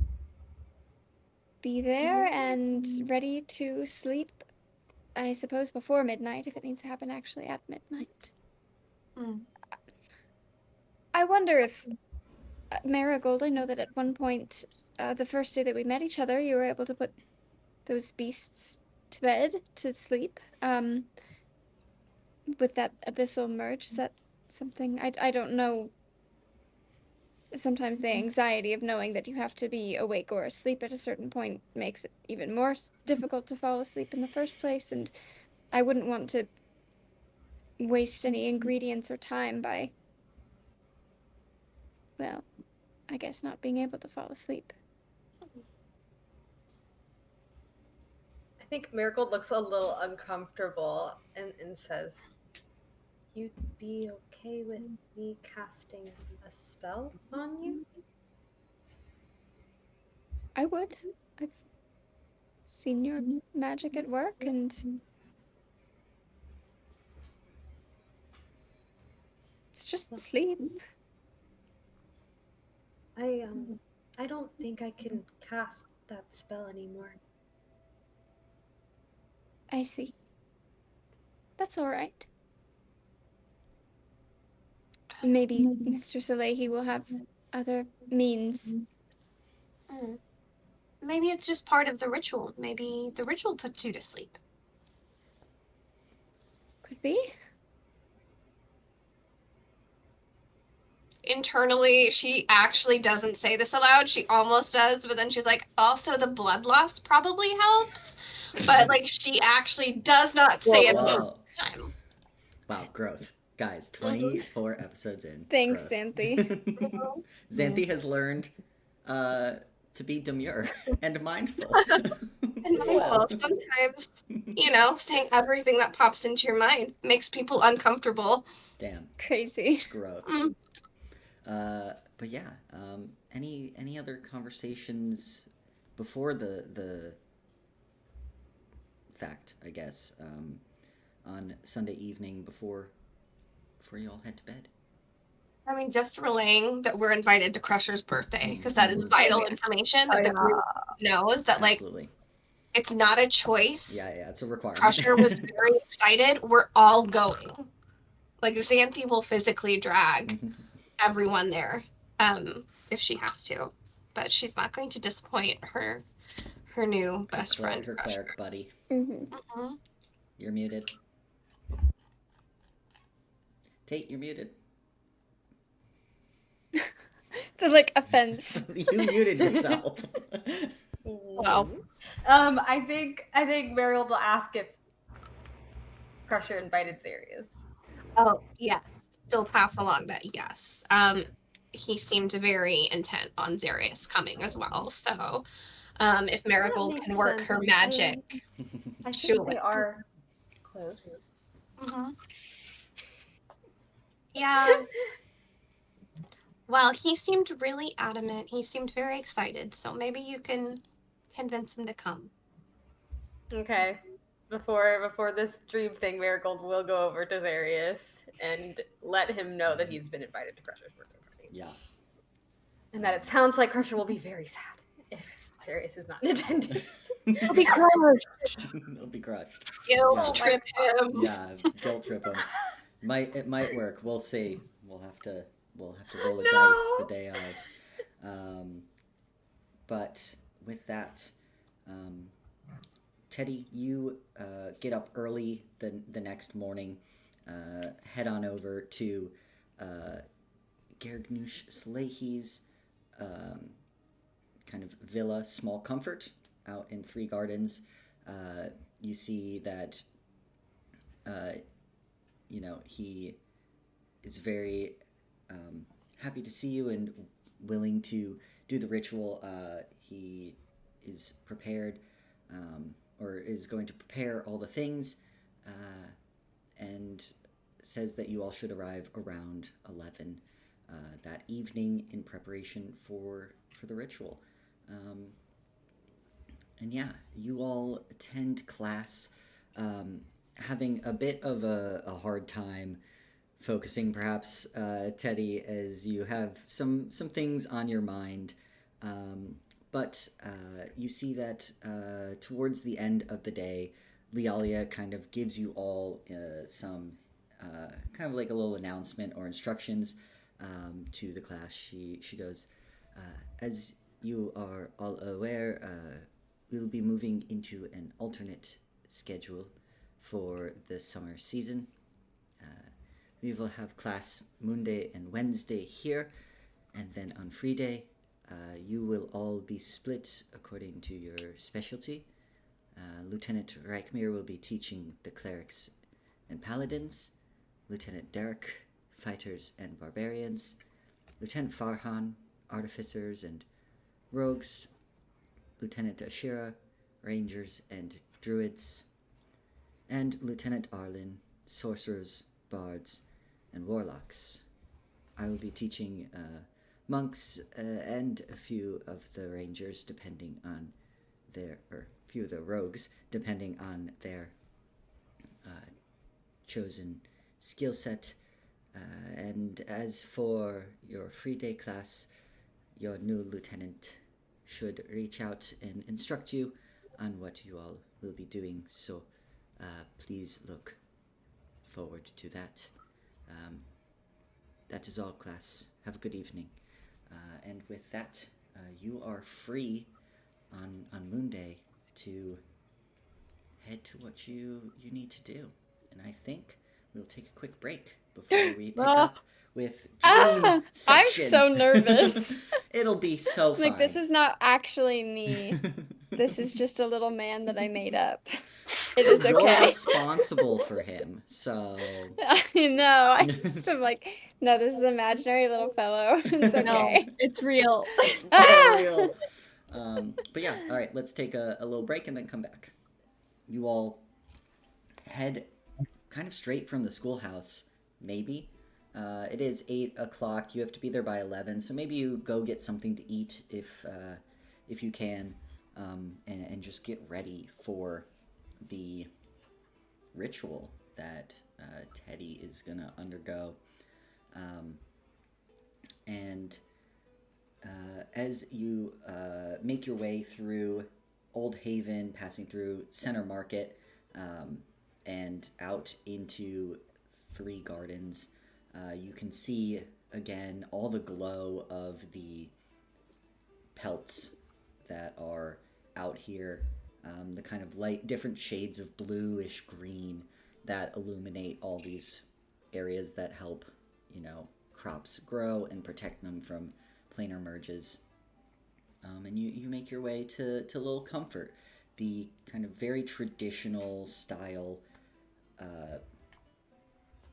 be there and ready to sleep. I suppose before midnight, if it needs to happen actually at midnight. Mm. I wonder if Marigold, I know that at one point, the first day that we met each other, you were able to put those beasts to bed, to sleep, with that abyssal merge. Is that something? I don't know. Sometimes the anxiety of knowing that you have to be awake or asleep at a certain point makes it even more difficult to fall asleep in the first place, and I wouldn't want to waste any ingredients or time by, well, I guess not being able to fall asleep. I think Marigold looks a little uncomfortable and says, "You'd be okay with me casting a spell on you?" I would. I've seen your magic at work, and it's just sleep. I don't think I can cast that spell anymore. I see. That's all right. Maybe Mr. Salehi will have other means. Mm. Maybe it's just part of the ritual. Maybe the ritual puts you to sleep. Could be. Internally, she actually doesn't say this aloud. She almost does, but then she's like, also the blood loss probably helps. But like she actually does not say it all Wow. the time. Wow, growth. Guys, 24 episodes in. Thanks, growth. Xanthi. Xanthi has learned to be demure and mindful. And mindful. Sometimes, saying everything that pops into your mind makes people uncomfortable. Damn, Crazy. growth. Mm. But yeah, any other conversations before the fact, I guess, on Sunday evening before you all head to bed? I mean, just relaying that we're invited to Crusher's birthday, because that is vital information that the group knows that, like, Absolutely. it's not a choice. Yeah, it's a requirement. Crusher was very excited. We're all going. Like, Xanthi will physically drag everyone there, if she has to. But she's not going to disappoint her new best friend, her Crusher. cleric buddy. Mm-hmm. You're muted. Tate, you're muted. The offense. You muted yourself. Wow. I think Marigold will ask if Crusher invited Xarius. Oh, yes. She'll pass along that, yes. He seemed very intent on Xarius coming as well. So, if Marigold can work her magic, I she'll think they are close. Mm-hmm. Yeah. Well, he seemed really adamant. He seemed very excited. So maybe you can convince him to come. Okay. Before this dream thing, Marigold will go over to Xarius and let him know that he's been invited to Crusher's birthday party. Yeah. And that it sounds like Crusher will be very sad if Xarius is not in attendance. He'll be crushed. He'll be crushed. Guilt Yeah. trip him. Yeah, guilt trip him. It might work. We'll see. We'll have to roll a dice the day of. But with that, Teddy, you get up early the next morning, head on over to Gergnush Salehi's kind of villa, Small Comfort, out in Three Gardens. You see that, he is very happy to see you and willing to do the ritual. He is prepared, or is going to prepare all the things and says that you all should arrive around 11 that evening in preparation for the ritual. And yeah, you all attend class, having a bit of a hard time focusing, perhaps, Teddy, as you have some things on your mind. But you see that towards the end of the day, Lialia kind of gives you all some kind of like a little announcement or instructions to the class. She goes, as you are all aware, we'll be moving into an alternate schedule for the summer season. We will have class Monday and Wednesday here, and then on free day, you will all be split according to your specialty. Lieutenant Reichmir will be teaching the clerics and paladins, Lieutenant Derek, fighters and barbarians, Lieutenant Farhan, artificers and rogues, Lieutenant Ashira, rangers and druids, and Lieutenant Arlen, sorcerers, bards, and warlocks. I will be teaching monks and a few of the rangers, depending on or a few of the rogues, depending on their chosen skill set. And as for your free day class, your new lieutenant should reach out and instruct you on what you all will be doing. So please look forward to that. That is all, class. Have a good evening. And with that, you are free on Moon Day to head to what you need to do. And I think we'll take a quick break before we pick up with dream I'm so nervous. It'll be so fun. Like, this is not actually me. This is just a little man that I made up. It is You're okay. responsible for him, so... I know. I just am like, no, this is an imaginary little fellow. It's okay. No, it's real. It's very real. But yeah, all right, let's take a little break and then come back. You all head kind of straight from the schoolhouse, maybe. It is 8 o'clock. You have to be there by 11, so maybe you go get something to eat if you can, and just get ready for the ritual that Teddy is gonna undergo. And as you make your way through Old Haven, passing through Center Market, and out into Three Gardens, you can see again all the glow of the pelts that are out here, the kind of light, different shades of bluish green that illuminate all these areas that help, crops grow and protect them from planar merges. And you make your way to Little Comfort, the kind of very traditional style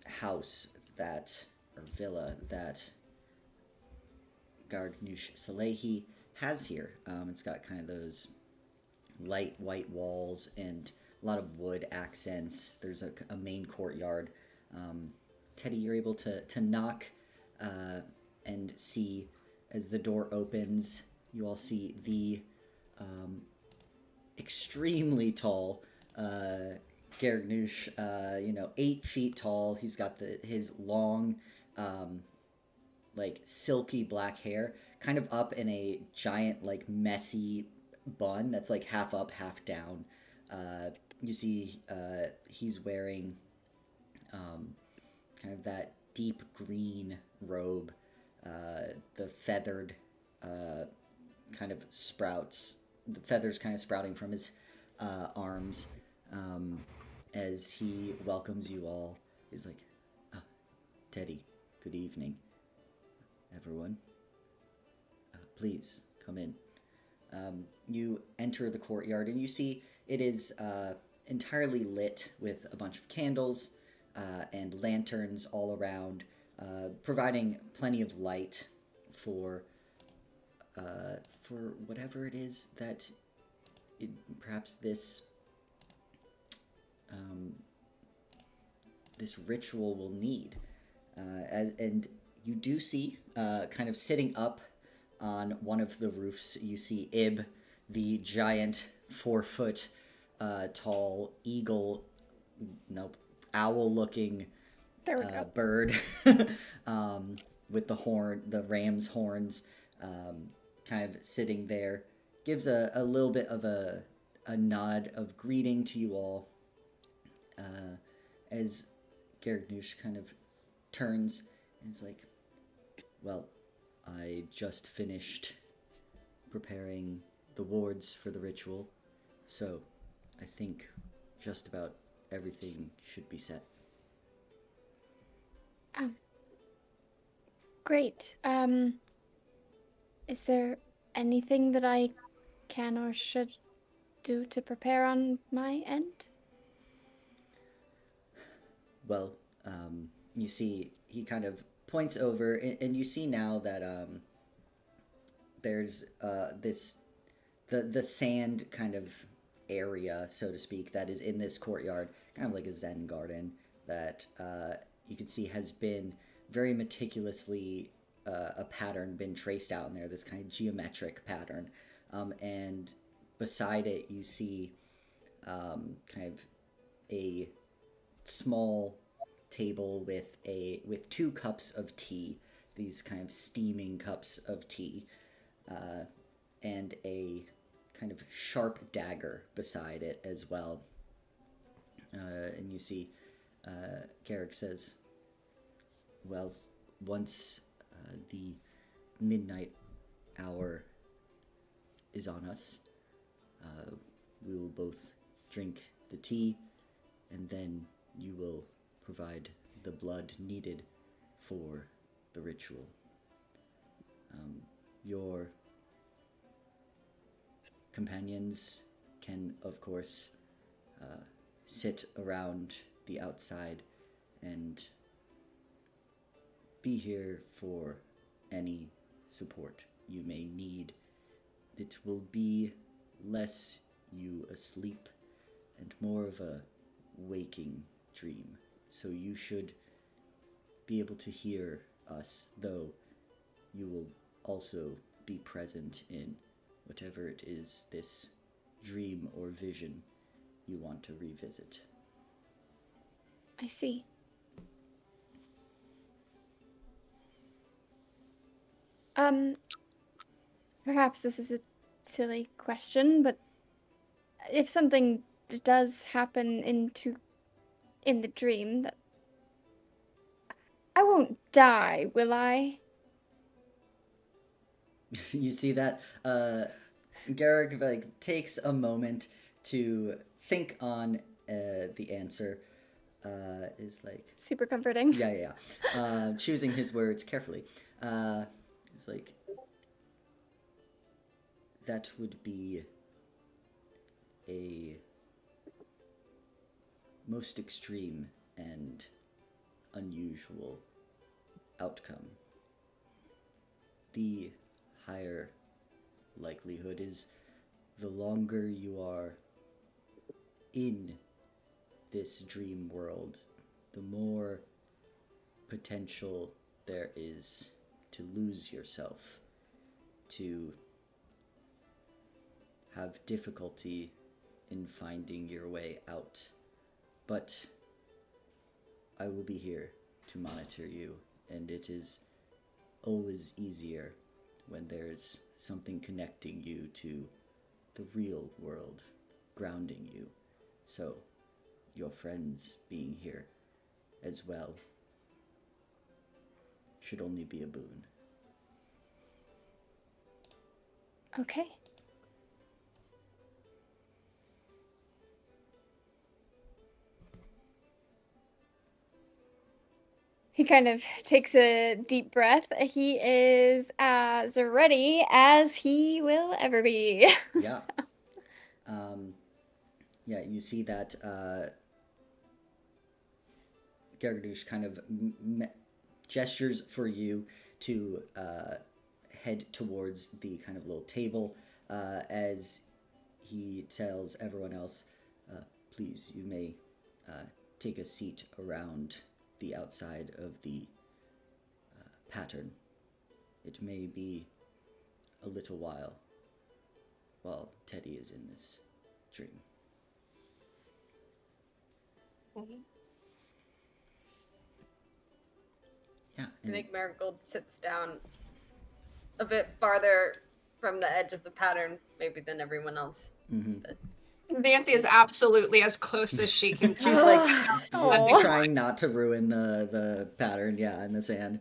house or villa that Gardnush Salehi has here. It's got kind of those light white walls and a lot of wood accents. There's a main courtyard. Teddy, you're able to knock and see, as the door opens, you all see the extremely tall Gardnush, 8 feet tall. He's got his long, silky black hair, kind of up in a giant, messy bun that's half up, half down. You see he's wearing kind of that deep green robe, the feathered kind of sprouts, the feathers kind of sprouting from his arms, as he welcomes you all. He's like, Teddy, good evening, everyone. Please, come in. You enter the courtyard, and you see it is entirely lit with a bunch of candles and lanterns all around, providing plenty of light for whatever it is that perhaps this this ritual will need. And you do see, kind of sitting up on one of the roofs, you see Ib, the giant 4-foot tall owl-looking There we go. bird with the ram's horns, kind of sitting there, gives a little bit of a nod of greeting to you all, as Garagnush kind of turns and is like, well, I just finished preparing the wards for the ritual, so I think just about everything should be set. Great. Is there anything that I can or should do to prepare on my end? Well, you see, he kind of points over, and you see now that there's the sand kind of area, so to speak, that is in this courtyard, kind of like a Zen garden, that you can see has been very meticulously a pattern been traced out in there, this kind of geometric pattern, and beside it you see kind of a small table with 2 cups of tea, these kind of steaming cups of tea, and a kind of sharp dagger beside it as well. And you see Garrick says, well, once the midnight hour is on us, we will both drink the tea, and then you will provide the blood needed for the ritual. Your companions can, of course, sit around the outside and be here for any support you may need. It will be less you asleep and more of a waking dream. So you should be able to hear us, though you will also be present in whatever it is, this dream or vision you want to revisit. I see. Perhaps this is a silly question, but if something does happen in the dream, that I won't die, will I? You see that Garrick takes a moment to think on the answer. Is like Super comforting. yeah. Choosing his words carefully. It's like, that would be a most extreme and unusual outcome. The higher likelihood is the longer you are in this dream world, the more potential there is to lose yourself, to have difficulty in finding your way out. But I will be here to monitor you, and it is always easier when there's something connecting you to the real world, grounding you. So, your friends being here as well should only be a boon. Okay. He kind of takes a deep breath. He is as ready as he will ever be. Yeah. Yeah, you see that Gargadush kind of gestures for you to head towards the kind of little table as he tells everyone else, please, you may take a seat around the outside of the pattern. It may be a little while Teddy is in this dream. Yeah. I think Marigold sits down a bit farther from the edge of the pattern, maybe than everyone else. Xanthe is absolutely as close as she can. She's like Aw. trying not to ruin the pattern, in the sand.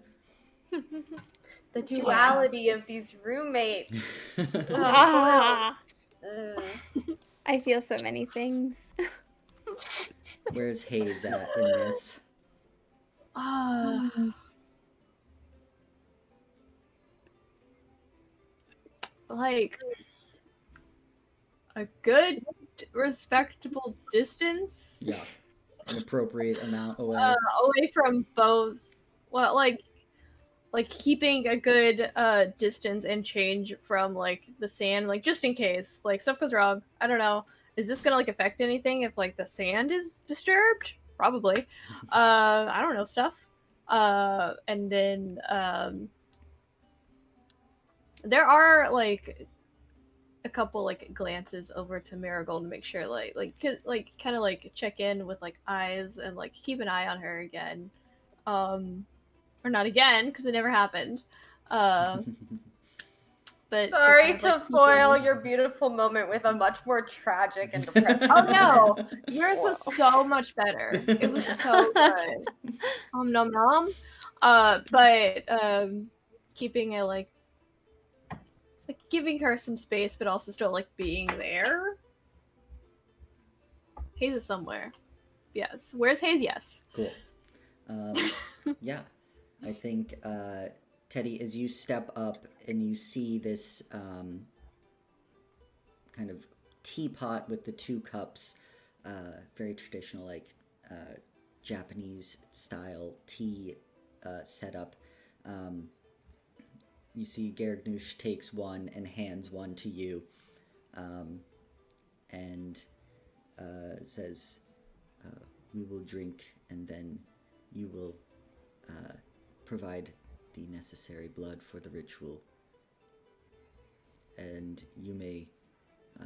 The duality of these roommates. Ah, Mm. I feel so many things. Where's Hayes at in this? Like a good, respectable distance. Yeah, an appropriate amount away. Away from both. Well, like keeping a good distance and change from like the sand, like just in case like stuff goes wrong. I don't know. Is this gonna like affect anything if like the sand is disturbed? Probably. I don't know stuff. And then there are like a couple like glances over to Marigold to make sure like kind of like check in with like eyes and like keep an eye on her again. Or not again because it never happened. But Sorry so kind to of, like, foil keeping- your beautiful moment with a much more tragic and depressing. Oh no, yours Whoa. was so much better. It was so good. Nom nom. But keeping it like giving her some space, but also still like being there. Hayes is somewhere. Yes. Where's Hayes? Yes. Cool. Yeah, I think Teddy, as you step up and you see this kind of teapot with the two cups, very traditional, like Japanese style tea setup. You see Gargnoosh takes one and hands one to you, and says, "We will drink, and then you will provide the necessary blood for the ritual, and you may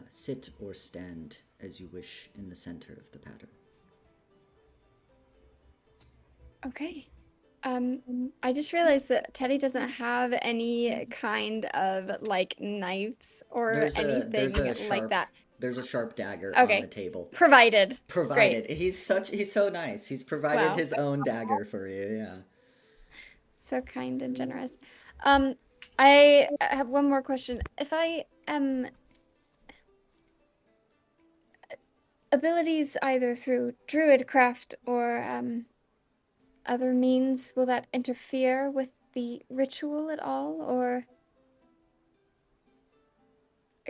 sit or stand as you wish in the center of the pattern." Okay. I just realized that Teddy doesn't have any kind of like knives or anything like sharp, that. There's a sharp dagger Okay. on the table. Provided. Provided. He's so nice. He's provided Wow. his own dagger for you, yeah. So kind and generous. I have one more question. If I am abilities either through druidcraft or other means, will that interfere with the ritual at all, or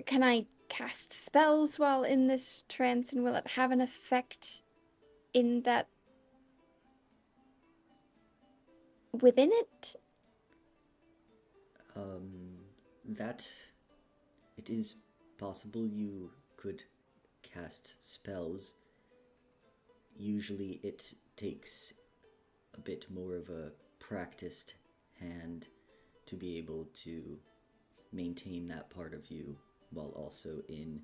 can I cast spells while in this trance, and will it have an effect in that within it? That it is possible you could cast spells. Usually it takes a bit more of a practiced hand to be able to maintain that part of you while also in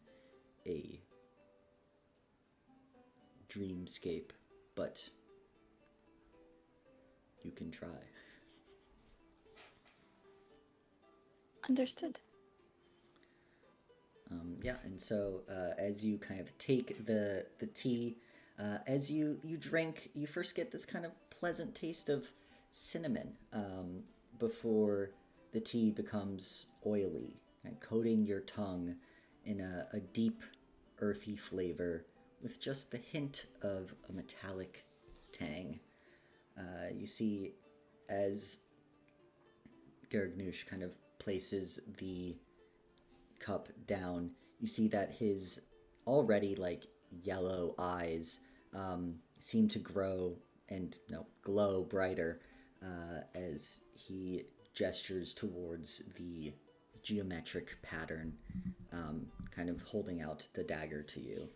a dreamscape, but you can try. Understood. Yeah, and so as you kind of take the tea, as you drink, you first get this kind of pleasant taste of cinnamon before the tea becomes oily, and coating your tongue in a deep, earthy flavor with just the hint of a metallic tang. You see, as Gargnoosh kind of places the cup down, you see that his already like yellow eyes seem to grow and glow brighter as he gestures towards the geometric pattern, kind of holding out the dagger to you.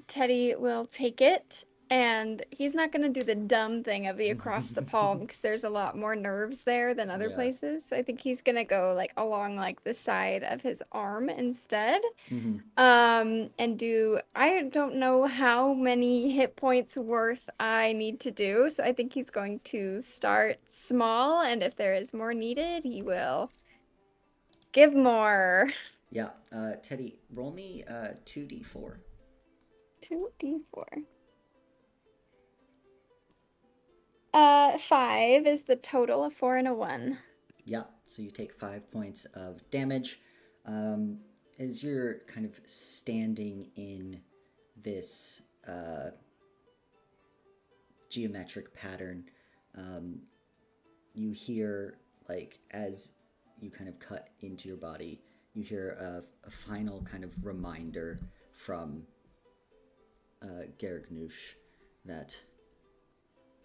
Teddy will take it, and he's not going to do the dumb thing of the across the palm because there's a lot more nerves there than other Yeah. places. So I think he's going to go like along like the side of his arm instead. Mm-hmm. And do, I don't know how many hit points worth I need to do, so I think he's going to start small, and if there is more needed, he will give more. Yeah. Teddy, roll me 2d4. 2d4. 5 is the total, a 4 and a 1. Yeah. So you take 5 points of damage. As you're kind of standing in this geometric pattern, you hear, like, as you kind of cut into your body, you hear a final kind of reminder from Garagnush that,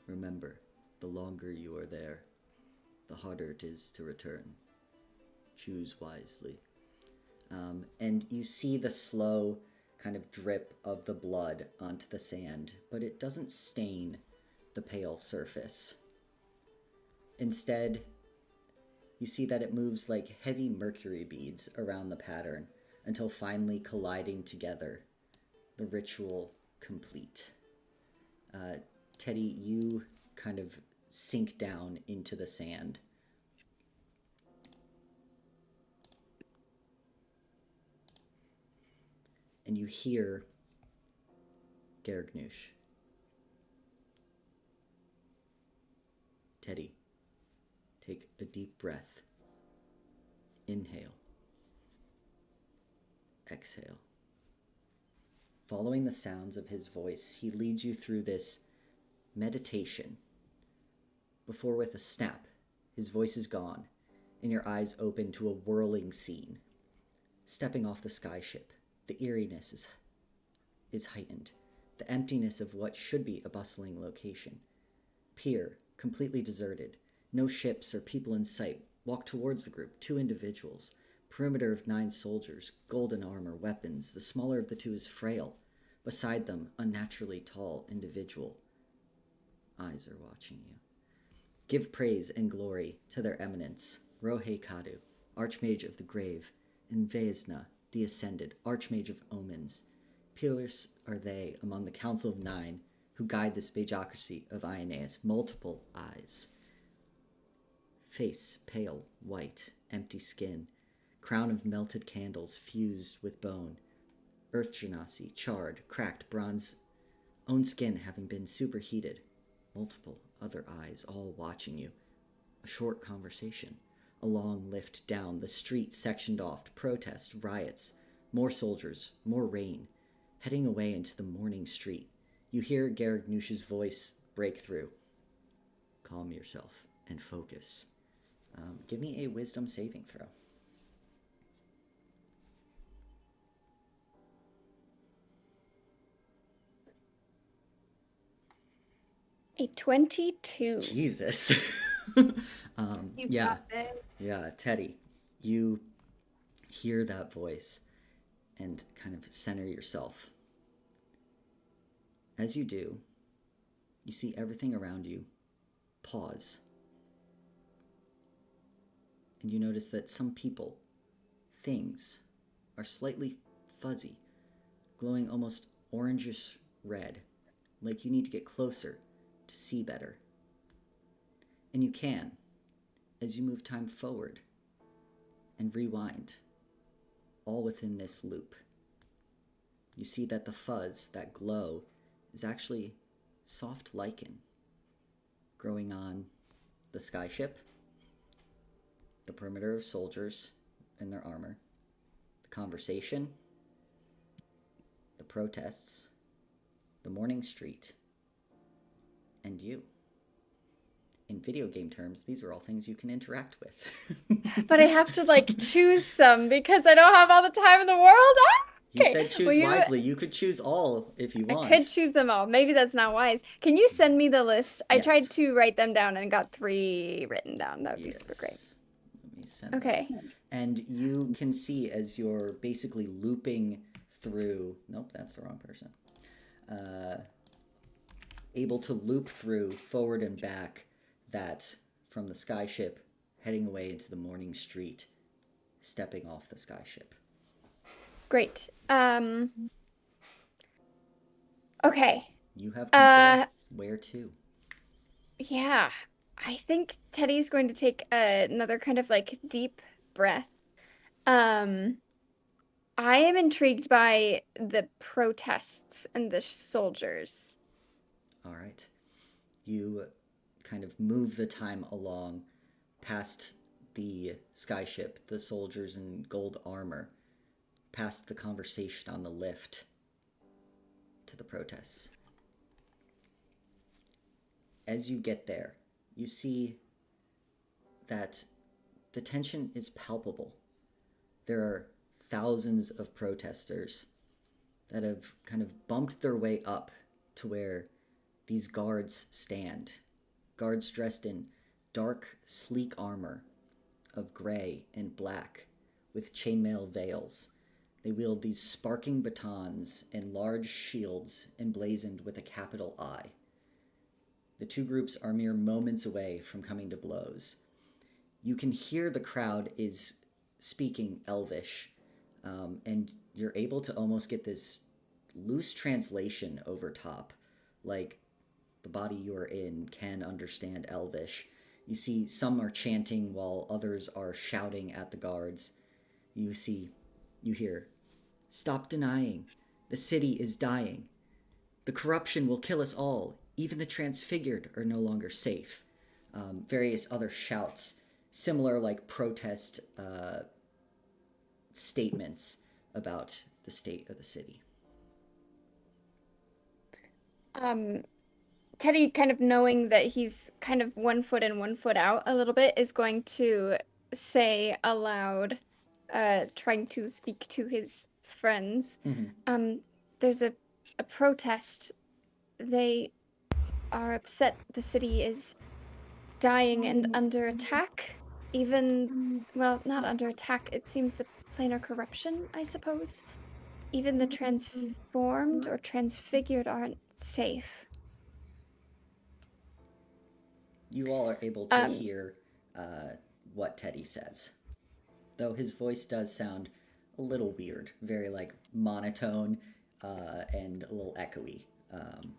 remember, the longer you are there, the harder it is to return. Choose wisely. And you see the slow kind of drip of the blood onto the sand, but it doesn't stain the pale surface. Instead, you see that it moves like heavy mercury beads around the pattern until finally colliding together, the ritual complete. Teddy, you kind of sink down into the sand. And you hear Garagnush. Teddy, take a deep breath. Inhale. Exhale. Following the sounds of his voice, he leads you through this meditation. Before, with a snap, his voice is gone, and your eyes open to a whirling scene. Stepping off the skyship, the eeriness is heightened, the emptiness of what should be a bustling location. Pier, completely deserted, no ships or people in sight. Walk towards the group, 2 individuals. Perimeter of 9 soldiers, golden armor, weapons. The smaller of the 2 is frail. Beside them, unnaturally tall individual. Eyes are watching you. Give praise and glory to their eminence, Rohe Kadu, Archmage of the Grave, and Vesna, the Ascended, Archmage of Omens. Pillars are they among the Council of 9 who guide this Bajocracy of Ioneus, multiple eyes. Face pale, white, empty skin, crown of melted candles fused with bone. Earth genasi, charred, cracked bronze, own skin having been superheated. Multiple other eyes all watching you. A short conversation. A long lift down, the street sectioned off, protest, riots, more soldiers, more rain. Heading away into the morning street, you hear Garagnush's voice break through. Calm yourself and focus. Give me a wisdom saving throw. A 22. Jesus. You Yeah. got this. Yeah, Teddy, you hear that voice and kind of center yourself. As you do, you see everything around you pause. And you notice that some people, things, are slightly fuzzy, glowing almost orangish red, like you need to get closer to see better. And you can, as you move time forward and rewind, all within this loop. You see that the fuzz, that glow, is actually soft lichen growing on the skyship, the perimeter of soldiers in their armor, the conversation, the protests, the morning street, and you. In video game terms, these are all things you can interact with. But I have to like choose some because I don't have all the time in the world. Ah! You Okay, said choose will you- wisely. You could choose all if you want. I could choose them all. Maybe that's not wise. Can you send me the list? I Yes. tried to write them down and got 3 written down. That would be super great. Yes. Let me send Okay. those. And you can see as you're basically looping through. Nope, that's the wrong person. Able to loop through forward and back that from the skyship, heading away into the morning street, stepping off the skyship. Great. Okay. You have control. Where to? Yeah. I think Teddy's going to take another kind of like deep breath. I am intrigued by the protests and the soldiers. All right. You kind of move the time along past the skyship, the soldiers in gold armor, past the conversation on the lift to the protests. As you get there, you see that the tension is palpable. There are thousands of protesters that have kind of bumped their way up to where these guards stand. Guards dressed in dark, sleek armor of gray and black with chainmail veils. They wield these sparking batons and large shields emblazoned with a capital I. The two groups are mere moments away from coming to blows. You can hear the crowd is speaking Elvish, and you're able to almost get this loose translation over top, like the body you are in can understand Elvish. You see some are chanting while others are shouting at the guards. You hear, "Stop denying. The city is dying. The corruption will kill us all. Even the transfigured are no longer safe." Various other shouts, similar like protest statements about the state of the city. Teddy, kind of knowing that he's kind of 1 foot in, 1 foot out a little bit, is going to say aloud, trying to speak to his friends. Mm-hmm. There's a protest. They are upset the city is dying and under attack. Even, well, not under attack. It seems the planar corruption, I suppose. Even the transformed or transfigured aren't safe. You all are able to hear what Teddy says. Though his voice does sound a little weird, very like monotone and a little echoey, kind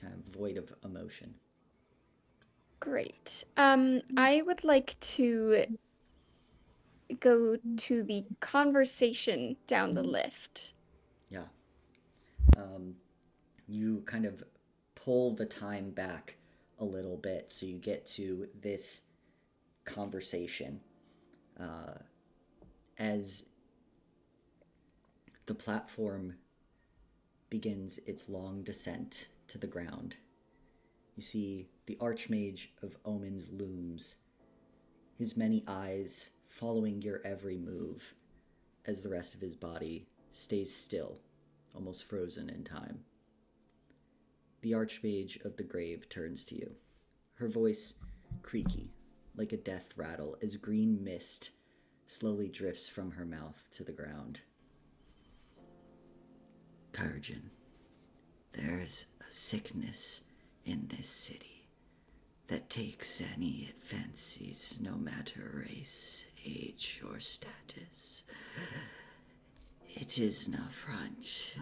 of void of emotion. Great. I would like to go to the conversation down the lift. Yeah. You kind of pull the time back a little bit so you get to this conversation as the platform begins its long descent to the ground. You see the Archmage of Omens looms, his many eyes following your every move as the rest of his body stays still, almost frozen in time. The Archmage of the Grave turns to you, her voice creaky, like a death rattle, as green mist slowly drifts from her mouth to the ground. Kurgan, there's a sickness in this city that takes any it fancies, no matter race, age, or status. It is an affront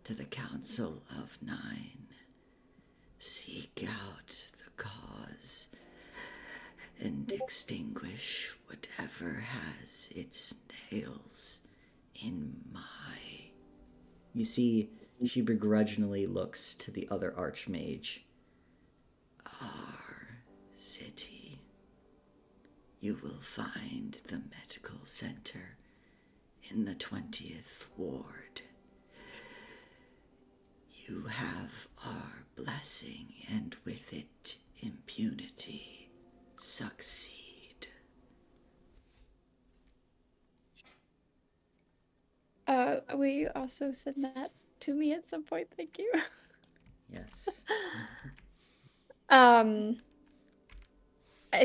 to the Council of Nine. Seek out the cause and extinguish whatever has its nails in my... You see, she begrudgingly looks to the other Archmage. Our city. You will find the medical center in the 20th Ward. You have our blessing, and with it, impunity. Succeed. Will you also send that to me at some point? Thank you. Yes. I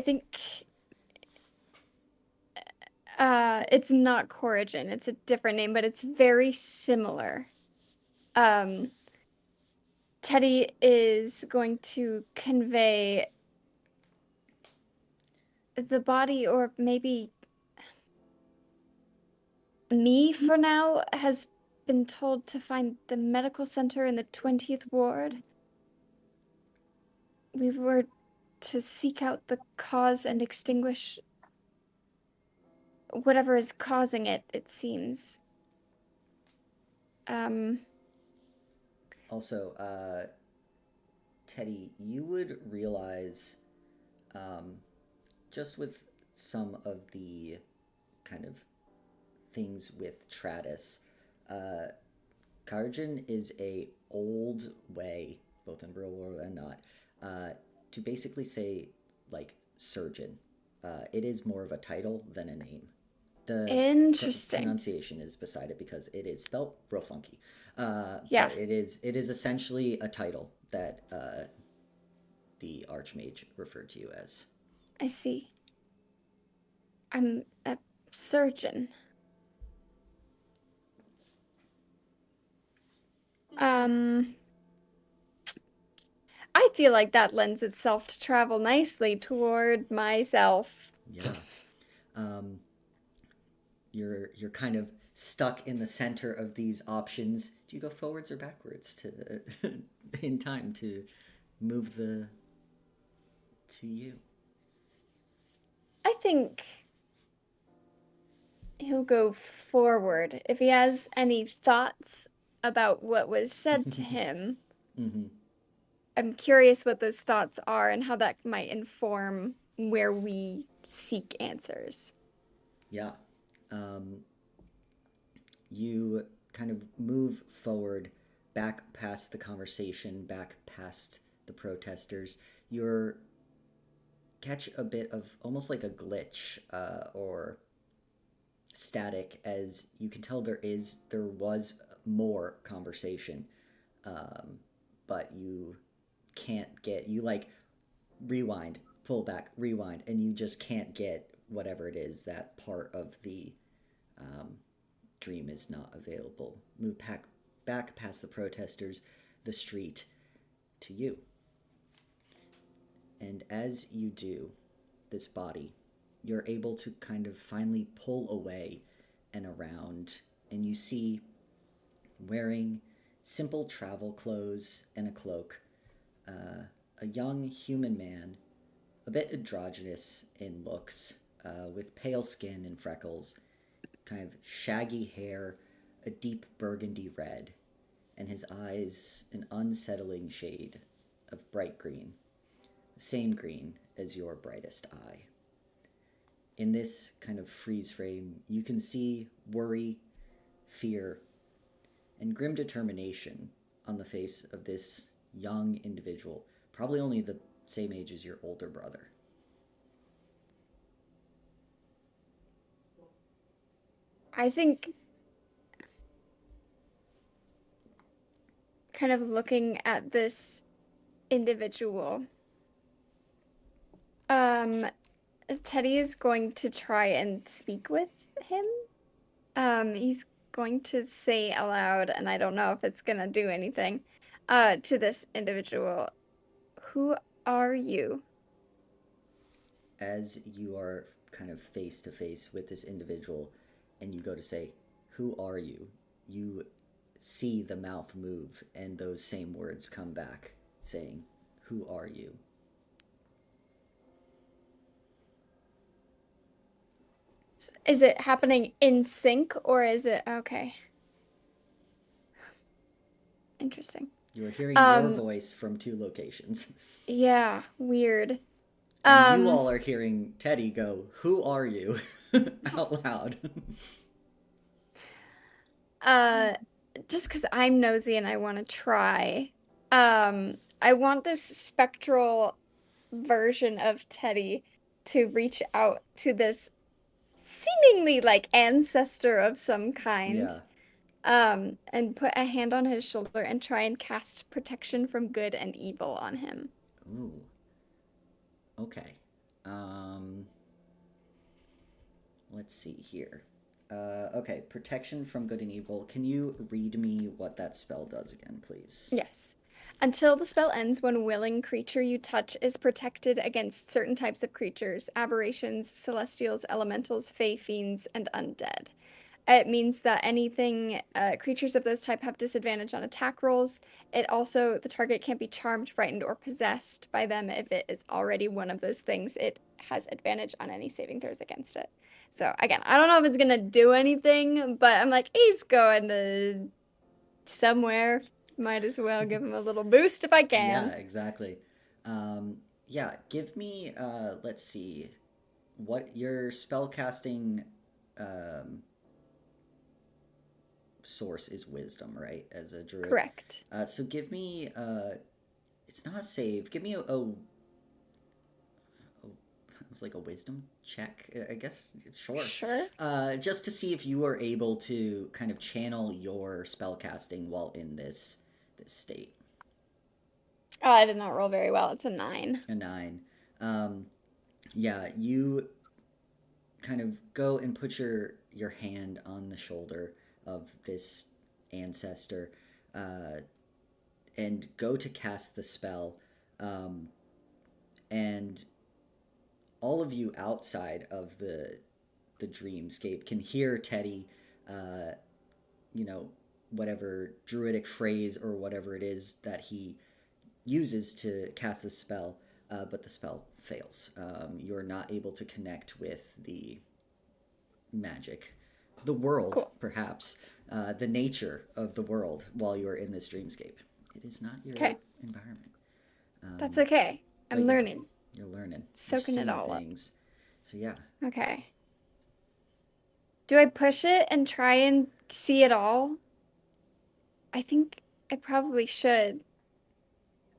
think It's not Corrigan. It's a different name, but it's very similar. Teddy is going to convey the body, or maybe me for now, has been told to find the medical center in the 20th ward. We were to seek out the cause and extinguish whatever is causing it, it seems. Also, Teddy, you would realize, just with some of the kind of things with Tratus, Karjan is a old way, both in real world and not, to basically say, like, surgeon. It is more of a title than a name. The Interesting. pronunciation is beside it because it is spelled real funky. Yeah. But it is essentially a title that the Archmage referred to you as. I see. I'm a surgeon. I feel like that lends itself to travel nicely toward myself. Yeah. You're kind of stuck in the center of these options. Do you go forwards or backwards to in time to move to you? I think he'll go forward. If he has any thoughts about what was said to him, I'm curious what those thoughts are and how that might inform where we seek answers. Yeah. You kind of move forward, back past the conversation, back past the protesters. You're catch a bit of almost like a glitch or static, as you can tell there was more conversation, but you can't get, you like rewind, pull back, rewind, and you just can't get whatever it is. That part of the dream is not available. Move back past the protesters, the street, to you. And as you do, this body, you're able to kind of finally pull away and around, and you see, wearing simple travel clothes and a cloak, a young human man, a bit androgynous in looks, with pale skin and freckles, kind of shaggy hair, a deep burgundy red, and his eyes an unsettling shade of bright green, the same green as your brightest eye. In this kind of freeze frame, you can see worry, fear, and grim determination on the face of this young individual, probably only the same age as your older brother. I think, kind of looking at this individual, Teddy is going to try and speak with him. He's going to say aloud, and I don't know if it's gonna do anything, to this individual, "Who are you?" As you are kind of face to face with this individual and you go to say, "Who are you?" you see the mouth move and those same words come back saying, "Who are you?" Is it happening in sync, or is it okay? Interesting. You are hearing your voice from two locations. Yeah, weird. And you all are hearing Teddy go, "Who are you?" out loud. Just because I'm nosy and I want to try, I want this spectral version of Teddy to reach out to this seemingly like ancestor of some kind. Yeah. And put a hand on his shoulder and try and cast protection from good and evil on him. Ooh. Okay. let's see here. Okay, protection from good and evil. Can you read me what that spell does again, please? Yes. Until the spell ends, one willing creature you touch is protected against certain types of creatures, aberrations, celestials, elementals, fey, fiends, and undead. It means that anything, creatures of those type have disadvantage on attack rolls. It also, the target can't be charmed, frightened, or possessed by them if it is already one of those things. It has advantage on any saving throws against it. So again, I don't know if it's gonna do anything, but I'm like, he's going to somewhere. Might as well give him a little boost if I can. Yeah, exactly. Yeah, give me, let's see, what your spellcasting source is wisdom, right? As a druid. Correct. So give me, it's not a save. Give me it's like a wisdom check, I guess. Sure. Sure. Just to see if you are able to kind of channel your spellcasting while in this state. Oh, I did not roll very well. It's a 9. A 9. Yeah, you kind of go and put your hand on the shoulder of this ancestor, and go to cast the spell, and all of you outside of the dreamscape can hear Teddy, whatever druidic phrase or whatever it is that he uses to cast the spell, but the spell fails. You're not able to connect with the magic, the world, Cool. Perhaps, the nature of the world while you're in this dreamscape. It is not your environment. That's okay. I'm but learning. You're learning. Soaking You're it seeing all up. things. So yeah. Okay. Do I push it and try and see it all? I think I probably should.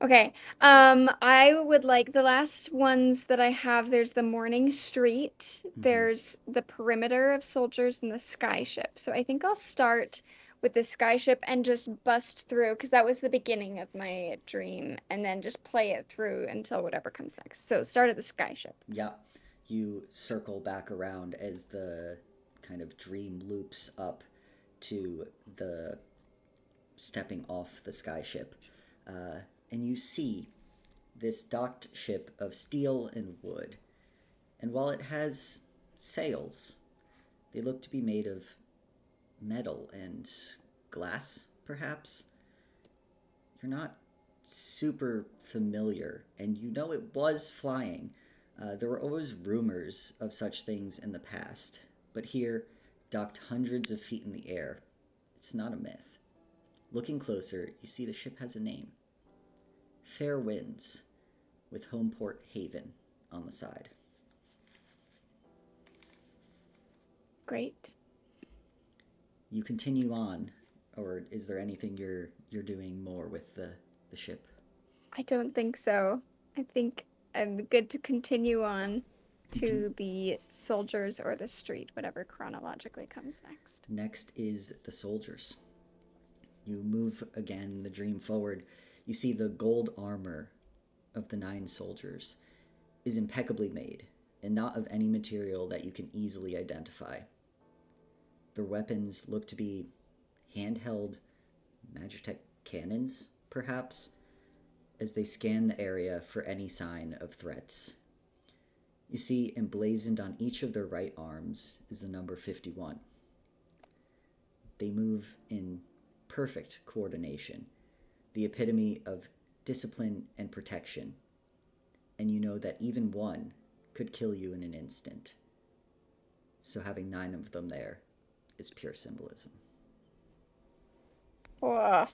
Okay. I would like the last ones that I have. There's the morning street, there's the perimeter of soldiers, and the skyship. So I think I'll start with the skyship and just bust through, because that was the beginning of my dream, and then just play it through until whatever comes next. So start at the skyship. Yeah. You circle back around as the kind of dream loops up to the stepping off the skyship. And you see this docked ship of steel and wood. And while it has sails, they look to be made of metal and glass, perhaps. You're not super familiar, and you know it was flying. There were always rumors of such things in the past, but here, docked hundreds of feet in the air, it's not a myth. Looking closer, you see the ship has a name. Fair Winds, with Homeport Haven on the side. Great. You continue on, or is there anything you're doing more with the ship? I don't think so. I think I'm good to continue on to the soldiers or the street, whatever chronologically comes next. Next is the soldiers. You move again the dream forward. You see the gold armor of the 9 soldiers is impeccably made, and not of any material that you can easily identify. Their weapons look to be handheld Magitech cannons, perhaps, as they scan the area for any sign of threats. You see emblazoned on each of their right arms is the number 51. They move in perfect coordination, the epitome of discipline and protection, and you know that even one could kill you in an instant. So having 9 of them there is pure symbolism. Whoa.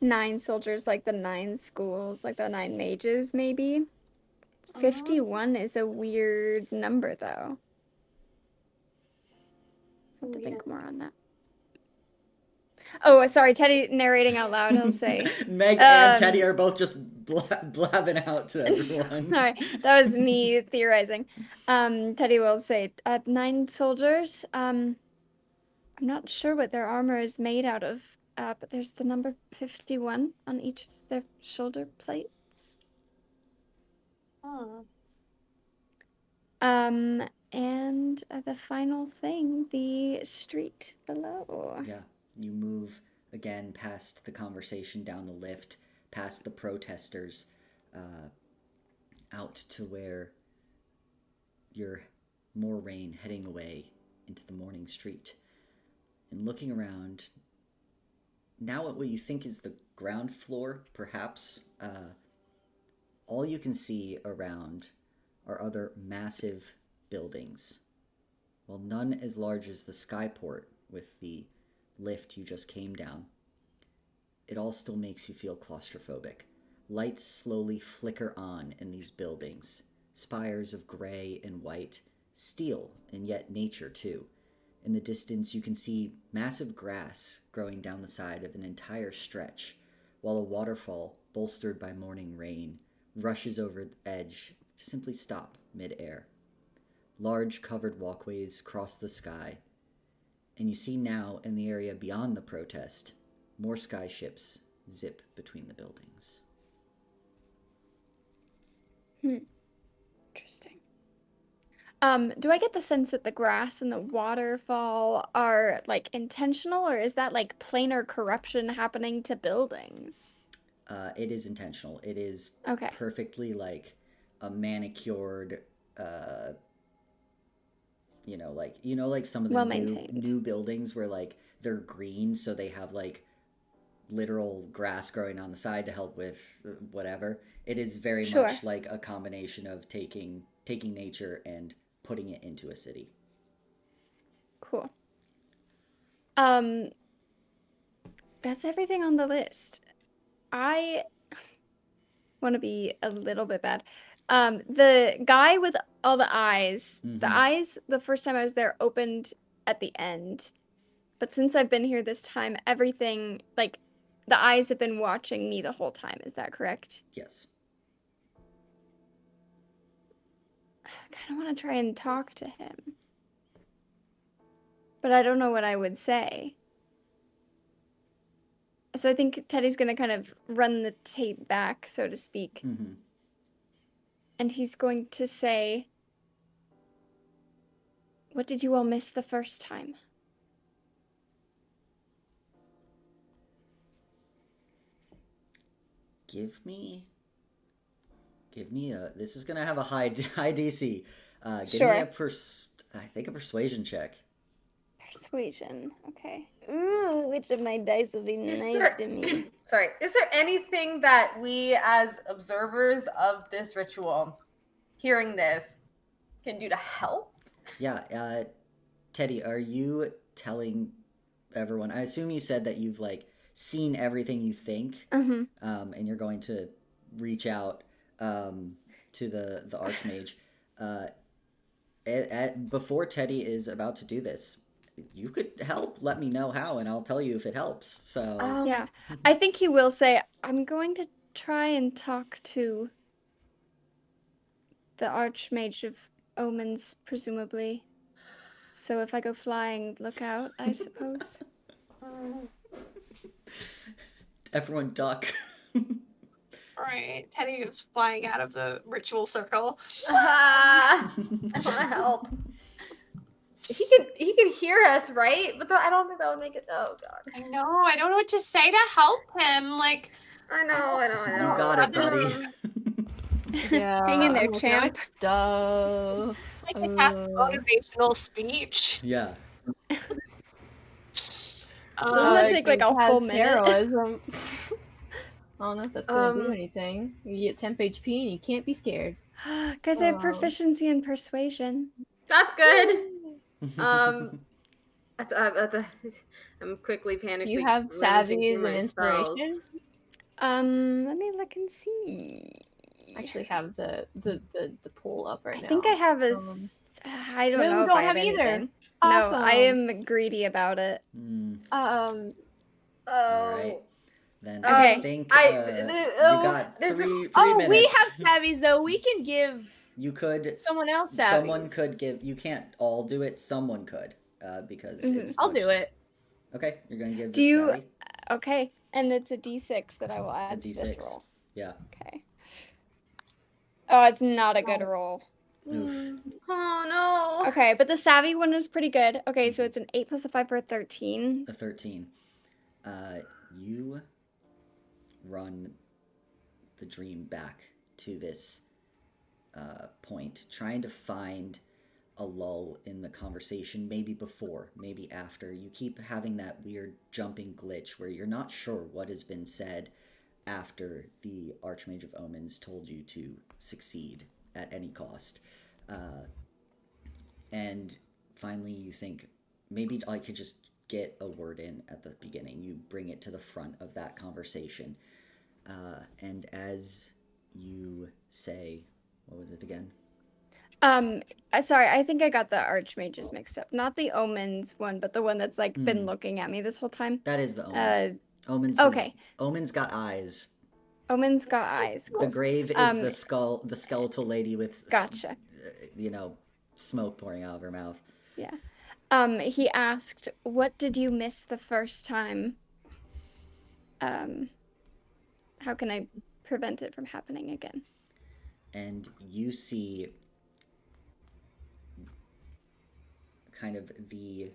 9 soldiers, like the 9 schools, like the 9 mages, maybe? 51 is a weird number, though. I have to think more on that. Oh, sorry, Teddy narrating out loud, he'll say. Meg and Teddy are both just blabbing out to everyone. Sorry, that was me theorizing. Teddy will say, 9 soldiers. I'm not sure what their armor is made out of, but there's the number 51 on each of their shoulder plates. Oh. And the final thing, the street below. Yeah, you move again past the conversation down the lift, past the protesters, out to where you're Moraine heading away into the morning street. And looking around, now at what you think is the ground floor, perhaps, all you can see around are other massive buildings. While none as large as the skyport with the lift you just came down, it all still makes you feel claustrophobic. Lights slowly flicker on in these buildings, spires of gray and white, steel and yet nature too. In the distance you can see massive grass growing down the side of an entire stretch, while a waterfall, bolstered by morning rain, rushes over the edge to simply stop mid-air. Large covered walkways cross the sky, and you see now in the area beyond the protest, more skyships zip between the buildings. Interesting. Do I get the sense that the grass and the waterfall are like intentional, or is that like planar corruption happening to buildings? It is intentional. It is Okay. perfectly like a manicured, like some of the Well-maintained. new buildings where like they're green, so they have like literal grass growing on the side to help with whatever. It is very Sure. much like a combination of taking nature and putting it into a city. Cool. That's everything on the list. I want to be a little bit bad. The guy with all the eyes, the Mhm. eyes, the first time I was there opened at the end. But since I've been here this time, everything, like, the eyes have been watching me the whole time. Is that correct? Yes. I kind of want to try and talk to him. But I don't know what I would say. So I think Teddy's going to kind of run the tape back, so to speak. Mm-hmm. And he's going to say, "What did you all miss the first time?" Give me a. This is gonna have a high DC. Give Sure. me a persuasion check. Persuasion. Okay. Ooh, which of my dice will be Is nice there- to me? Sorry, is there anything that we as observers of this ritual, hearing this, can do to help? Yeah. Teddy, are you telling everyone? I assume you said that you've like seen everything you think, Mm-hmm. and you're going to reach out to the Archmage. Before Teddy is about to do this, you could help. Let me know how, and I'll tell you if it helps. So Yeah. I think he will say, "I'm going to try and talk to the Archmage of Omens, presumably. So if I go flying, look out, I suppose." everyone duck. Alright, Teddy is flying out of the ritual circle. I want to help. He can hear us, right? But I don't think that would make it. Oh god. I know, I don't know what to say to help him. Like, I know. You got it, buddy. Yeah, Hang in there, I'm working on my champ. Stuff. I can cast motivational speech. Yeah. Doesn't that take, like, a full minute? Heroism. I don't know if that's gonna do anything. You get temp HP and you can't be scared. Because I have proficiency in persuasion. That's good. I'm quickly panicking. You have savvies and inspiration. Let me look and see. I actually have the poll up right now. I think I have a. I don't know if I have either. anything. Awesome. No, I am greedy about it. All right. Then Okay. I think you got there's three this- minutes. We have savvies though. We can give You could. someone else savvies. Someone could give. You can't all do it. Someone could, because it's. I'll do it. Okay, you're gonna give. Do you- Sally? Okay, and it's a d6 that I will add to D6. this roll. Yeah. Okay. Oh, it's not a good roll. Oof. Oh no. Okay, but the savvy one was pretty good. Okay, so it's an 8 plus a 5 for a 13. A 13. You run the dream back to this point, trying to find a lull in the conversation, maybe before, maybe after. You keep having that weird jumping glitch where you're not sure what has been said after the Archmage of Omens told you to succeed at any cost. And finally you think, maybe I could just get a word in at the beginning. You bring it to the front of that conversation. And as you say, what was it again? Sorry, I think I got the Archmages mixed up. Not the Omens one, but the one that's like been looking at me this whole time. That is the Omens. Omens. Okay. Omens got eyes. Omens got eyes. Cool. The grave is the skull, the skeletal lady with, Gotcha. Smoke pouring out of her mouth. Yeah. He asked, "What did you miss the first time? How can I prevent it from happening again?" And you see kind of the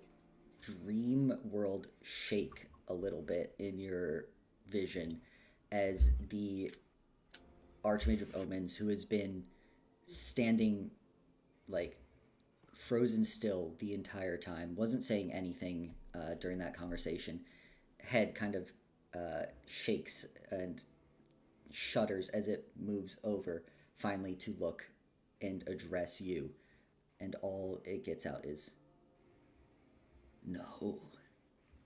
dream world shake a little bit in your vision as the Archmage of Omens, who has been standing like frozen still the entire time, wasn't saying anything during that conversation, head kind of shakes and shudders as it moves over finally to look and address you, and all it gets out is no,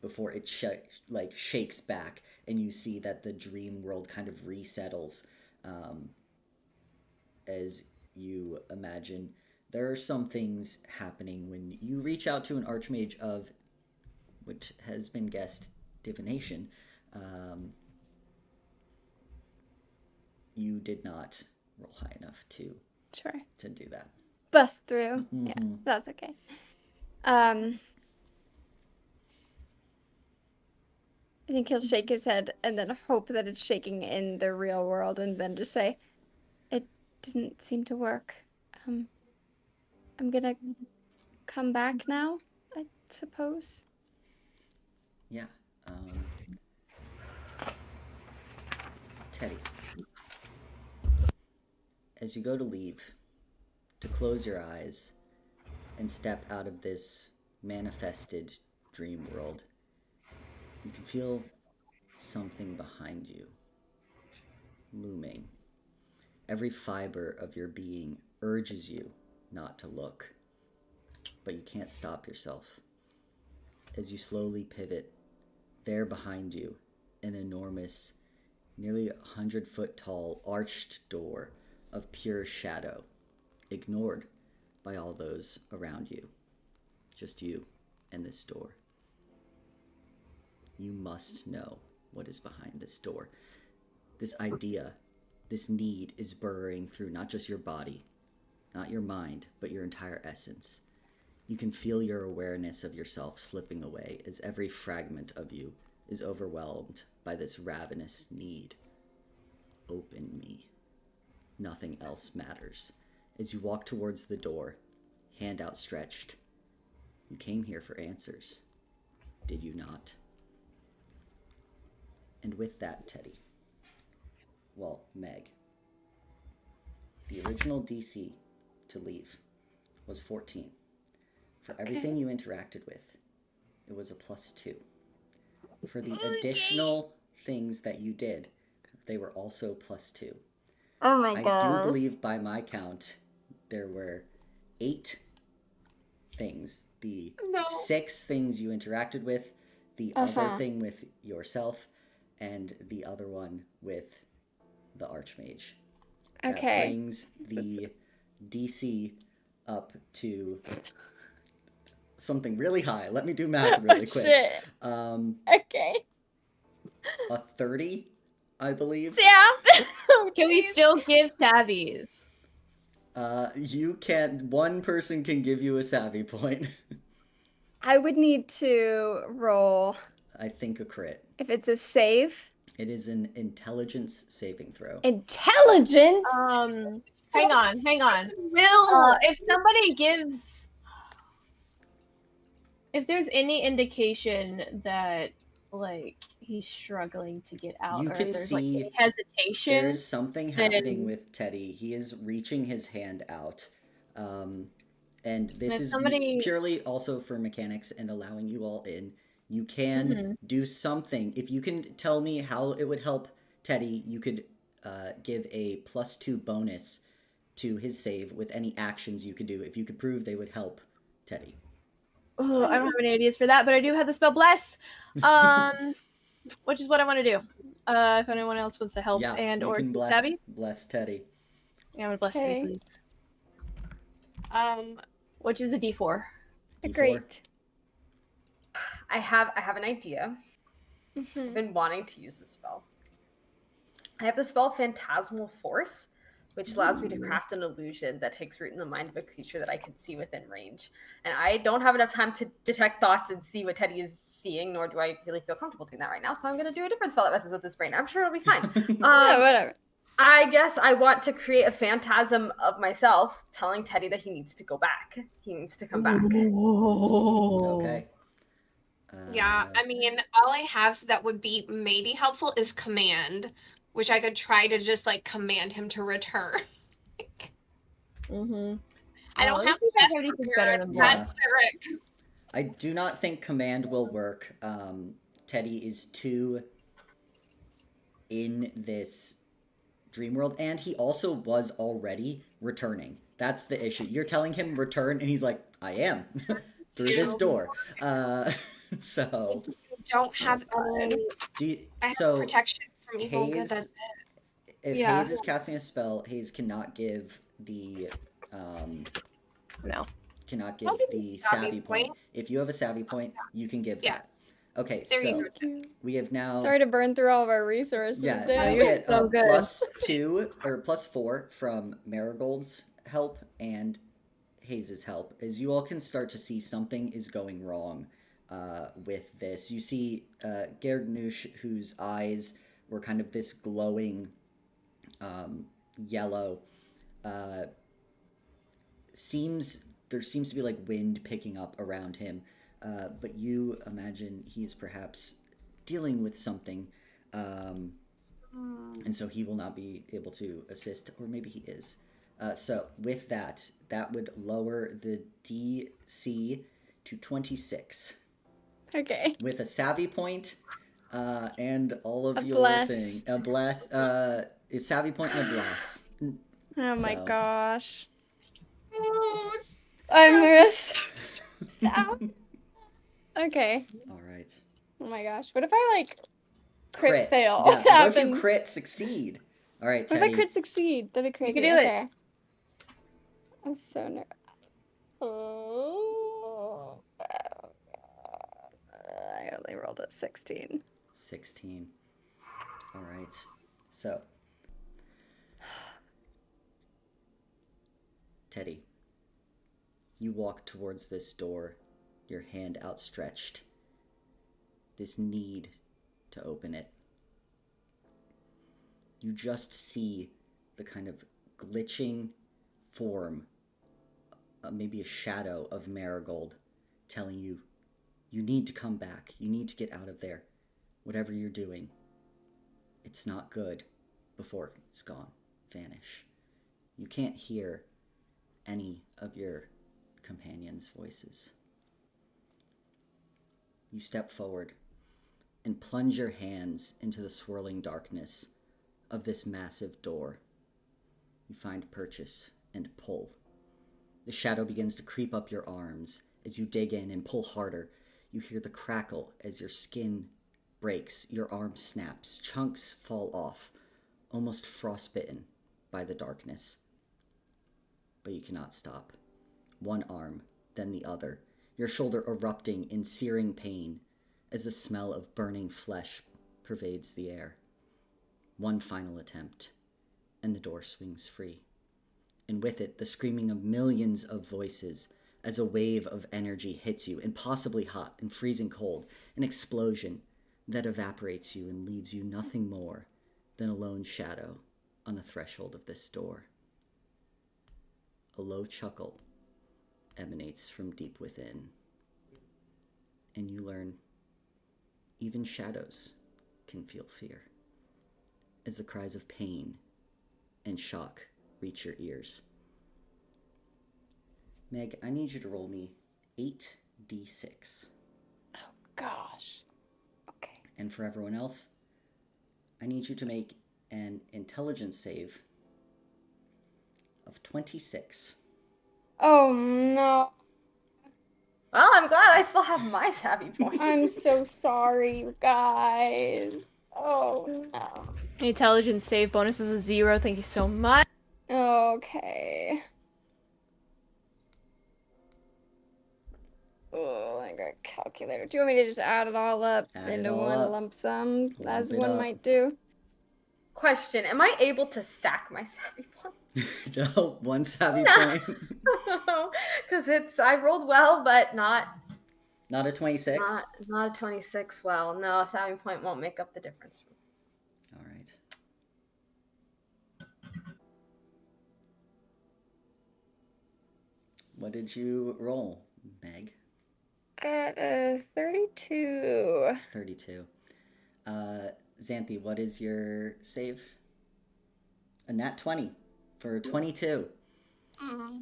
before it shakes back, and you see that the dream world kind of resettles as you imagine. There are some things happening when you reach out to an Archmage of, which has been guessed, divination. You did not roll high enough to do that. Bust through. Mm-hmm. Yeah, that's okay. I think he'll shake his head and then hope that it's shaking in the real world, and then just say, "It didn't seem to work. I'm gonna come back now, I suppose." Yeah. Teddy, as you go to leave, to close your eyes and step out of this manifested dream world, you can feel something behind you, looming. Every fiber of your being urges you not to look, but you can't stop yourself. As you slowly pivot, there behind you, an enormous, nearly 100-foot tall, arched door of pure shadow, ignored by all those around you. Just you and this door. You must know what is behind this door. This idea, this need is burrowing through not just your body, not your mind, but your entire essence. You can feel your awareness of yourself slipping away as every fragment of you is overwhelmed by this ravenous need. Open me. Nothing else matters. As you walk towards the door, hand outstretched, you came here for answers, did you not? And with that, Teddy, Meg, the original DC to leave was 14. For everything you interacted with, it was a +2. For the additional things that you did, they were also +2. Oh my I god. do believe by my count, there were 8 things. The 6 things you interacted with, the other thing with yourself, and the other one with the Archmage. Okay. That brings the DC up to something really high. Let me do math really quick. Shit. Okay. A 30, I believe. Yeah. Can we still give savvies? You can't. One person can give you a savvy point. I would need to roll, I think a crit. if it's a save. It is an intelligence saving throw. Intelligence? hang on. Will. If somebody gives, if there's any indication that like he's struggling to get out, You or can if there's see like any hesitation, There's something happening with Teddy. He is reaching his hand out. And this if is somebody- purely also for mechanics and allowing you all in. You can do something. If you can tell me how it would help Teddy, you could give a +2 bonus to his save with any actions you could do. If you could prove they would help Teddy. Oh, I don't have any ideas for that, but I do have the spell Bless, which is what I want to do. If anyone else wants to help Yeah, and you or can savvy, bless Teddy. yeah, I'm gonna bless Okay. you, please. Um, Which is a D4. D4. Great. I have an idea. I've Mhm. been wanting to use this spell. I have the spell Phantasmal Force, which allows me to craft an illusion that takes root in the mind of a creature that I can see within range. And I don't have enough time to detect thoughts and see what Teddy is seeing, nor do I really feel comfortable doing that right now. So I'm going to do a different spell that messes with his brain. I'm sure it'll be fine. Yeah, whatever. I guess I want to create a phantasm of myself telling Teddy that he needs to go back. He needs to come back. Okay. yeah, I mean, all I have that would be maybe helpful is command, which I could try to just like command him to return. I don't have the best better prepared. than Yeah. That's Eric. I do not think command will work. Teddy is too in this dream world, and he also was already returning. That's the issue. You're telling him return, and he's like, I am through this door. So Don't have any. do you, I have so protection from evil. Good. Hayes, That's it. if Yeah. Hayes is casting a spell, Hayes cannot give the No. cannot give I'll give the you savvy savvy point. point. If you have a savvy point, you can give Yeah. that. Okay, There you so go. Thank you. we have now Sorry to burn through all of our resources, yeah, Dan. you get So good. +2 or +4 from Marigold's help and Hayes's help, as you all can start to see something is going wrong with this. You see Gerdnouche, whose eyes were kind of this glowing yellow. There seems to be like wind picking up around him, but you imagine he's perhaps dealing with something, and so he will not be able to assist, or maybe he is. So with that would lower the DC to 26 Okay. with a savvy point, and all of A your bless. thing. A bless. A savvy point and a bless. Oh my So. gosh. I'm so stressed out. Okay. All right. Oh my gosh. What if I like crit fail? Yeah. What What if you happens? crit succeed? All right, What if Teddy. I crit succeed? That'd be crazy. can do it. Okay. I'm so nervous. Oh. I only rolled a 16. 16. All right. So, Teddy, you walk towards this door, your hand outstretched. This need to open it. You just see the kind of glitching form, maybe a shadow of Marigold, telling you, you need to come back. You need to get out of there. Whatever you're doing, it's not good before it's gone. Vanish. You can't hear any of your companions' voices. You step forward and plunge your hands into the swirling darkness of this massive door. You find purchase and pull. The shadow begins to creep up your arms. As you dig in and pull harder, you hear the crackle as your skin breaks, your arm snaps, chunks fall off, almost frostbitten by the darkness. But you cannot stop. One arm, then the other, your shoulder erupting in searing pain as the smell of burning flesh pervades the air. One final attempt, and the door swings free. And with it, the screaming of millions of voices as a wave of energy hits you, impossibly hot and freezing cold, an explosion that evaporates you and leaves you nothing more than a lone shadow on the threshold of this door. a low chuckle emanates from deep within, and you learn even shadows can feel fear as the cries of pain and shock reach your ears. Meg, I need you to roll me 8d6. Oh, gosh. Okay. And for everyone else, I need you to make an intelligence save of 26. Oh, no. Well, I'm glad I still have my savvy points. I'm so sorry, you guys. Oh, no. Intelligence save bonus is a 0. Thank you so much. Okay. Oh, I got a calculator. Do you want me to just add it all up Add it into all one up. lump sum, as Lump it one up. might do? Question: am I able to stack my savvy points? No, one savvy No. point. Because I rolled well, but not Not a 26? not a 26 well. No, a savvy point won't make up the difference. All right. What did you roll, Meg? Got a 32. 32. Xanthi, what is your save? A nat 20 for 22. Mm.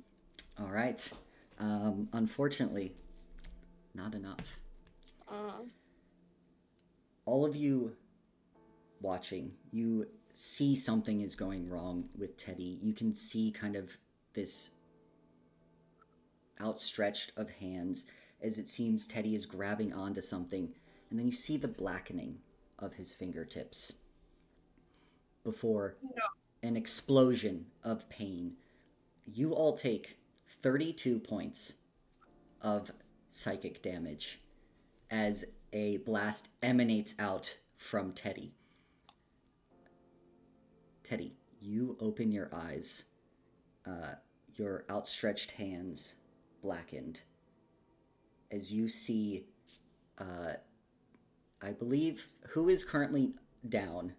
All right. Unfortunately, not enough. All of you watching, you see something is going wrong with Teddy. You can see kind of this outstretched of hands as it seems Teddy is grabbing onto something, and then you see the blackening of his fingertips before an explosion of pain. You all take 32 points of psychic damage as a blast emanates out from Teddy. Teddy, you open your eyes, your outstretched hands blackened, as you see, I believe, who is currently down?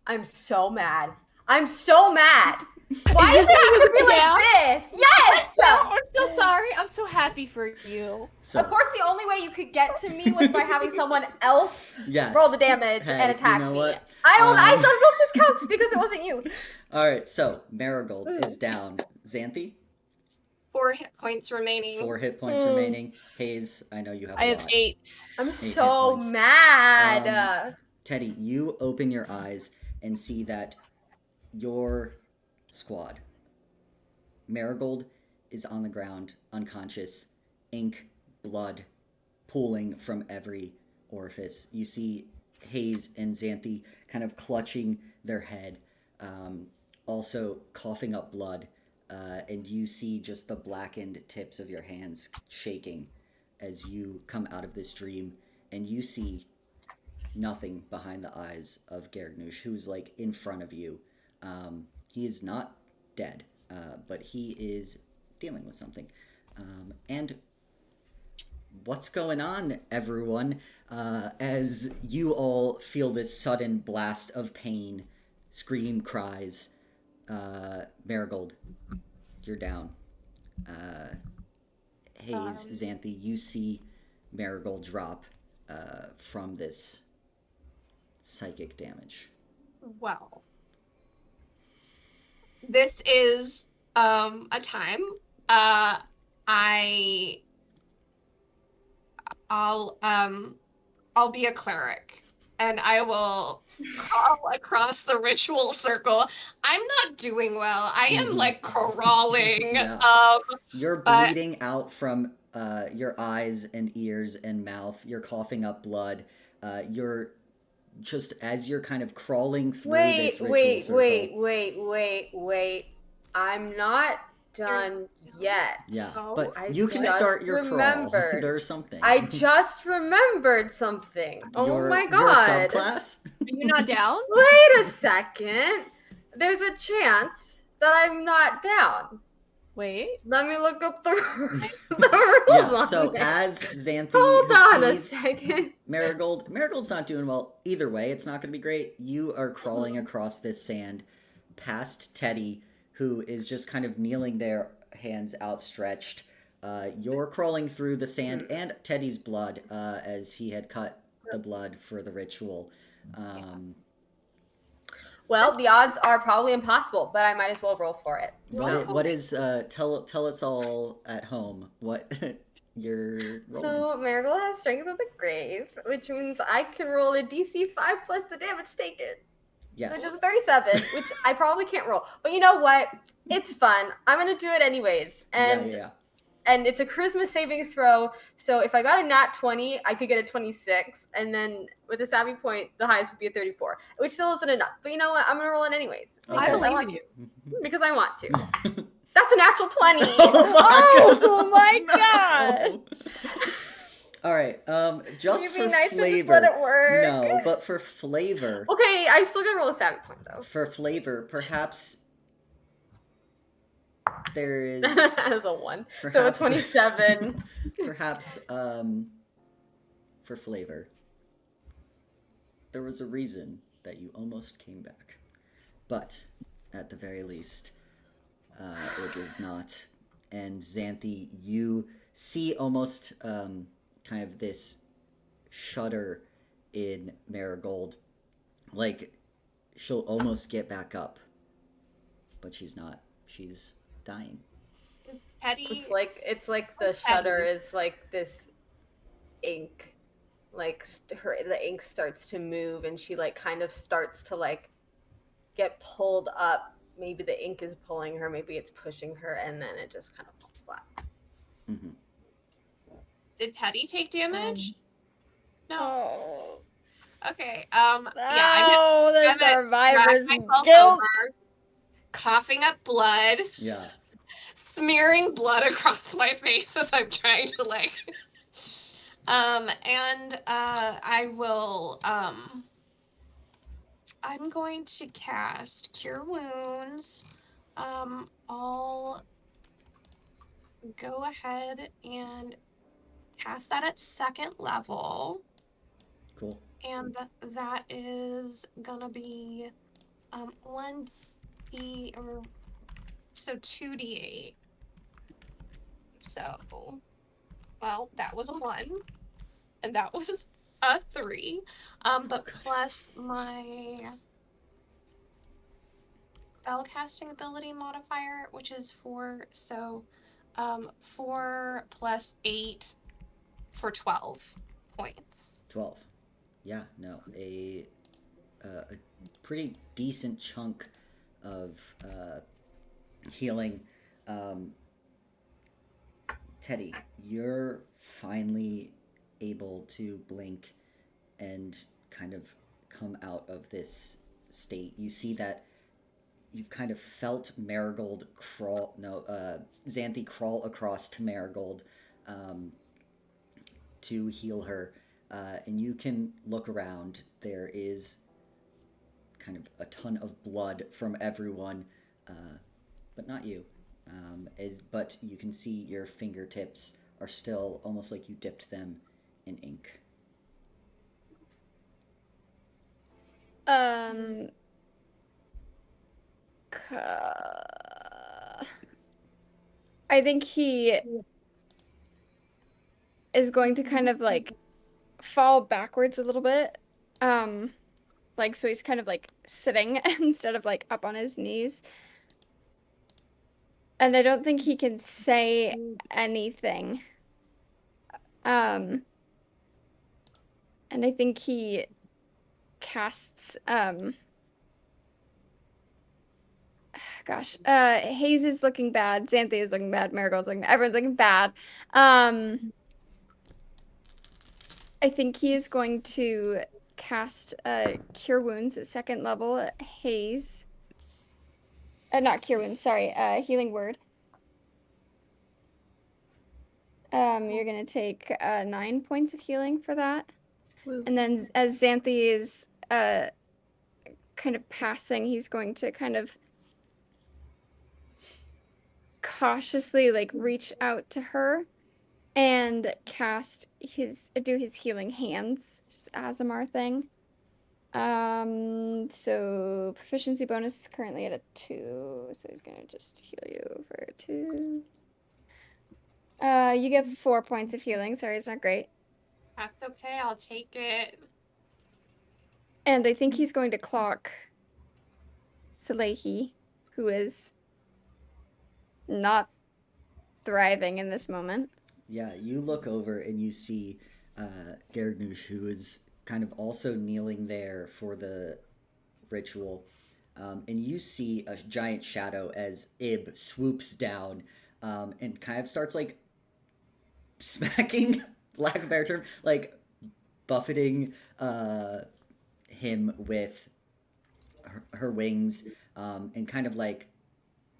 I'm so mad. I'm so mad. Why does it have to be like this? Yes! I'm so sorry. I'm so happy for you. So, Of course, the only way you could get to me was by having someone else yes. roll the damage Hey, and attack you know me. what? I don't know if this counts because it wasn't you. All right, so Marigold is down. Xanthi, 4 hit points remaining. 4 hit points remaining. Hayes, I know you have I a have lot. 8. I'm hit so points. mad. Teddy, you open your eyes and see that your squad, Marigold, is on the ground, unconscious, ink, blood pooling from every orifice. You see Hayes and Xanthi kind of clutching their head, also coughing up blood, and you see just the blackened tips of your hands shaking as you come out of this dream, and you see nothing behind the eyes of Gargnouche, who's like in front of you. He is not dead, but he is dealing with something. And what's going on, everyone? As you all feel this sudden blast of pain, scream, cries. Marigold, you're down. Hayes, Xanthi, you see Marigold drop from this psychic damage. Well, this is a time. I'll be a cleric, and I will crawl across the ritual circle. I'm not doing well. I am like crawling. Yeah. You're but- bleeding out from your eyes and ears and mouth. You're coughing up blood. You're just, as you're kind of crawling through this ritual circle. Wait. I'm not done yet. Yeah, Oh, but I you can just start your crawl. remembered. There's something. I just remembered something. Oh Your- my Your god. subclass? Are you not down? Wait a second. There's a chance that I'm not down. Wait. Let me look up the rules Yeah, on so this. as Xanthi Hold on a sees second. Marigold's not doing well either way. It's not going to be great. You are crawling across this sand past Teddy, who is just kind of kneeling there, hands outstretched. You're crawling through the sand and Teddy's blood, as he had cut the blood for the ritual. Well, the odds are probably impossible, but I might as well roll for it. What is tell us all at home what you're rolling. So Marigold has Strength of the Grave, which means I can roll a DC 5 plus the damage taken. Yes. Which is a 37, which I probably can't roll. But you know what? It's fun. I'm gonna do it anyways. And and it's a charisma saving throw. So if I got a nat 20, I could get a 26. And then with a savvy point, the highest would be a 34, which still isn't enough. But you know what? I'm gonna roll it anyways. Because I want to. Because I want to. That's a natural 20. Oh my god. All right. Just You'd for be nice flavor. to just let it work. No, but for flavor. Okay, I still gotta roll a savvy point though. For flavor, perhaps there is as a 1. So a 27. Perhaps for flavor, there was a reason that you almost came back, but at the very least, it is not. And Xanthi, you see almost kind of this shudder in Marigold, like she'll almost get back up, but she's not. She's dying. Teddy. It's like the shudder is like this ink, like the ink starts to move, and she like kind of starts to like get pulled up. Maybe the ink is pulling her, maybe it's pushing her, and then it just kind of falls flat. Mm-hmm. Did Teddy take damage? No. Oh. Okay. Oh, I'm the survivor's drag myself guilt. over, coughing up blood. Yeah. Smearing blood across my face as I'm trying to like. And I will. I'm going to cast Cure Wounds. I'll go ahead and cast that at 2nd level. Cool. And that is gonna be 1d or so 2d8. So, well, that was a 1, and that was a 3. But plus my spellcasting ability modifier, which is 4. So, 4 plus 8 for 12 points. 12. Yeah, no, a pretty decent chunk of healing. Teddy, you're finally able to blink and kind of come out of this state. You see that you've kind of felt Xanthi crawl across to Marigold to heal her. And you can look around. There is kind of a ton of blood from everyone, but not you. But you can see your fingertips are still almost like you dipped them in ink. I think he is going to kind of like fall backwards a little bit. Like, so he's kind of like sitting instead of like up on his knees. And I don't think he can say anything. And I think he casts Hayes is looking bad, Xanthi is looking bad, Marigold's looking bad, everyone's looking bad. I think he is going to cast Cure Wounds at 2nd level at Hayes. Not Cure Wounds, sorry, Healing Word. You're gonna take 9 points of healing for that. Woo. And then as Xanthi is kind of passing, he's going to kind of cautiously like reach out to her and do his healing hands, just Azamar thing. So proficiency bonus is currently at a 2, so he's gonna just heal you for 2. You get 4 points of healing. Sorry, it's not great. That's okay. I'll take it. And I think he's going to clock Salehi, who is not thriving in this moment. Yeah, you look over and you see Gerdnush, who is kind of also kneeling there for the ritual. And you see a giant shadow as Ib swoops down and kind of starts like smacking, lack of a better term, like buffeting him with her wings and kind of like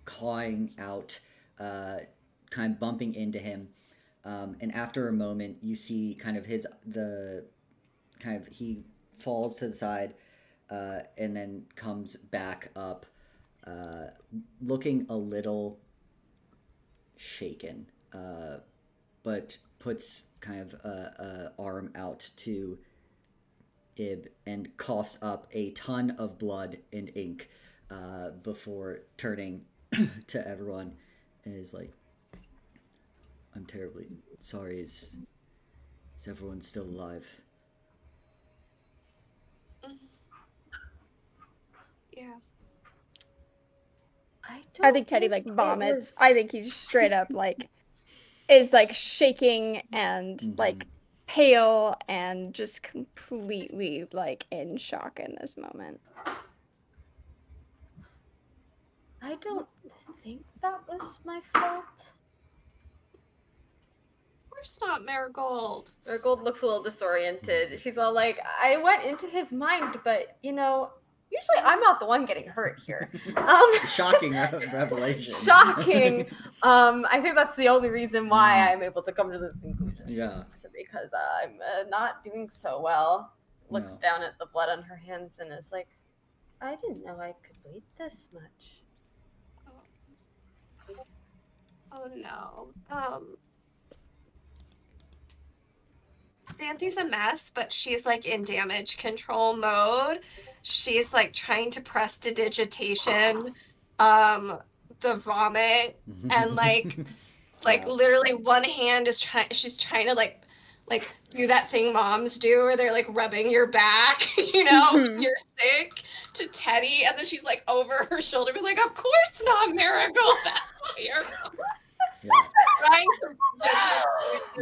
clawing out, kind of bumping into him. And after a moment, you see kind of he falls to the side and then comes back up, looking a little shaken, but puts kind of a arm out to Ib and coughs up a ton of blood and ink before turning to everyone and is like, I'm terribly sorry. Is everyone still alive? Yeah. I think Teddy like vomits. I think he just straight up like is like shaking and like pale and just completely like in shock in this moment. I don't think that was my fault. Of course not, Marigold. Marigold looks a little disoriented. She's all like, I went into his mind, but usually I'm not the one getting hurt here. Shocking revelation. Shocking. I think that's the only reason why I'm able to come to this conclusion. Yeah. Because I'm not doing so well. Looks down at the blood on her hands and is like, I didn't know I could bleed this much. Oh no. Xanthi's a mess, but she's like in damage control mode. She's like trying to prestidigitation the vomit and like literally one hand is she's trying to like do that thing moms do where they're like rubbing your back, you're sick, to Teddy, and then she's like over her shoulder being like, of course not, Marigold, that's not your fault. Yeah. Trying to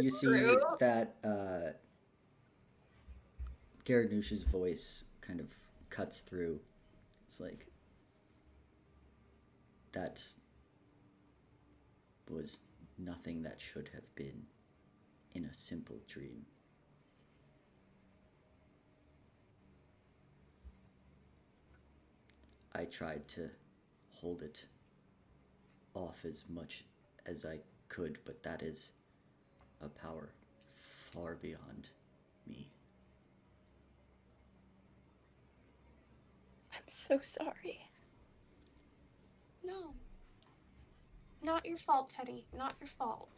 just You see that Gerdnush's voice kind of cuts through. It's like, that was nothing that should have been in a simple dream. I tried to hold it off as much as I could, but that is a power far beyond me. I'm so sorry. No. Not your fault, Teddy. Not your fault.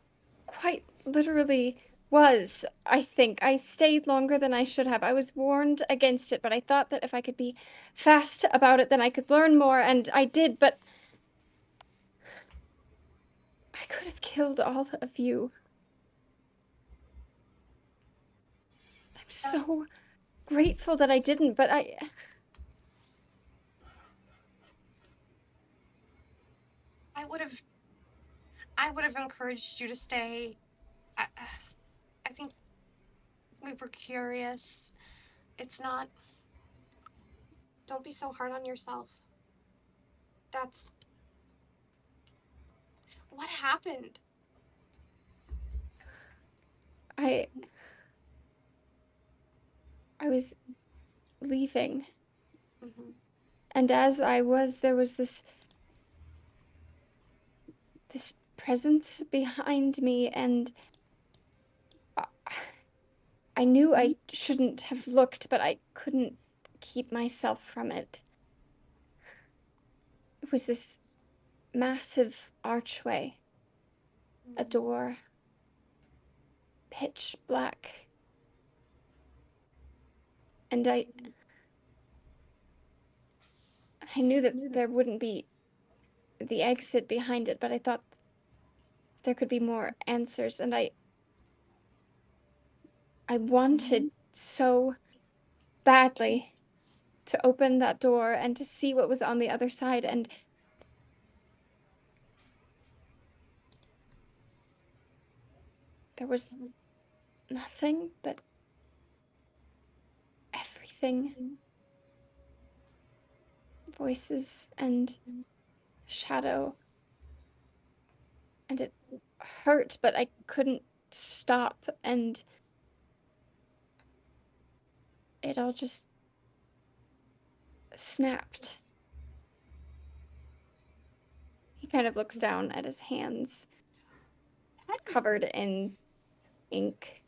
Quite literally was. I think I stayed longer than I should have. I was warned against it, but I thought that if I could be fast about it, then I could learn more, and I did, but I could have killed all of you. I'm so grateful that I didn't, but I would have encouraged you to stay. I think we were curious. It's not. Don't be so hard on yourself. That's. What happened? I was leaving. Mm-hmm. And as I was, there was this presence behind me, and I knew I shouldn't have looked, but I couldn't keep myself from it. It was this massive archway, a door, pitch black. And I knew that there wouldn't be the exit behind it, but I thought there could be more answers, and I wanted so badly to open that door and to see what was on the other side, and there was nothing but everything. Voices and shadow. And it hurt, but I couldn't stop, and it all just snapped. He kind of looks down at his hands, covered in ink.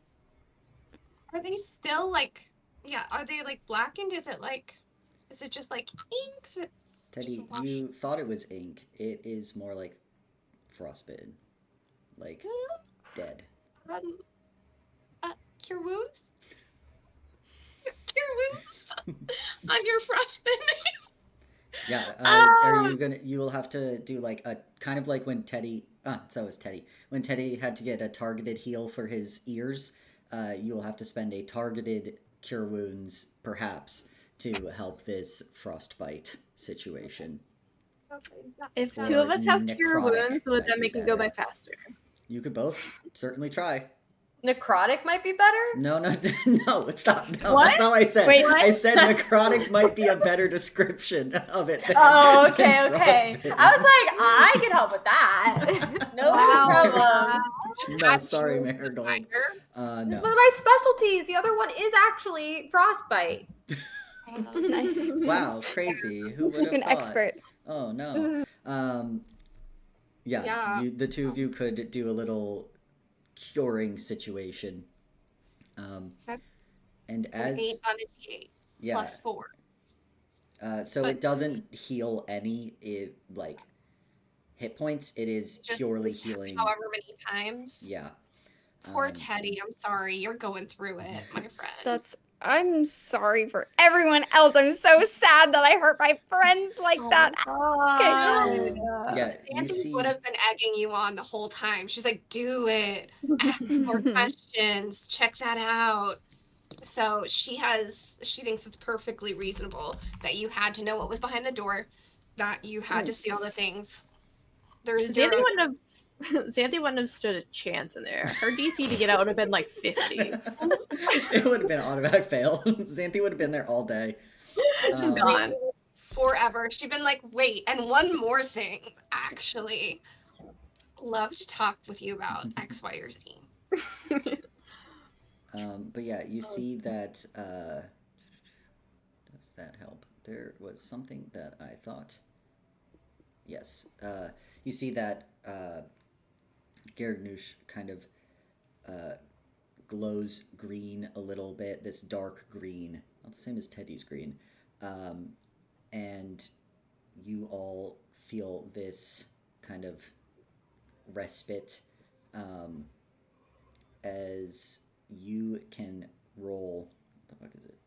Are they still like? Yeah. Are they like blackened? Is it just like ink? That Teddy, just wash- you thought it was ink. It is more like frostbitten. Like dead. Cure wounds. Cure wounds on your frostbitten. Yeah, are you gonna? You will have to do like a kind of like when Teddy. So was Teddy. When Teddy had to get a targeted heal for his ears, you will have to spend a targeted cure wounds, perhaps, to help this frostbite situation. If Or two of us have cure necrotic wounds, would might that be make it go by better. faster? You could both certainly try. Necrotic might be better. No, no, stop. No, What? that's not what I said. Wait, I said necrotic might be a better description of it. Than, Oh, than okay. frostbitten. I was like, I can help with that. No problem. No, sorry, Marigold. It's No. one of my specialties. The other one is actually frostbite. Nice. Wow, crazy. Who would have An thought? expert. Oh no. Yeah. The two of you could do a little curing situation. Okay. And An as 8 on a D8 yeah, plus 4. so but- it doesn't heal any like hit points. It is Just purely healing. However many times. Yeah. Poor Teddy. I'm sorry. You're going through it, my friend. I'm sorry for everyone else. I'm so sad that I hurt my friends like that. Yeah, you Anthony see. would have been egging you on the whole time. She's like, do it. Ask more questions. Check that out. So she thinks it's perfectly reasonable that you had to know what was behind the door, that you had to see all the things. There's zero. Xanthi wouldn't have stood a chance in there. Her DC to get out would have been like 50. It would have been an automatic fail. Xanthi would have been there all day. Just gone. Forever. She'd been like, wait, and one more thing, actually. Love to talk with you about X, Y, or Z. But yeah, you see that. Does that help? There was something that I thought. Yes. You see that Garagnush kind of glows green a little bit. This dark green, not the same as Teddy's green. And you all feel this kind of respite as you can roll. What the fuck is it?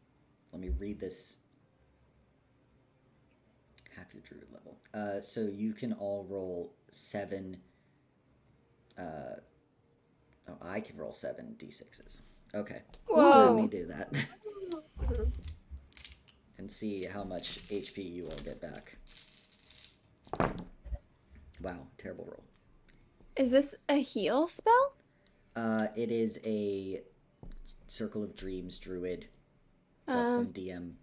Let me read this. Half your druid level. So you can all roll 7. I can roll 7 d6s. Okay. Whoa. Let me do that. And see how much HP you all get back. Wow, terrible roll. Is this a heal spell? It is a Circle of Dreams druid plus some DM,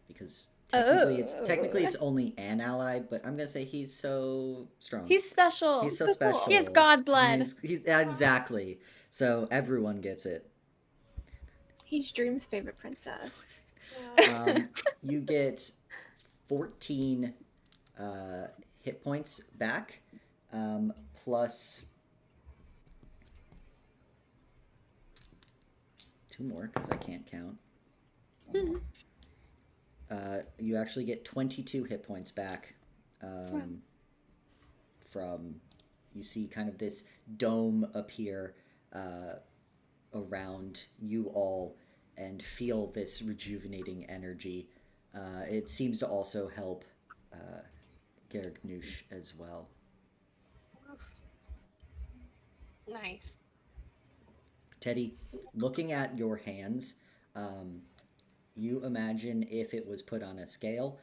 because technically it's only an ally, but I'm gonna say he's so strong. He's special. He's so special. He has god blood. Exactly. So everyone gets it. He's Dream's favorite princess. You get 14 hit points back, plus 2 more because I can't count. You actually get 22 hit points back from, you see kind of this dome appear around you all and feel this rejuvenating energy. It seems to also help Gargnoosh as well. Nice. Teddy, looking at your hands, you imagine if it was put on a scale,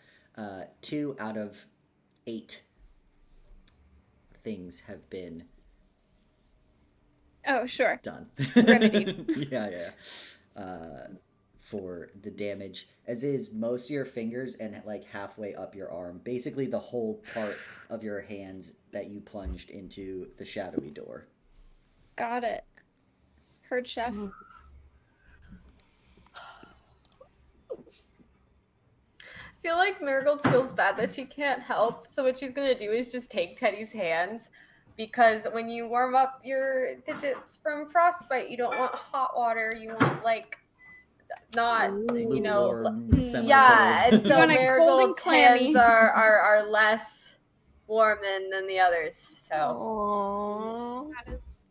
2 out of 8 things have been Oh, sure. done. Remedied. yeah. For the damage, as is most of your fingers and like halfway up your arm, basically the whole part of your hands that you plunged into the shadowy door. Got it. Heard, chef. I feel like Marigold feels bad that she can't help, so what she's gonna do is just take Teddy's hands, because when you warm up your digits from frostbite, you don't want hot water, you want like not, you know, Lukewarm, semi-cold. yeah, and You so want it cold and Marigold's clammy. hands are less warm than the others, so Aww.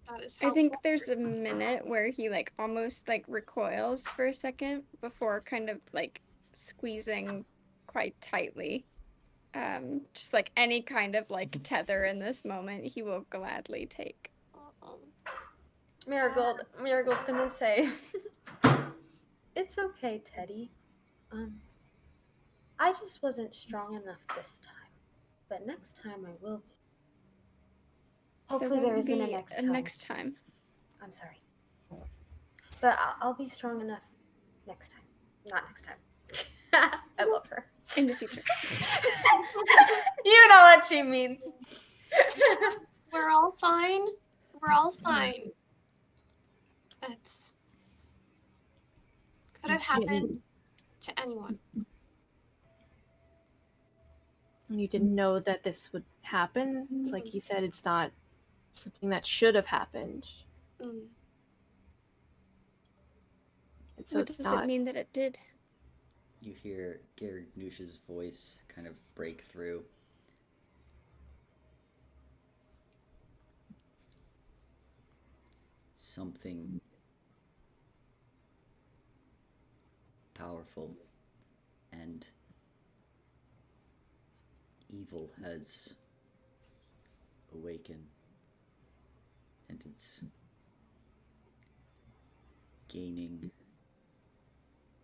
That is I think helpful. there's a minute where he like almost like recoils for a second before kind of like squeezing quite tightly. Just like any kind of like tether in this moment, he will gladly take. Marigold's gonna say, "It's okay, Teddy. I just wasn't strong enough this time, but next time I will be. Hopefully there won't isn't be a next a time. next time. I'm sorry, but I'll be strong enough next time. Not next time." I love her. In the future. You know what she means. We're all fine. We're all fine. That's could have happened to anyone. You didn't know that this would happen. It's like you said, it's not something that should have happened. Mm. And so What it's does not. it mean that it did? You hear Gargnoosh's voice kind of break through. Something powerful and evil has awakened, and it's gaining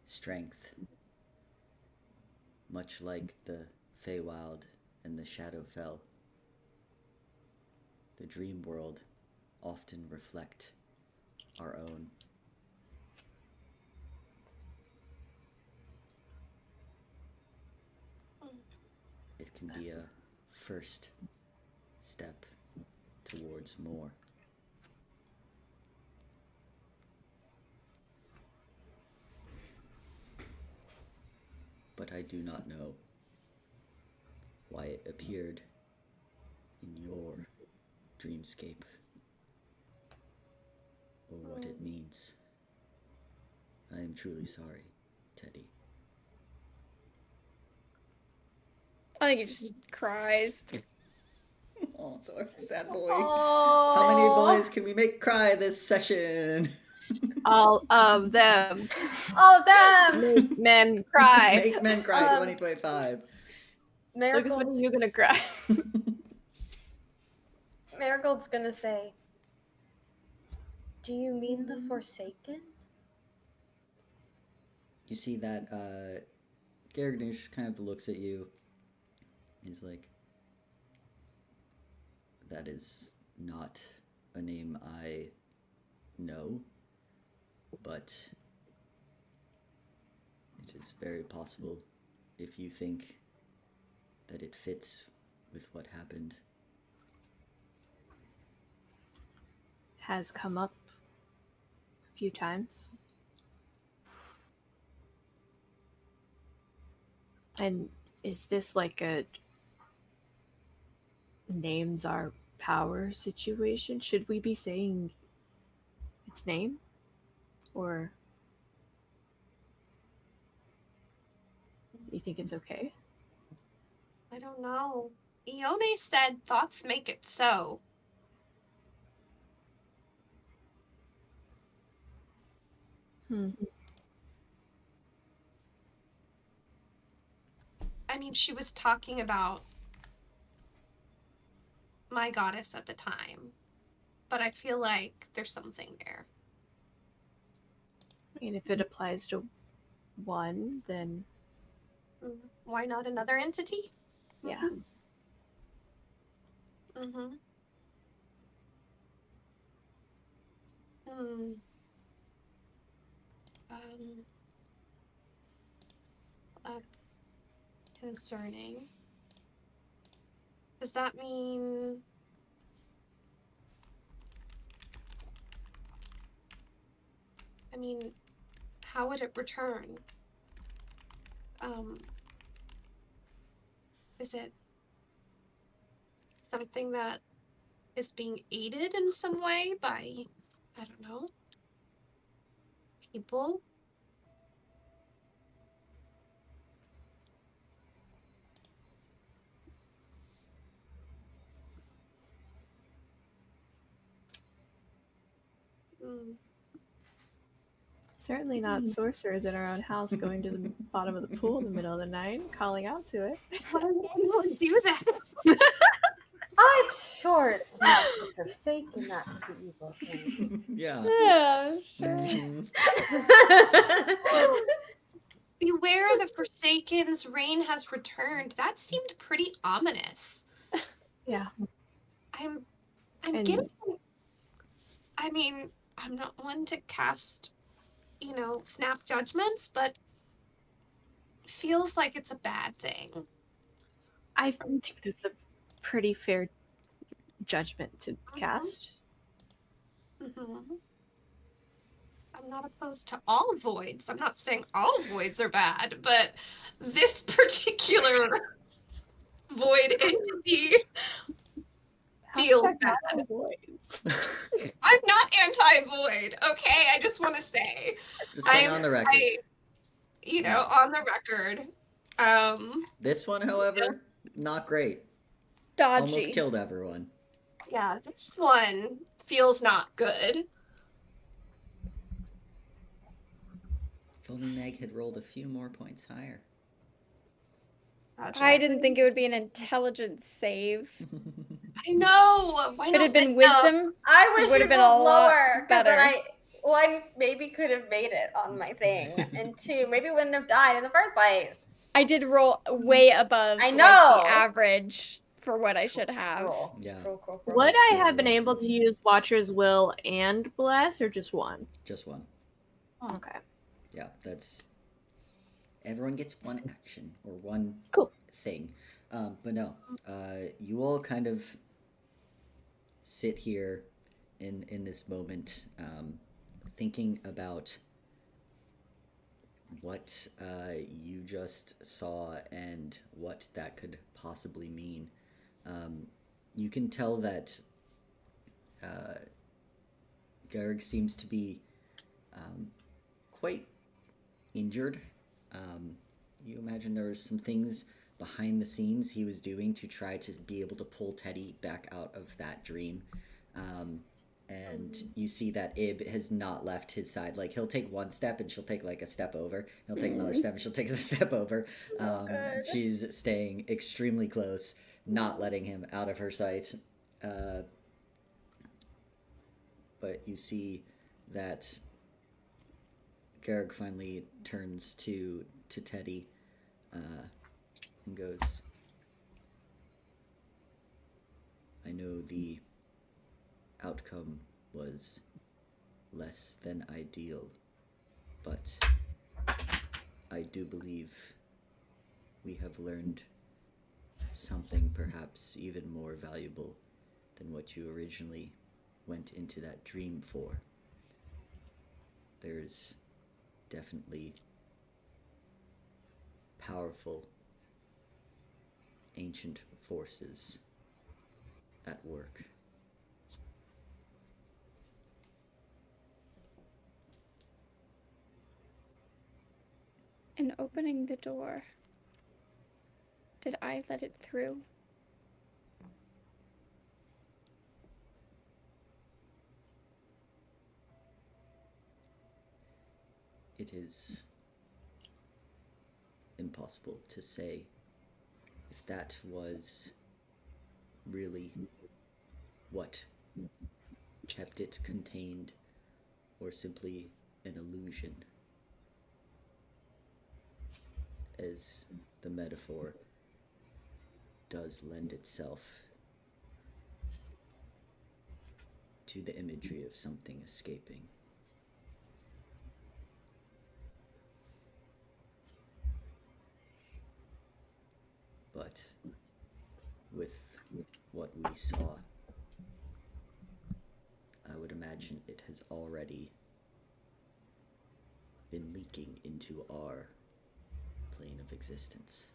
strength, much like the Feywild and the Shadowfell. The dream world often reflect our own. It can be a first step towards more. But I do not know why it appeared in your dreamscape, or what it means. I am truly sorry, Teddy. I think he just cries. Oh, so I'm a sad boy. Oh. How many boys can we make cry this session? All of them. All of them. Make men cry. Make men cry 2025. Lucas, when are you gonna cry? Marigold's gonna say, "Do you mean the Forsaken?" You see that Gargnoosh kind of looks at you. He's like, "That is not a name I know, but it is very possible if you think that it fits with what happened." Has come up a few times. And is this like a names are power situation? Should we be saying its name? Or you think it's okay? I don't know. Ione said thoughts make it so. I mean, she was talking about my goddess at the time, but I feel like there's something there. I mean, if it applies to one, then Why not another entity? yeah. Mm-hmm. That's concerning. Does that mean... I mean, how would it return? Is it something that is being aided in some way by, I don't know, people? Certainly not sorcerers in our own house going to the bottom of the pool in the middle of the night and calling out to it. Why would anyone do that? I'm sure it's not the Forsaken that's the evil thing. Yeah. Yeah, sure. Mhm. Beware the Forsaken's reign has returned. That seemed pretty ominous. Yeah. I'm And- getting... I mean, I'm not one to cast, snap judgments, but it feels like it's a bad thing. I think that's a pretty fair judgment to cast. Mm-hmm. I'm not opposed to all voids. I'm not saying all voids are bad, but this particular void entity feels bad. Voids. I'm not anti-void, okay? I just want to say. Just putting on the record. On the record. This one, however, not great. Dodgy. Almost killed everyone. Yeah, this one feels not good. If only Meg had rolled a few more points higher. I didn't think it would be an intelligence save. I know. Why If it not had been wisdom? wisdom, I wish would've it been was a lot lower, 'cause then better. one, maybe could have made it on my thing, and two, maybe wouldn't have died in the first place. I did roll way above I like, know. the average for what I should have. Cool. Yeah. Cool. Would I have been able to use Watcher's Will and Bless, or just one? Just one. Okay. Yeah, that's... Everyone gets one action, or one Cool. thing. But no, you all kind of sit here in this moment, thinking about what you just saw and what that could possibly mean. You can tell that Garrick seems to be quite injured. You imagine there was some things behind the scenes he was doing to try to be able to pull Teddy back out of that dream. And you see that Ib has not left his side. Like, he'll take one step and she'll take like a step over. He'll take another step and she'll take a step over. Good. She's staying extremely close, not letting him out of her sight. But you see that Garrick finally turns to Teddy and goes, I know the outcome was less than ideal, but I do believe we have learned something perhaps even more valuable than what you originally went into that dream for. There's definitely powerful ancient forces at work. In opening the door, did I let it through? It is impossible to say if that was really what kept it contained, or simply an illusion, as the metaphor does lend itself to the imagery of something escaping. But with what we saw, I would imagine it has already been leaking into our plane of existence.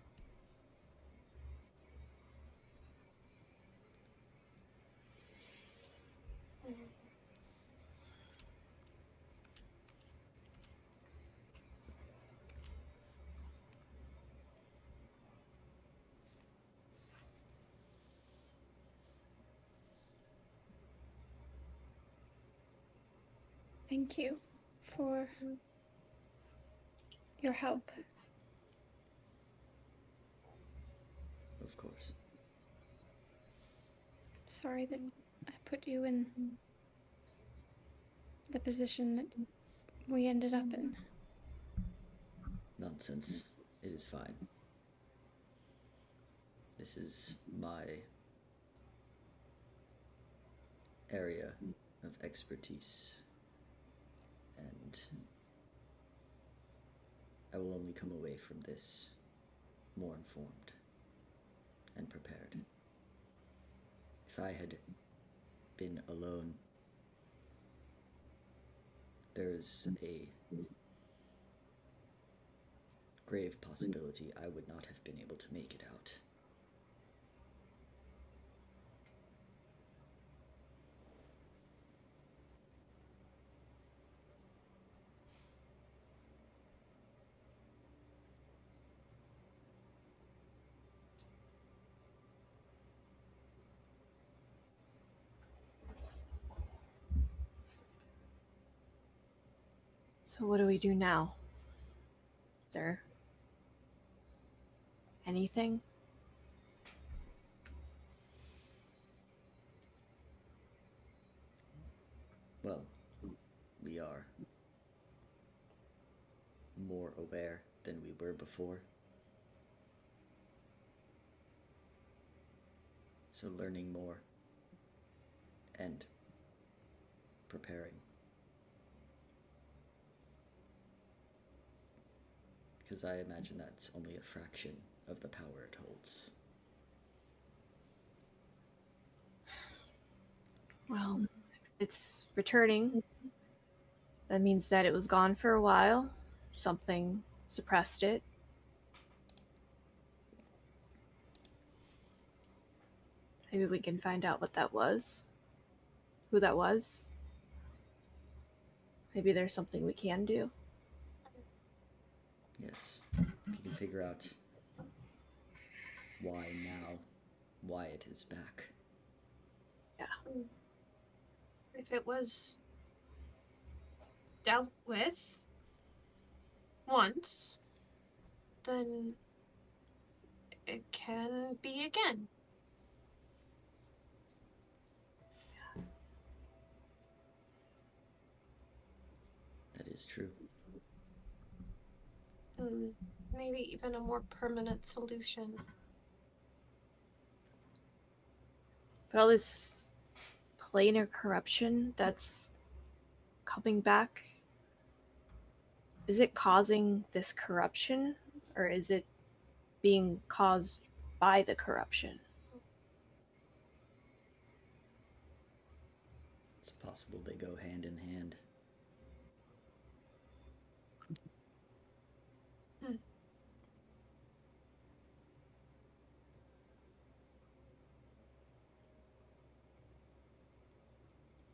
Thank you for your help. Of course. Sorry that I put you in the position that we ended up in. Nonsense. It is fine. This is my area of expertise, and I will only come away from this more informed and prepared. If I had been alone, there's a grave possibility I would not have been able to make it out. So what do we do now? Is there anything? Well, we are more aware than we were before. So learning more and preparing. Because I imagine that's only a fraction of the power it holds. Well, it's returning. That means that it was gone for a while. Something suppressed it. Maybe we can find out what that was. Who that was. Maybe there's something we can do. Yes, if you can figure out why now, why it is back. Yeah. If it was dealt with once, then it can be again. That is true. And maybe even a more permanent solution. But all this planar corruption that's coming back, is it causing this corruption, or is it being caused by the corruption? It's possible they go hand in hand.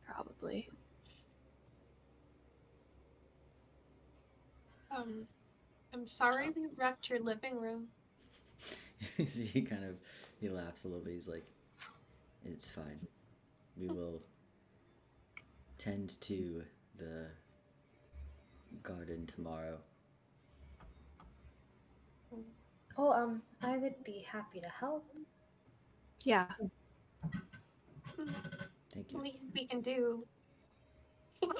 Probably. I'm sorry we wrecked your living room. he laughs a little bit. He's like, it's fine. We will tend to the garden tomorrow. Oh, I would be happy to help. Yeah. Thank you. We can do.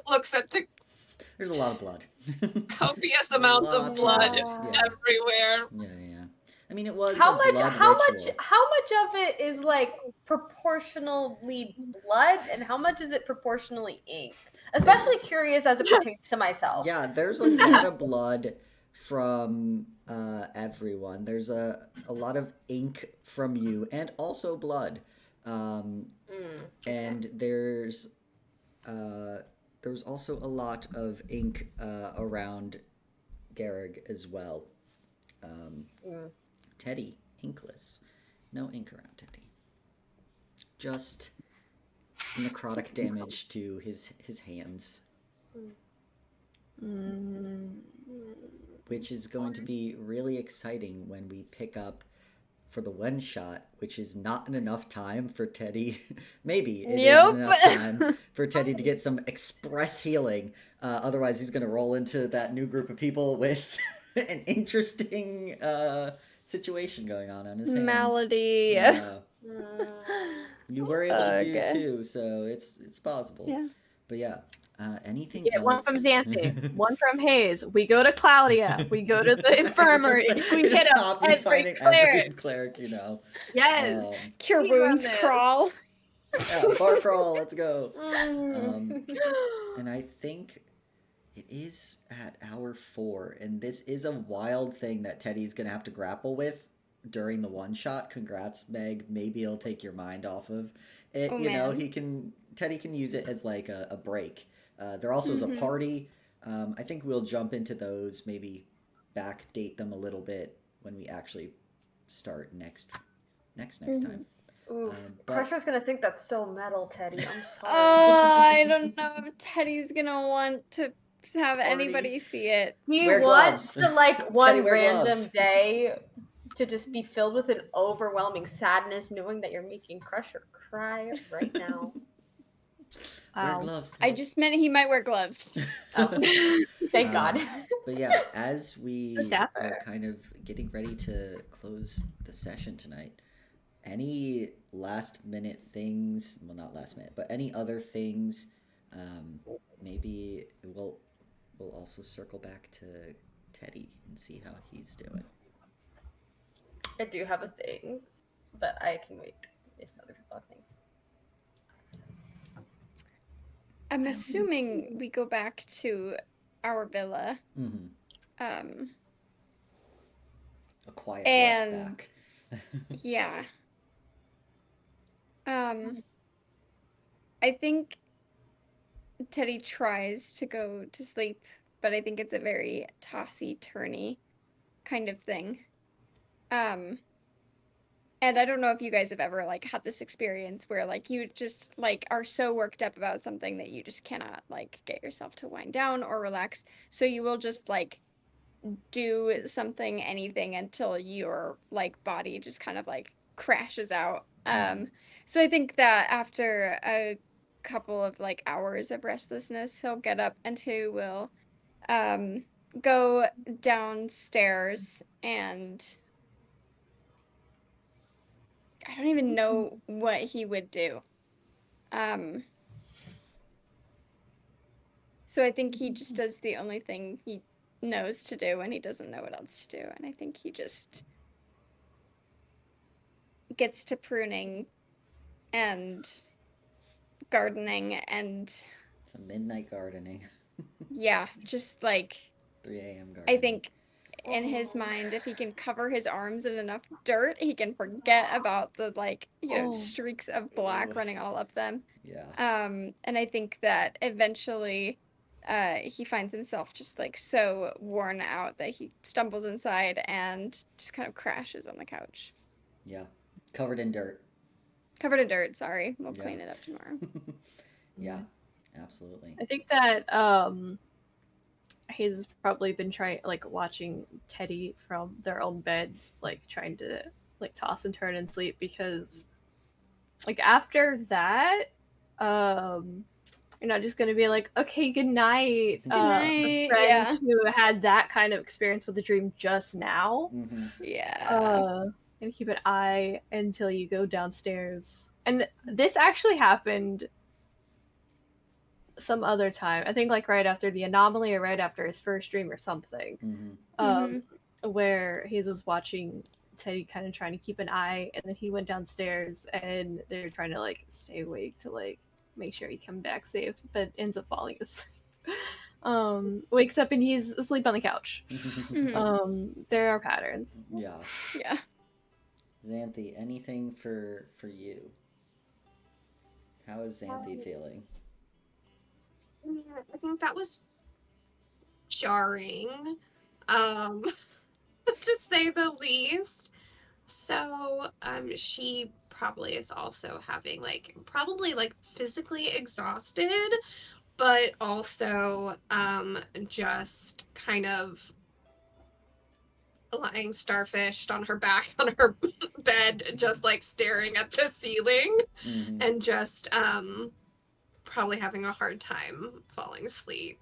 Looks at the There's a lot of blood. copious amounts of Lots blood Yeah. everywhere. Yeah. I mean, it was How a much blood how ritual. much how much of it is like proportionally blood and how much is it proportionally ink? Especially There's- curious as it pertains to myself. Yeah, there's a lot of blood from everyone. There's a lot of ink from you, and also blood. And there's also a lot of ink around Garrig as well. Teddy, inkless. No ink around Teddy. Just necrotic damage to his hands. Which is going to be really exciting when we pick up for the one shot, which is not enough time for Teddy. Maybe it isn't enough time for Teddy to get some express healing. Otherwise, he's going to roll into that new group of people with an interesting situation going on his hands. Malady. Yeah. You were able to do Okay. too, so it's possible. Yeah. But yeah, anything Get else? one from Xanthi, one from Hayes. We go to Claudia. We go to the infirmary. We hit up every cleric. Cleric, you know. Yes. Cure We run wounds this. crawl. Yeah, bar crawl, let's go. And I think it is at hour 4, and this is a wild thing that Teddy's gonna have to grapple with during the one shot. Congrats, Meg. Maybe it'll take your mind off of it. Oh, you know, man. Teddy can use it as like a break. There also is a party. I think we'll jump into those, maybe backdate them a little bit when we actually start next time. Oof. But- Pressure's gonna think that's so metal, Teddy. I'm sorry. I don't know if Teddy's gonna want to have Party. anybody see it. He Wear wants gloves. to like one Teddy, wear random gloves. day to just be filled with an overwhelming sadness knowing that you're making Crusher cry right now. Wear Wow. gloves. I Teddy. just meant he might wear gloves. Oh, thank God. But yeah, as we So dapper. are kind of getting ready to close the session tonight, any last minute things? Well, not last minute, but any other things? Maybe we'll also circle back to Teddy and see how he's doing. I do have a thing, but I can wait if other people have things. I'm assuming we go back to our villa. Mm-hmm. A quiet And- walk back. Yeah. I think Teddy tries to go to sleep, but I think it's a very tossy-turny kind of thing. And I don't know if you guys have ever like had this experience where like you just like are so worked up about something that you just cannot like get yourself to wind down or relax. So you will just like do something, anything until your like body just kind of like crashes out. So I think that after a couple of like hours of restlessness, he'll get up and he will go downstairs and I don't even know what he would do. So I think he just does the only thing he knows to do and he doesn't know what else to do. And I think he just gets to pruning and gardening and Some midnight gardening. yeah, just like 3 a.m. gardening. I think in his mind, if he can cover his arms in enough dirt, he can forget about the like, you know, Oh. streaks of black Ugh. running all up them. Yeah. And I think that eventually he finds himself just like so worn out that he stumbles inside and just kind of crashes on the couch. Yeah. Covered in dirt. Covered in dirt, sorry. We'll Yeah. clean it up tomorrow. Yeah. Absolutely. I think that Hayes has probably been trying, like, watching Teddy from their own bed, like, trying to, like, toss and turn and sleep because, like, after that, You're not just gonna be like, okay, good night. Good night, A friend yeah. who had that kind of experience with the dream just now. Yeah. And keep an eye until you go downstairs. And this actually happened some other time. I think like right after the anomaly or right after his first dream or something. Where he was watching Teddy kind of trying to keep an eye, and then he went downstairs and they're trying to like stay awake to like make sure he come back safe, but ends up falling asleep. Wakes up and he's asleep on the couch. There are patterns. Yeah. Yeah. Xanthi, anything for you? How is Xanthi feeling? I think that was jarring, to say the least. So, she probably is also having probably physically exhausted, but also, just kind of lying starfished on her back on her bed, just staring at the ceiling, and just, probably having a hard time falling asleep,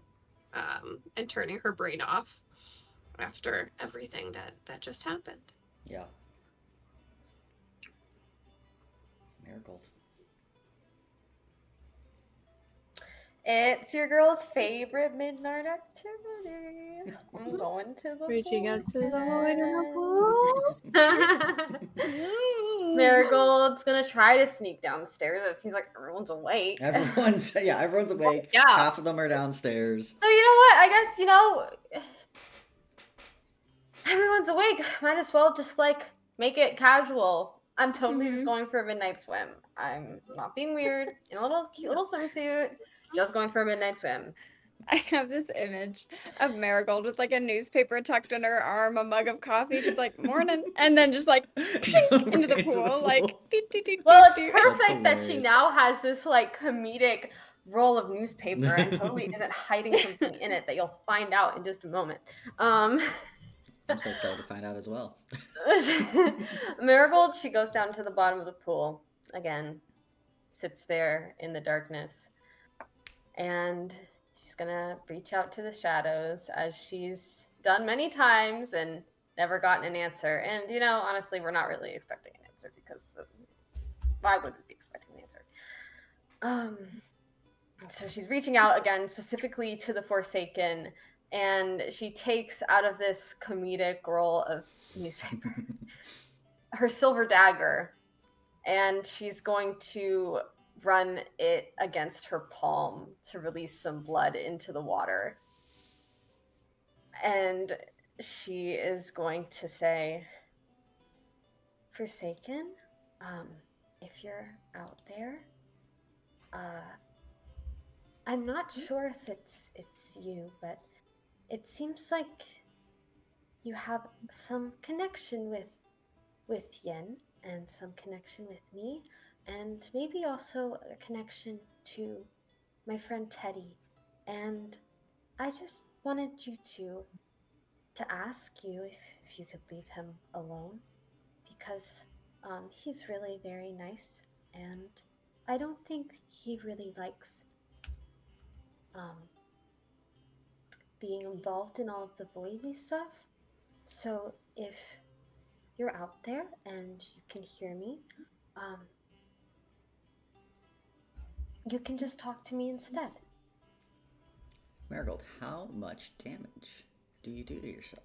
and turning her brain off after everything that just happened. Yeah. Marigold. It's your girl's favorite midnight activity. I'm going to the Reaching out to the pool. Marigold's gonna try to sneak downstairs. It seems like everyone's awake. Everyone's awake. Yeah. Half of them are downstairs. So you know what? I guess everyone's awake. Might as well just make it casual. I'm totally just going for a midnight swim. I'm not being weird. In a cute little swimsuit. Just going for a midnight swim. I have this image of Marigold with a newspaper tucked under her arm, a mug of coffee, just morning, and then just into the pool, Well, it's perfect that she now has this comedic roll of newspaper and totally isn't hiding something in it that you'll find out in just a moment. I'm so excited to find out as well. Marigold, she goes down to the bottom of the pool again, sits there in the darkness. And she's gonna reach out to the shadows as she's done many times and never gotten an answer. And, honestly, we're not really expecting an answer because why would we be expecting an answer? So she's reaching out again, specifically to the Forsaken, and she takes out of this comedic roll of newspaper her silver dagger, and she's going to run it against her palm to release some blood into the water. And she is going to say, Forsaken, if you're out there, I'm not sure if it's you, but it seems like you have some connection with Yen and some connection with me. And maybe also a connection to my friend Teddy. And I just wanted you to ask you if you could leave him alone. Because he's really very nice. And I don't think he really likes being involved in all of the voidy stuff. So if you're out there and you can hear me, you can just talk to me instead. Marigold, how much damage do you do to yourself?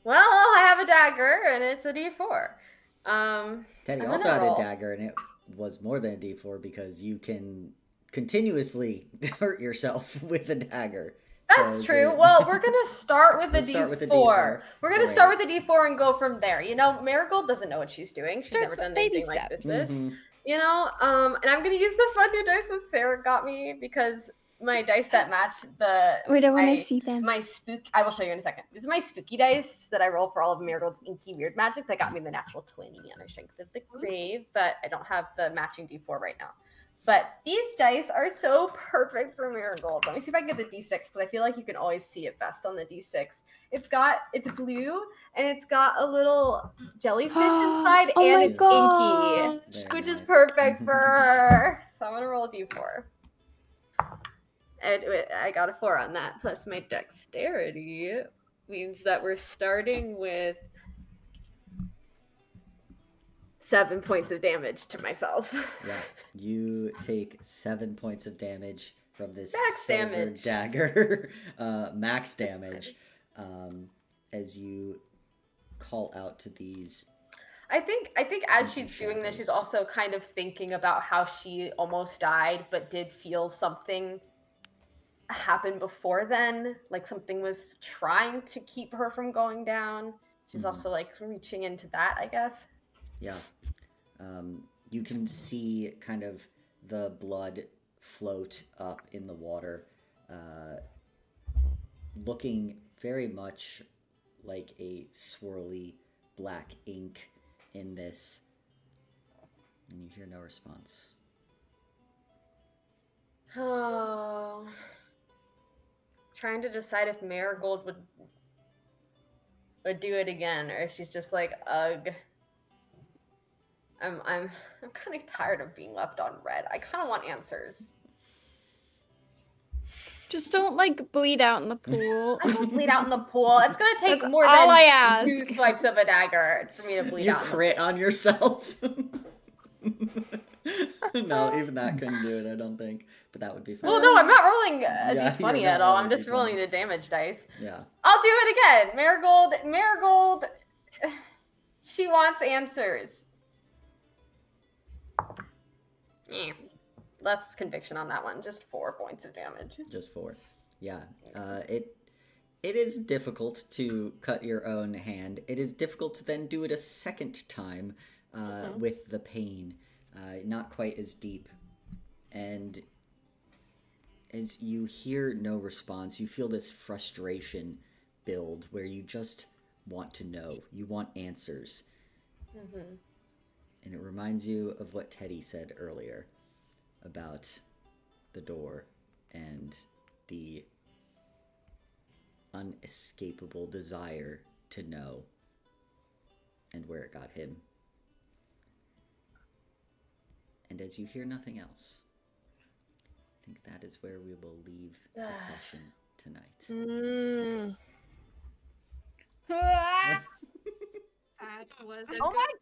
Well, I have a dagger, and it's a D4. Teddy also had a dagger, and it was more than a D4 because you can continuously hurt yourself with a dagger. That's true. Well, we're going to start with the D4. We're going to start with the D4 and go from there. Marigold doesn't know what she's doing. She's never done anything like this. And I'm going to use the fun new dice that Sarah got me because my dice that match Wait, I want to see them. I will show you in a second. This is my spooky dice that I roll for all of Marigold's inky weird magic that got me the natural 20 on a Strength of the Grave, but I don't have the matching D4 right now. But these dice are so perfect for Marigold. Let me see if I can get the D6 because I feel like you can always see it best on the D6. It's blue and it's got a little jellyfish inside and it's inky, which is perfect for her. So I'm gonna roll a D4. I got a 4 on that, plus my dexterity means that we're starting with 7 points of damage to myself. Yeah, you take 7 points of damage from this Max silver damage. dagger, max damage, as you call out to these. I think as Into she's doing this, she's shadows. also kind of thinking about how she almost died, but did feel something happen before then. Like something was trying to keep her from going down. She's also like reaching into that, I guess. Yeah. You can see kind of the blood float up in the water, looking very much like a swirly black ink in this. And you hear no response. Oh. Trying to decide if Marigold would do it again, or if she's just like, ugh. I'm kind of tired of being left on red. I kind of want answers. Just don't like bleed out in the pool. I don't bleed out in the pool. It's gonna take That's more all than I ask. 2 swipes of a dagger for me to bleed You out. crit on yourself. No, even that couldn't do it, I don't think. But that would be fun. Well, no, I'm not rolling a Yeah, d20 you're not at all. rolling I'm just D20. rolling the damage dice. Yeah. I'll do it again. Marigold. She wants answers. Less conviction on that one. Just 4 points of damage. Just 4. Yeah. It is difficult to cut your own hand. It is difficult to then do it a second time with the pain. Not quite as deep. And as you hear no response, you feel this frustration build where you just want to know. You want answers. And it reminds you of what Teddy said earlier about the door and the unescapable desire to know and where it got him. And as you hear nothing else, I think that is where we will leave the session tonight. That was a Oh good my